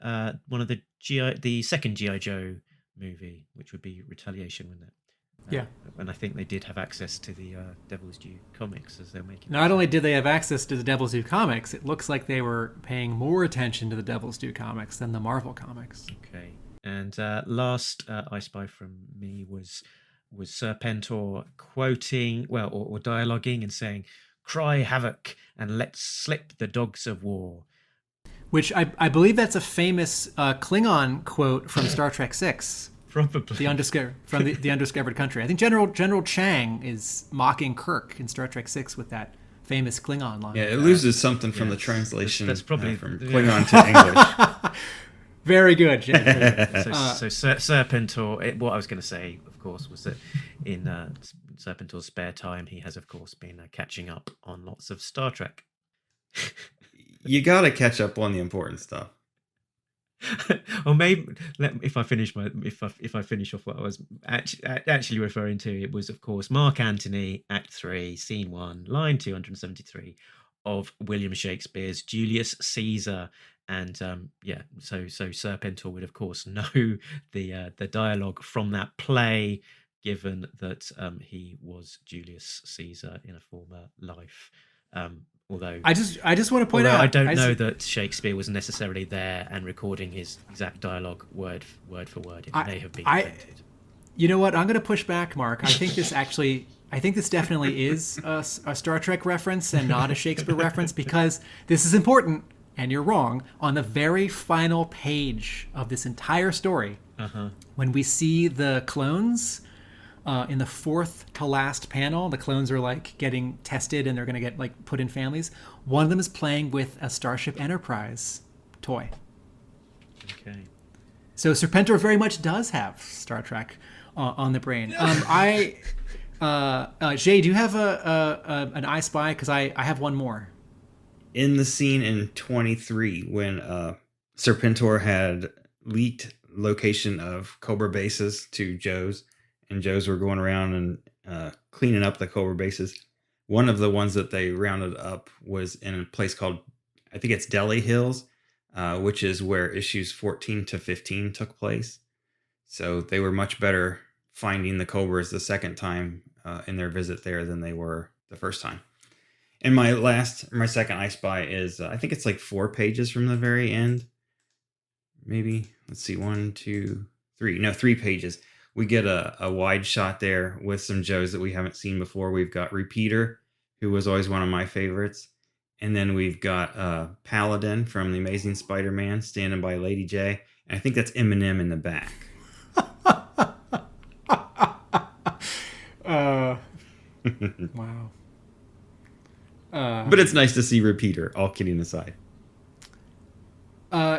one of the second G.I. Joe movie, which would be Retaliation, wouldn't it? Yeah. And I think they did have access to the Devil's Due comics as they're making. Not only did they have access to the Devil's Due comics, it looks like they were paying more attention to the Devil's Due comics than the Marvel comics. Okay. And last I Spy from me was Serpentor quoting, or dialoguing and saying, "Cry havoc and let's slip the dogs of war." Which I believe that's a famous Klingon quote from Star Trek VI. Probably. The undiscovered country. I think General Chang is mocking Kirk in Star Trek VI with that famous Klingon line. Yeah, it loses something from the translation. That's probably from Klingon to English. Very good, Jay. So Serpentor, what I was going to say, of course, was that in Serpentor's spare time, he has, of course, been catching up on lots of Star Trek. You got to catch up on the important stuff. Or maybe if I finish off what I was actually referring to, it was of course Mark Antony, Act 3, Scene 1, line 273 of William Shakespeare's Julius Caesar. And so Serpentor would of course know the dialogue from that play, given that he was Julius Caesar in a former life. Although I just want to point out, I don't know that Shakespeare was necessarily there and recording his exact dialogue word for word. It may have been invented. You know what? I'm going to push back, Mark. I think this definitely is a Star Trek reference and not a Shakespeare reference, because this is important, and you're wrong. On the very final page of this entire story, when we see the clones, in the fourth to last panel, the clones are like getting tested and they're going to get like put in families. One of them is playing with a Starship Enterprise toy. Okay. So Serpentor very much does have Star Trek on the brain. Jay, do you have an I Spy? Because I have one more. In the scene in 23, when Serpentor had leaked location of Cobra bases to Joe's, and Joe's were going around and cleaning up the Cobra bases. One of the ones that they rounded up was in a place called, I think it's Delhi Hills, which is where issues 14 to 15 took place. So they were much better finding the Cobras the second time in their visit there than they were the first time. And my second I Spy is, I think it's like 4 pages from the very end. Maybe, let's see, 1, 2, 3. No, 3 pages. We get a wide shot there with some Joes that we haven't seen before. We've got Repeater, who was always one of my favorites. And then we've got Paladin from The Amazing Spider-Man standing by Lady J. And I think that's Eminem in the back. Wow. But it's nice to see Repeater, all kidding aside.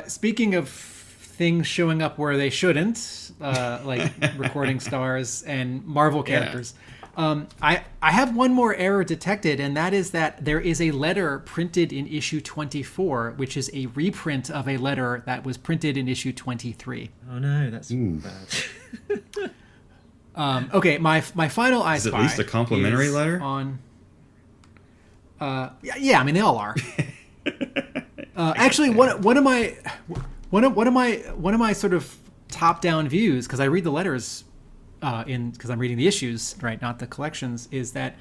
Speaking of things showing up where they shouldn't, like recording stars and Marvel characters. I have one more error detected, and that is that there is a letter printed in issue 24, which is a reprint of a letter that was printed in issue 23. Oh no, that's bad. Okay, my final I Spy. Is it at least a complimentary letter? Yeah, I mean they all are. Actually, one of my sort of top-down views, because I read the letters because I'm reading the issues, right, not the collections, is that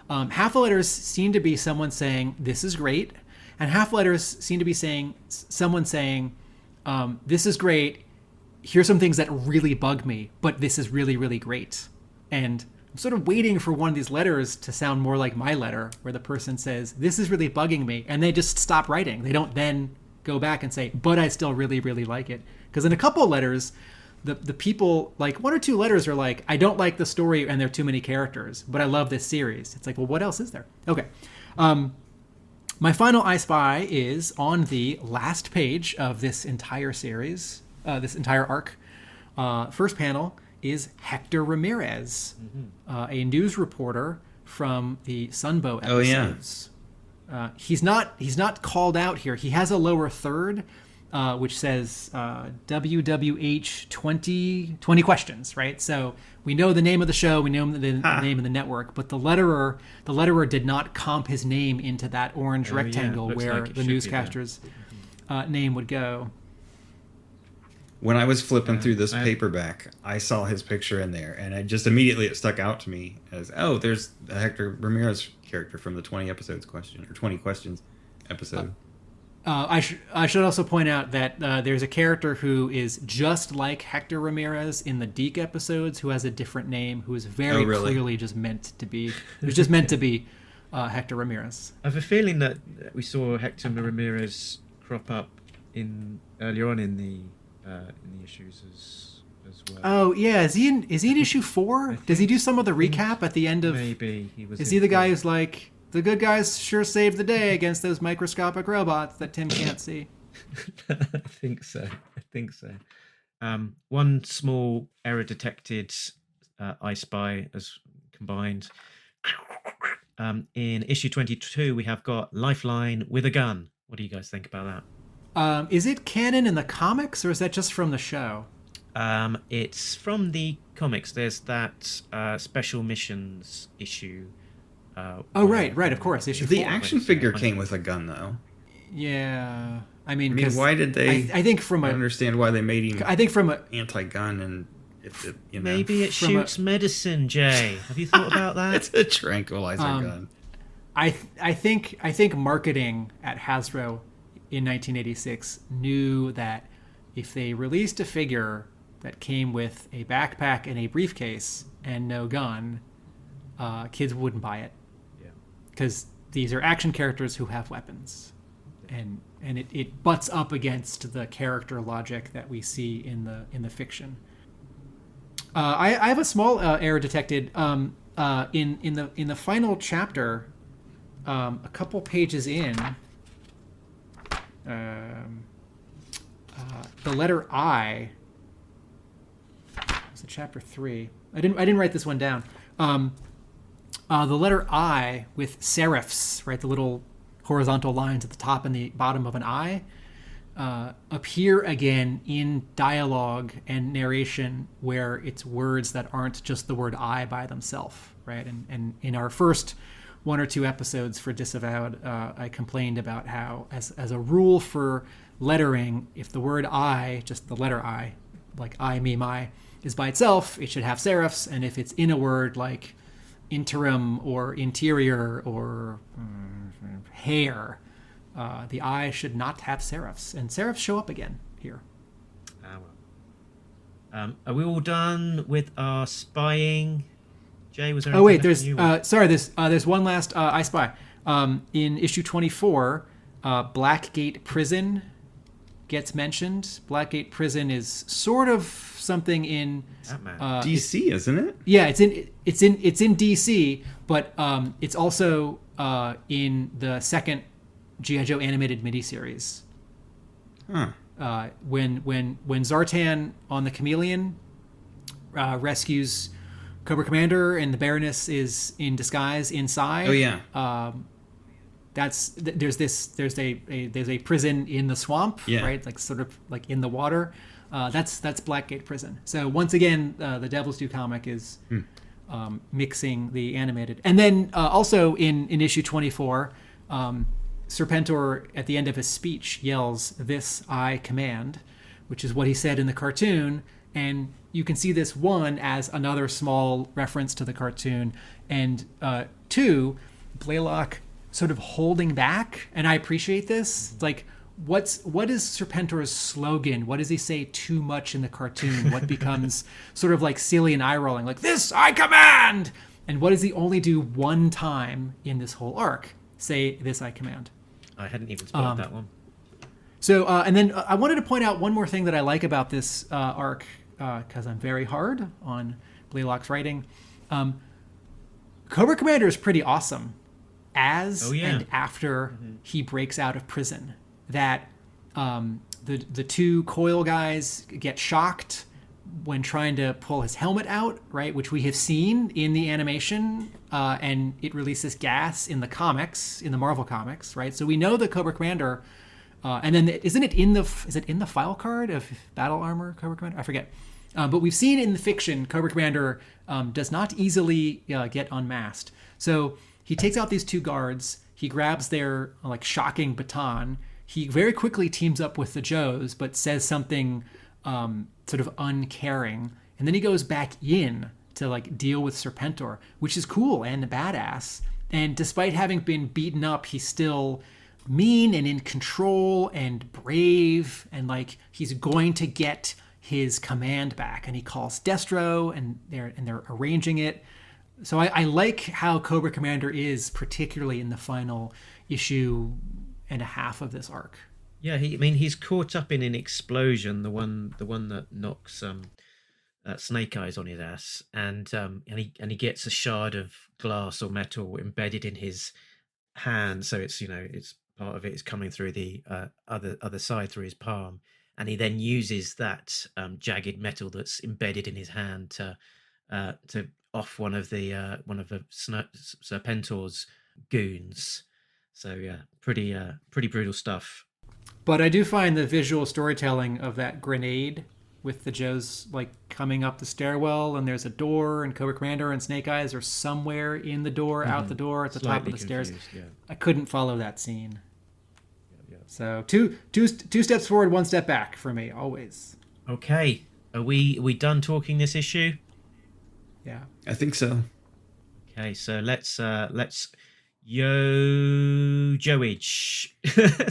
half the letters seem to be someone saying this is great, and half letters seem to be someone saying this is great. Here's some things that really bug me, but this is really, really great. And I'm sort of waiting for one of these letters to sound more like my letter, where the person says this is really bugging me, and they just stop writing. They don't then go back and say, but I still really, really like it. Because in a couple of letters, the people, like 1 or 2 letters are like, I don't like the story and there are too many characters, but I love this series. It's like, well, what else is there? Okay. My final I Spy is on the last page of this entire series, this entire arc. First panel is Hector Ramirez, a news reporter from the Sunbow episodes. Oh, yeah. He's not called out here. He has a lower third, which says WWH 20 questions, right? So we know the name of the show, we know the name of the network, but the letterer did not comp his name into that orange rectangle where the newscaster's name would go. When I was flipping through this paperback, I saw his picture in there, and it stuck out to me as, oh, there's the Hector Ramirez character from the 20 questions episode. I should also point out that there's a character who is just like Hector Ramirez in the Deke episodes, who has a different name, who is very clearly just meant to be. It was just meant to be Hector Ramirez. I have a feeling that we saw Hector Ramirez crop up earlier on in the issues as well. Oh yeah, is he in issue 4? Does he do some of the recap at the end of? Maybe he was. Is he the guy who's like, the good guys sure saved the day against those microscopic robots that Tim can't see? I think so. One small error detected. I Spy as combined. In issue 22, we have got Lifeline with a gun. What do you guys think about that? Is it canon in the comics, or is that just from the show? It's from the comics. There's that special missions issue. Oh, right, of course. Issue The 4. action figure came with a gun, though. Yeah, I mean, why did they? I think I understand why they made him. I think from a anti-gun, and maybe it shoots medicine. Jay, have you thought about that? It's a tranquilizer gun. I think marketing at Hasbro in 1986 knew that if they released a figure that came with a backpack and a briefcase and no gun, kids wouldn't buy it. Yeah, because these are action characters who have weapons, and it butts up against the character logic that we see in the fiction. I have a small error detected in the final chapter, a couple pages in. The letter I. Was it chapter 3? I didn't write this one down. The letter I with serifs, right? The little horizontal lines at the top and the bottom of an I, appear again in dialogue and narration where it's words that aren't just the word I by themselves, right? And in our first 1 or 2 episodes for Disavowed, I complained about how, as a rule for lettering, if the word I, just the letter I, like I, me, my, is by itself, it should have serifs, and if it's in a word like interim or interior or hair, the I should not have serifs, and serifs show up again here. Are we all done with our spying? Jay, was there? Oh wait, there's there's one last I Spy. In issue 24, Blackgate Prison gets mentioned. Blackgate Prison is sort of something in DC, isn't it? Yeah, it's in DC, but it's also in the second G.I. Joe animated miniseries. Huh. When Zartan on the Chameleon rescues Cobra Commander and the Baroness is in disguise inside. Oh yeah. There's a prison in the swamp, yeah. Right? Like sort of like in the water. That's Blackgate Prison. So once again, the Devil's Due comic is mixing the animated, and then also in issue 24, Serpentor at the end of his speech yells, "This I command," which is what he said in the cartoon, and you can see this, one, as another small reference to the cartoon, and two, Blaylock sort of holding back, and I appreciate this. Like, what is Serpentor's slogan? What does he say too much in the cartoon? What becomes sort of like silly and eye-rolling, like, "This I command!" And what does he only do one time in this whole arc? Say, "This I command." I hadn't even spotted that one. So, and then I wanted to point out one more thing that I like about this arc, because I'm very hard on Blaylock's writing. Cobra Commander is pretty awesome as and after he breaks out of prison. That the two Coil guys get shocked when trying to pull his helmet out, right? Which we have seen in the animation, and it releases gas in the comics, in the Marvel comics, right? So we know the Cobra Commander, and then is it in the file card of Battle Armor Cobra Commander? I forget. But we've seen in the fiction, Cobra Commander does not easily get unmasked. So he takes out these two guards. He grabs their shocking baton. He very quickly teams up with the Joes, but says something sort of uncaring. And then he goes back in to deal with Serpentor, which is cool and badass. And despite having been beaten up, he's still mean and in control and brave. And he's going to get his command back. And he calls Destro, and they're arranging it. So I like how Cobra Commander is, particularly in the final issue and a half of this arc. Yeah, he's caught up in an explosion, the one that knocks Snake Eyes on his ass, and he gets a shard of glass or metal embedded in his hand, so it's part of it is coming through the other side through his palm, and he then uses that jagged metal that's embedded in his hand to off one of the Serpentor's goons. So yeah, pretty brutal stuff. But I do find the visual storytelling of that grenade with the Joes like coming up the stairwell and there's a door and Cobra Commander and Snake Eyes are somewhere in the door, out the door, at the top of the stairs. Yeah. I couldn't follow that scene. So two steps forward, one step back for me, always. Okay, are we done talking this issue? Yeah. I think so. Okay, so let's Yojoage.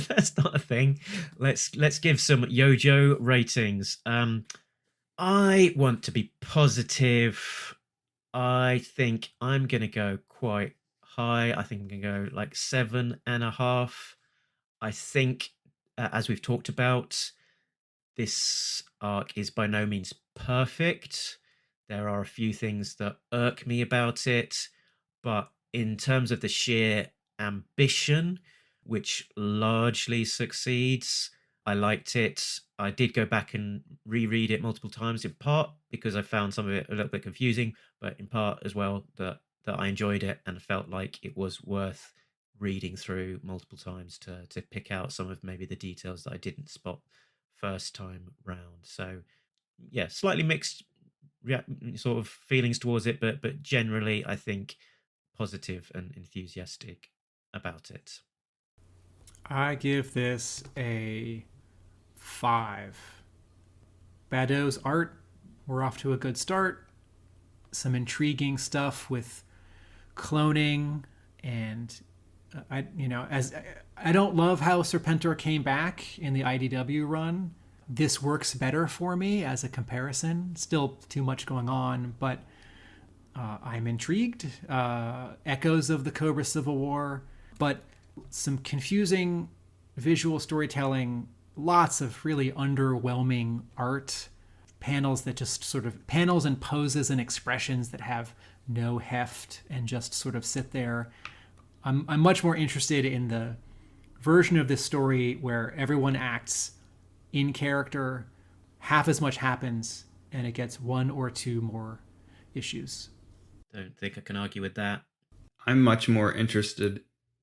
That's not a thing. Let's give some Yojo ratings. I want to be positive. I think I'm gonna go quite high. I think I'm gonna go like 7.5. I think, as we've talked about, this arc is by no means perfect. There are a few things that irk me about it, but in terms of the sheer ambition, which largely succeeds, I liked it. I did go back and reread it multiple times, in part because I found some of it a little bit confusing, but in part as well that I enjoyed it and felt like it was worth reading through multiple times to pick out some of maybe the details that I didn't spot first time round. So yeah, slightly mixed sort of feelings towards it, but generally I think positive and enthusiastic about it. I give this a 5. Badeau's art, we're off to a good start. Some intriguing stuff with cloning, and I don't love how Serpentor came back in the IDW run. This works better for me as a comparison. Still too much going on, but I'm intrigued. Echoes of the Cobra Civil War, but some confusing visual storytelling, lots of really underwhelming art, panels that just sort of, panels and poses and expressions that have no heft and just sort of sit there. I'm much more interested in the version of this story where everyone acts in character, half as much happens, and it gets 1 or 2 more issues. Don't think I can argue with that. I'm much more interested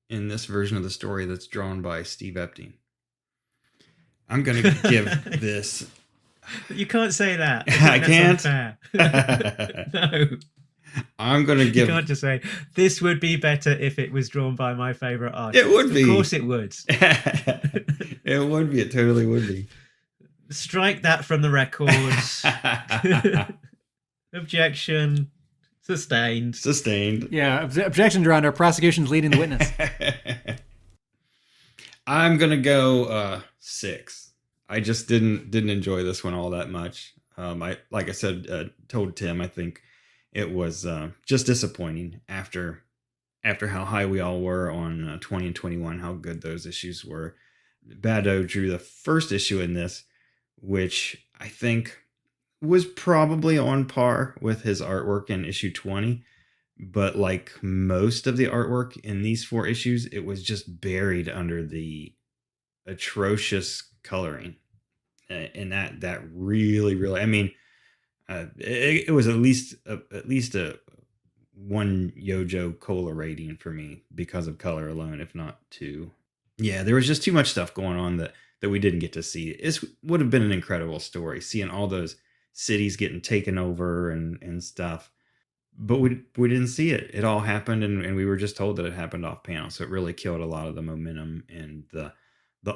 in this version of the story that's drawn by Steve Epting. I'm going to give this... You can't say that. I can't? No. I'm going to give... You can't just say, this would be better if it was drawn by my favourite artist. It would be. Of course it would. It would be. It totally would be. Strike that from the records. Objection. Sustained. Sustained. Yeah, objection, Your Honor. Prosecution's leading the witness. I'm going to go 6. I just didn't enjoy this one all that much. Like I said, told Tim, I think it was just disappointing after how high we all were on 20 and 21, how good those issues were. Badeau drew the first issue in this, which I think was probably on par with his artwork in issue 20. But like most of the artwork in these 4 issues, it was just buried under the atrocious coloring. And that really, I mean, it was at least a 1 Yojo Cola rating for me because of color alone, if not 2. Yeah, there was just too much stuff going on that we didn't get to see. It would have been an incredible story, seeing all those cities getting taken over and stuff. But we didn't see it. It all happened, and we were just told that it happened off panel. So it really killed a lot of the momentum and the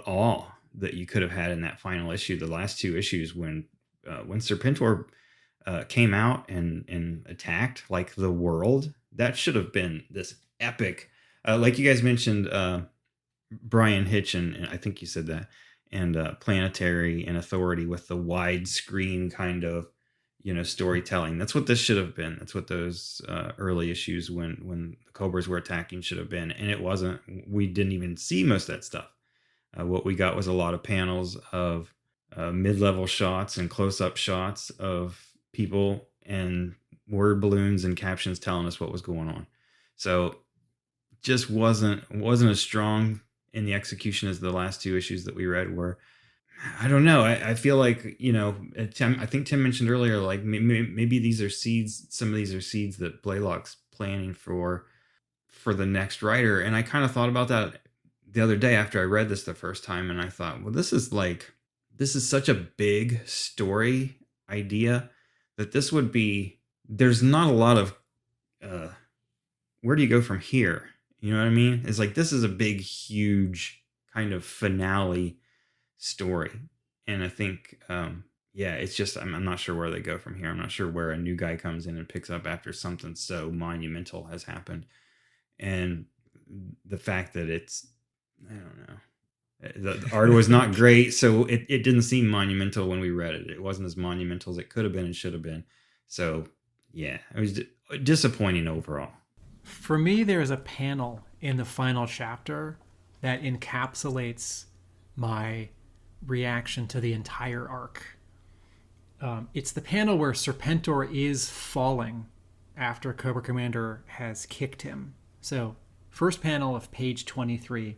awe that you could have had in that final issue. The last 2 issues when Serpentor came out and attacked like the world, that should have been this epic. Like you guys mentioned, Brian Hitchin, and I think you said that, and Planetary and Authority with the widescreen kind of, storytelling. That's what this should have been. That's what those early issues when the Cobras were attacking should have been. And it wasn't. We didn't even see most of that stuff. What we got was a lot of panels of mid-level shots and close-up shots of people and word balloons and captions telling us what was going on. So just wasn't as strong in the execution as the last 2 issues that we read were. I don't know. I feel like, Tim, I think Tim mentioned earlier, like maybe these are seeds. Some of these are seeds that Blaylock's planning for the next writer. And I kind of thought about that the other day after I read this the first time, and I thought, well, this is such a big story idea that there's not a lot of, where do you go from here? You know what I mean? It's like, this is a big, huge kind of finale story. And I think, it's just, I'm not sure where they go from here. I'm not sure where a new guy comes in and picks up after something so monumental has happened. And the fact that I don't know, the art was not great, so it didn't seem monumental when we read it. It wasn't as monumental as it could have been and should have been. So, yeah, it was disappointing overall. For me, there's a panel in the final chapter that encapsulates my reaction to the entire arc. It's the panel where Serpentor is falling after Cobra Commander has kicked him. So, first panel of page 23.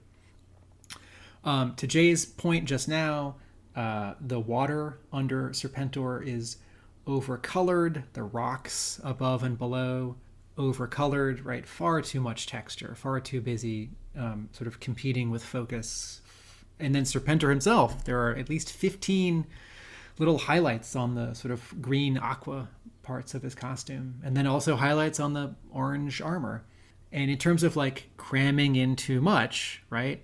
To Jay's point just now, the water under Serpentor is overcolored, the rocks above and below overcolored, right? Far too much texture, far too busy sort of competing with focus. And then Serpentor himself, there are at least 15 little highlights on the sort of green aqua parts of his costume, and then also highlights on the orange armor. And in terms of like cramming in too much, right?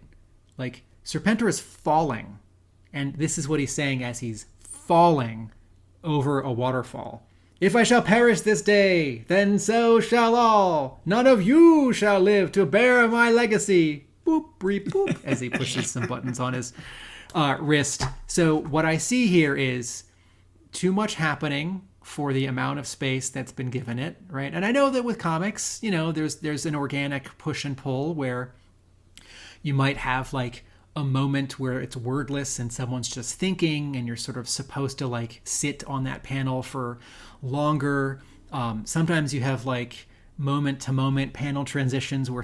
Like Serpentor is falling, and this is what he's saying as he's falling over a waterfall. If I shall perish this day, then so shall all. None of you shall live to bear my legacy. Boop, beep, boop, as he pushes some buttons on his wrist. So what I see here is too much happening for the amount of space that's been given it, right? And I know that with comics, there's an organic push and pull where you might have like a moment where it's wordless and someone's just thinking and you're sort of supposed to like sit on that panel for longer. Sometimes you have like moment to moment panel transitions where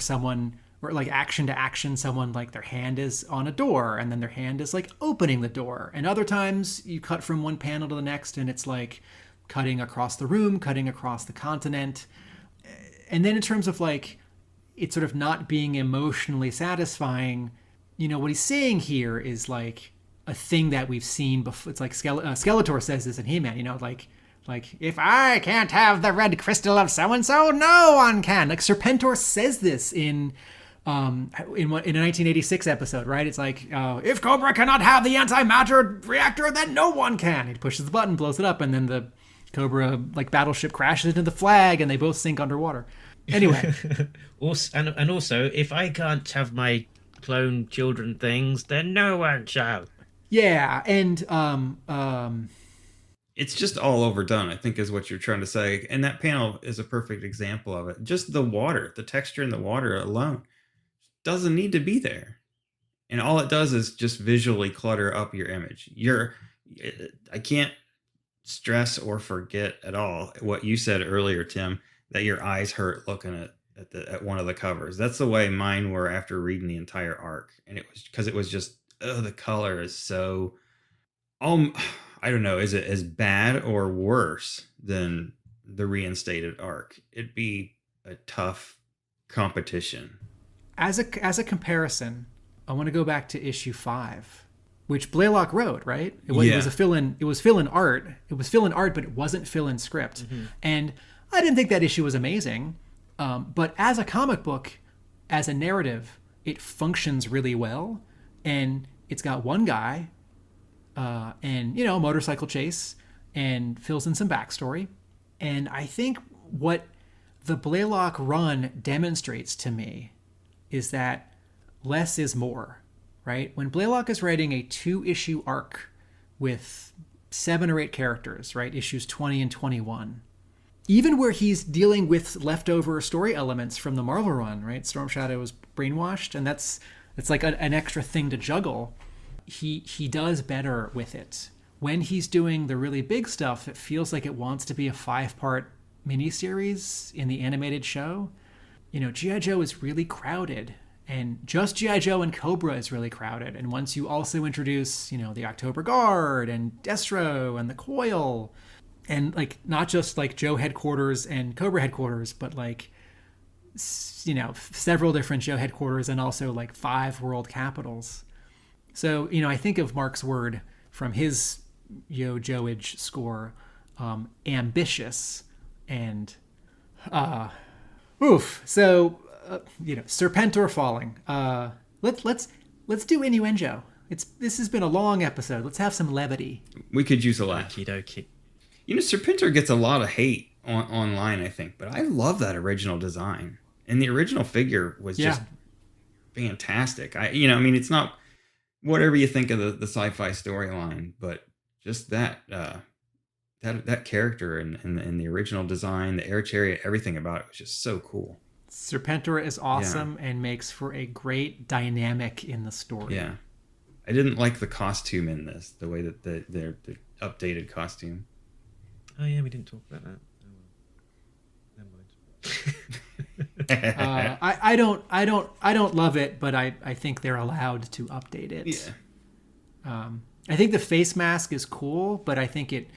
or like action to action, someone like their hand is on a door and then their hand is like opening the door. And other times you cut from one panel to the next and it's like cutting across the room, cutting across the continent. And then in terms of like it sort of not being emotionally satisfying, what he's saying here is like a thing that we've seen before. It's like Skeletor says this in He-Man, like if I can't have the red crystal of so-and-so, no one can. Like Serpentor says this in a 1986 episode, right? It's like, if Cobra cannot have the antimatter reactor, then no one can. He pushes the button, blows it up, and then the Cobra like battleship crashes into the flag, and they both sink underwater. Anyway, also, if I can't have my clone children things, then no one shall. Yeah, and it's just all overdone, I think, is what you're trying to say. And that panel is a perfect example of it. Just the water, the texture in the water alone doesn't need to be there. And all it does is just visually clutter up your image. I can't stress or forget at all what you said earlier, Tim, that your eyes hurt looking at one of the covers. That's the way mine were after reading the entire arc. And it was because it was just, the color is so, I don't know, is it as bad or worse than the reinstated arc? It'd be a tough competition. As a comparison, I want to go back to issue 5, which Blaylock wrote, right? It was a fill-in. It was fill-in art. It was fill-in art, but it wasn't fill-in script. Mm-hmm. And I didn't think that issue was amazing. But as a comic book, as a narrative, it functions really well. And it's got one guy and, a motorcycle chase and fills in some backstory. And I think what the Blaylock run demonstrates to me is that less is more, right? When Blaylock is writing a 2-issue arc with 7 or 8 characters, right? Issues 20 and 21, even where he's dealing with leftover story elements from the Marvel run, right? Storm Shadow is brainwashed, and it's like an extra thing to juggle. He does better with it. When he's doing the really big stuff, it feels like it wants to be a 5-part miniseries in the animated show. G.I. Joe is really crowded, and just G.I. Joe and Cobra is really crowded. And once you also introduce, the October Guard and Destro and the Coil, and like not just like Joe headquarters and Cobra headquarters, but like several different Joe headquarters and also like 5 world capitals. So, I think of Mark's word from his Joeage score, ambitious and So, Serpentor falling. Let's do innuendo. This has been a long episode. Let's have some levity. We could use a laugh. Okie dokie. Serpentor gets a lot of hate online, I think, but I love that original design. And the original figure was just fantastic. It's not whatever you think of the sci-fi storyline, but just that character and the original design, the air chariot, everything about it was just so cool. Serpentor is awesome and makes for a great dynamic in the story. Yeah. I didn't like the costume in this, the way that the updated costume. Oh yeah, we didn't talk about that. Oh, well. Never mind. I don't love it, but I think they're allowed to update it. Yeah. I think the face mask is cool, but I think it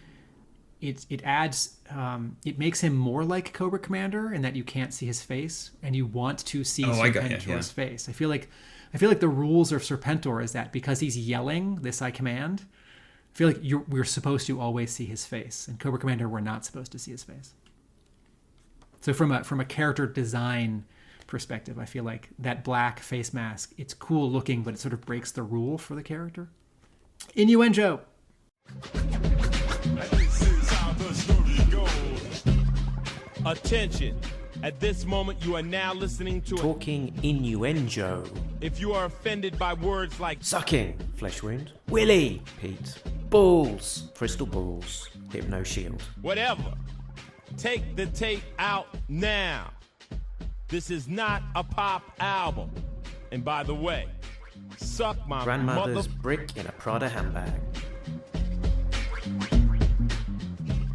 adds it makes him more like Cobra Commander in that you can't see his face and you want to see Serpentor's face. I feel like the rules of Serpentor is that because he's yelling this I command, I feel like we're supposed to always see his face. And Cobra Commander, we're not supposed to see his face. So from a character design perspective, I feel like that black face mask, it's cool looking, but it sort of breaks the rule for the character. Innuendo. Attention. At this moment, you are now listening to Talking innuendo. If you are offended by words like Sucking, flesh wound. Willy, Pete. Balls, crystal balls. Hypno shield. whatever, take the tape out now. This is not a pop album. And by the way, suck my Grandmother's brick in a Prada handbag.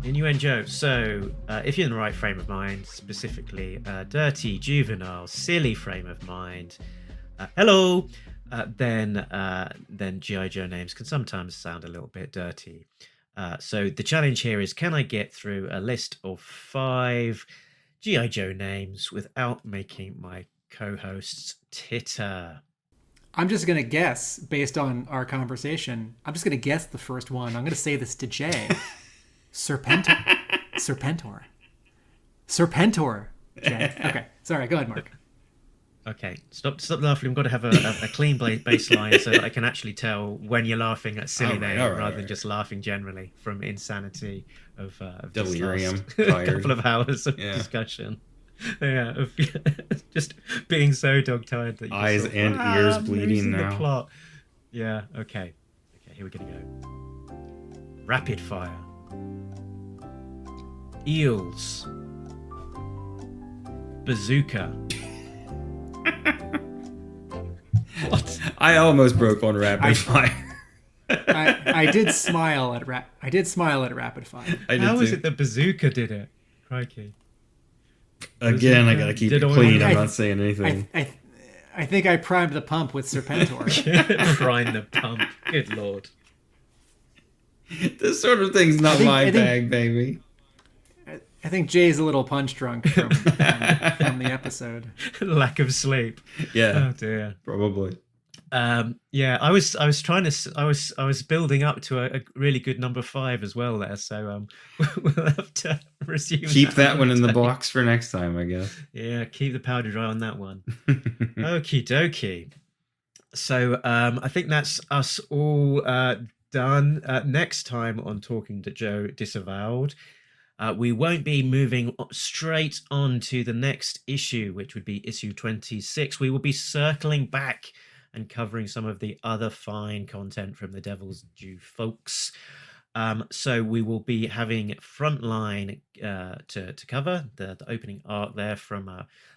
Innuendo. So, if you're in the right frame of mind, specifically dirty, juvenile, silly frame of mind, hello, then G.I. Joe names can sometimes sound a little bit dirty. So the challenge here is, can I get through a list of 5 G.I. Joe names without making my co-hosts titter? I'm just going to guess, based on our conversation, I'm just going to guess the first one. I'm going to say this to Jay. Serpentor. Jay. Okay. Sorry, go ahead, Mark. Okay, stop laughing. We've got to have a clean baseline so that I can actually tell when you're laughing at silly name rather than just laughing generally from insanity of delirium, this last couple of hours of discussion. Yeah, of just being so dog-tired that you eyes just and ears bleeding now. The plot. Yeah. Okay, here we're gonna go. Rapid fire. Eels. Bazooka. What? I almost broke on rapid fire. I did smile at rapid fire. How is it that Bazooka did it? Crikey. Again, I gotta keep it clean. I'm not saying anything. I think I primed the pump with Serpentor. Prime the pump. Good lord. This sort of thing's not my bag, baby. I think Jay's a little punch drunk from the episode. Lack of sleep. Yeah. Oh dear. Probably. Yeah, I was building up to a really good number 5 as well there, so we'll have to resume. Keep that one in the box for next time, I guess. Yeah, keep the powder dry on that one. Okie dokie. So I think that's us all done. Next time on Talking to Joe Disavowed, we won't be moving straight on to the next issue, which would be issue 26. We will be circling back and covering some of the other fine content from the Devil's Due folks. So we will be having Frontline to cover, the opening arc there from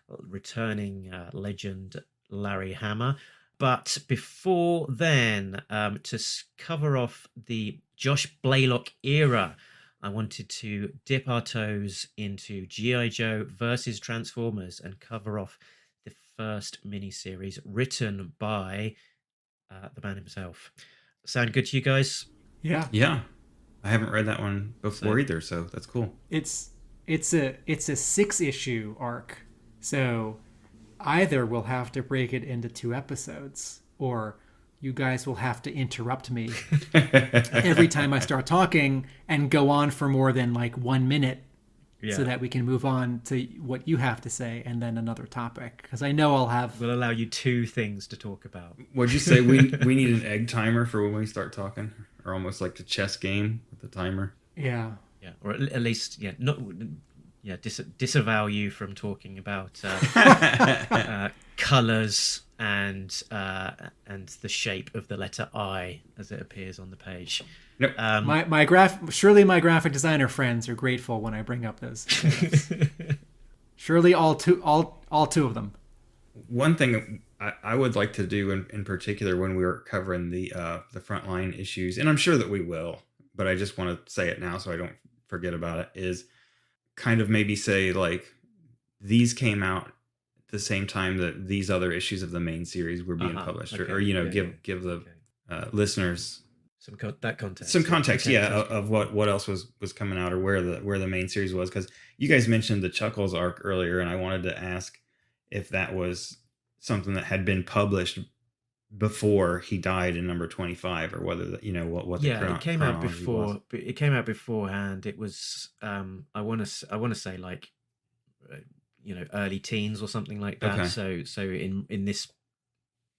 returning legend Larry Hama. But before then, to cover off the Josh Blaylock era, I wanted to dip our toes into G.I. Joe versus Transformers and cover off the first miniseries written by the man himself. Sound good to you guys? Yeah. Yeah. I haven't read that one before either, so that's cool. It's a 6-issue arc So either we'll have to break it into 2 episodes, or you guys will have to interrupt me every time I start talking and go on for more than like 1 minute, so that we can move on to what you have to say and then another topic. Because I know We'll allow you 2 things to talk about. Would you say we need an egg timer for when we start talking, or almost like the chess game with the timer? Yeah. Yeah, or at least disavow you from talking about colors and the shape of the letter I as it appears on the page. Nope. Surely my graphic designer friends are grateful when I bring up those things. Surely all two of them. One thing I would like to do in particular when we were covering the frontline issues, and I'm sure that we will, but I just want to say it now so I don't forget about it, is kind of maybe say like these came out at the same time that these other issues of the main series were being published, or give the listeners some context. Some context, of what else was coming out, or where the main series was, because you guys mentioned the Chuckles arc earlier, and I wanted to ask if that was something that had been published before he died in number 25, or whether what the it came out before. was. It came out beforehand. It was I want to say like early teens or something like that. Okay. So in this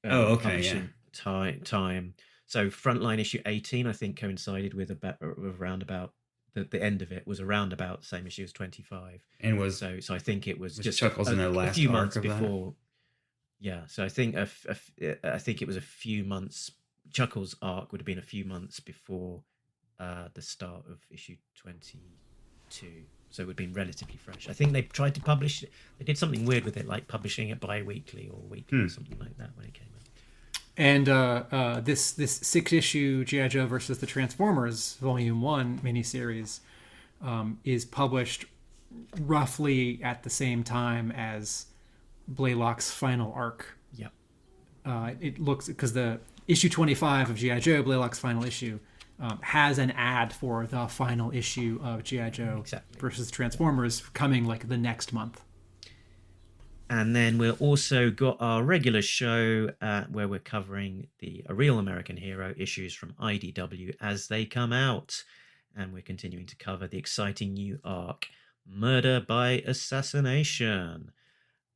publishing time. So Frontline issue 18, I think, coincided with around about the end of it was around about the same issue as 25, and was so I think it was just Chuckles in the last few arc months of before. That? Yeah, so I think I think it was a few months. Chuckles' arc would have been a few months before the start of issue 22, so it would have been relatively fresh. I think they tried to publish it. They did something weird with it, like publishing it bi-weekly or weekly or something like that when it came out. And this 6-issue G.I. Joe versus the Transformers Volume 1 miniseries is published roughly at the same time as Blaylock's final arc. Yeah. It looks, because the issue 25 of G.I. Joe, Blaylock's final issue, has an ad for the final issue of G.I. Joe versus Transformers coming like the next month. And then we've also got our regular show where we're covering A Real American Hero issues from IDW as they come out. And we're continuing to cover the exciting new arc, Murder by Assassination.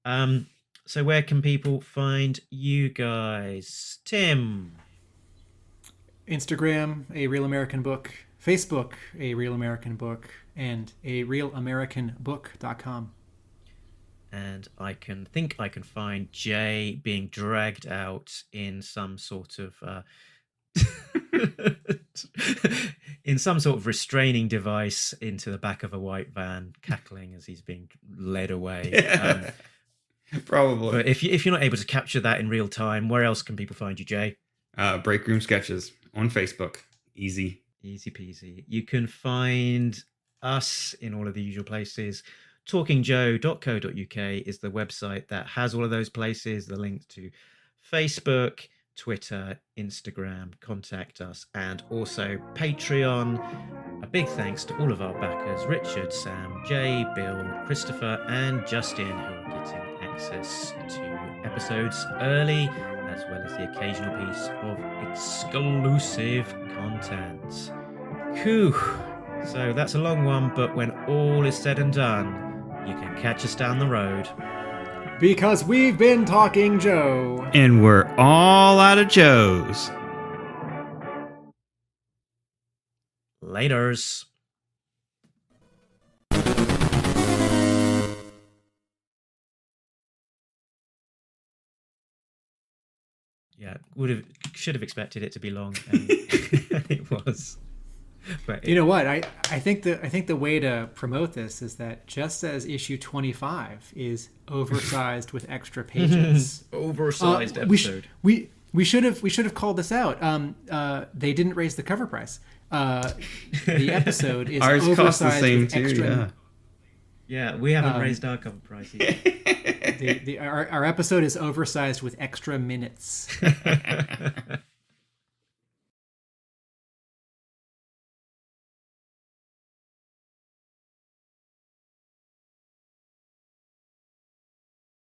So where can people find you guys? Tim? Instagram, A Real American Book. Facebook, A Real American Book. And arealamericanbook.com. And I can find Jay being dragged out in some sort of restraining device into the back of a white van, cackling as he's being led away. Probably. But if you're not able to capture that in real time, where else can people find you, Jay? Break Room Sketches on Facebook. Easy peasy. You can find us in all of the usual places. talkingjoe.co.uk is the website that has all of those places, the links to Facebook, Twitter, Instagram, contact us, and also Patreon. A big thanks to all of our backers, Richard, Sam, Jay, Bill, Christopher, and Justin, who are getting access to episodes early, as well as the occasional piece of exclusive content. Whew. So that's a long one, but when all is said and done, you can catch us down the road. Because we've been talking Joe. And we're all out of Joes. Laters. Yeah, should have expected it to be long, and it was. But you know what? I think the way to promote this is that just as issue 25 is oversized with extra pages, oversized episode. We should have called this out. They didn't raise the cover price. The episode is ours oversized cost the same with extra. Too, yeah, we haven't raised our cover price either. Our episode is oversized with extra minutes.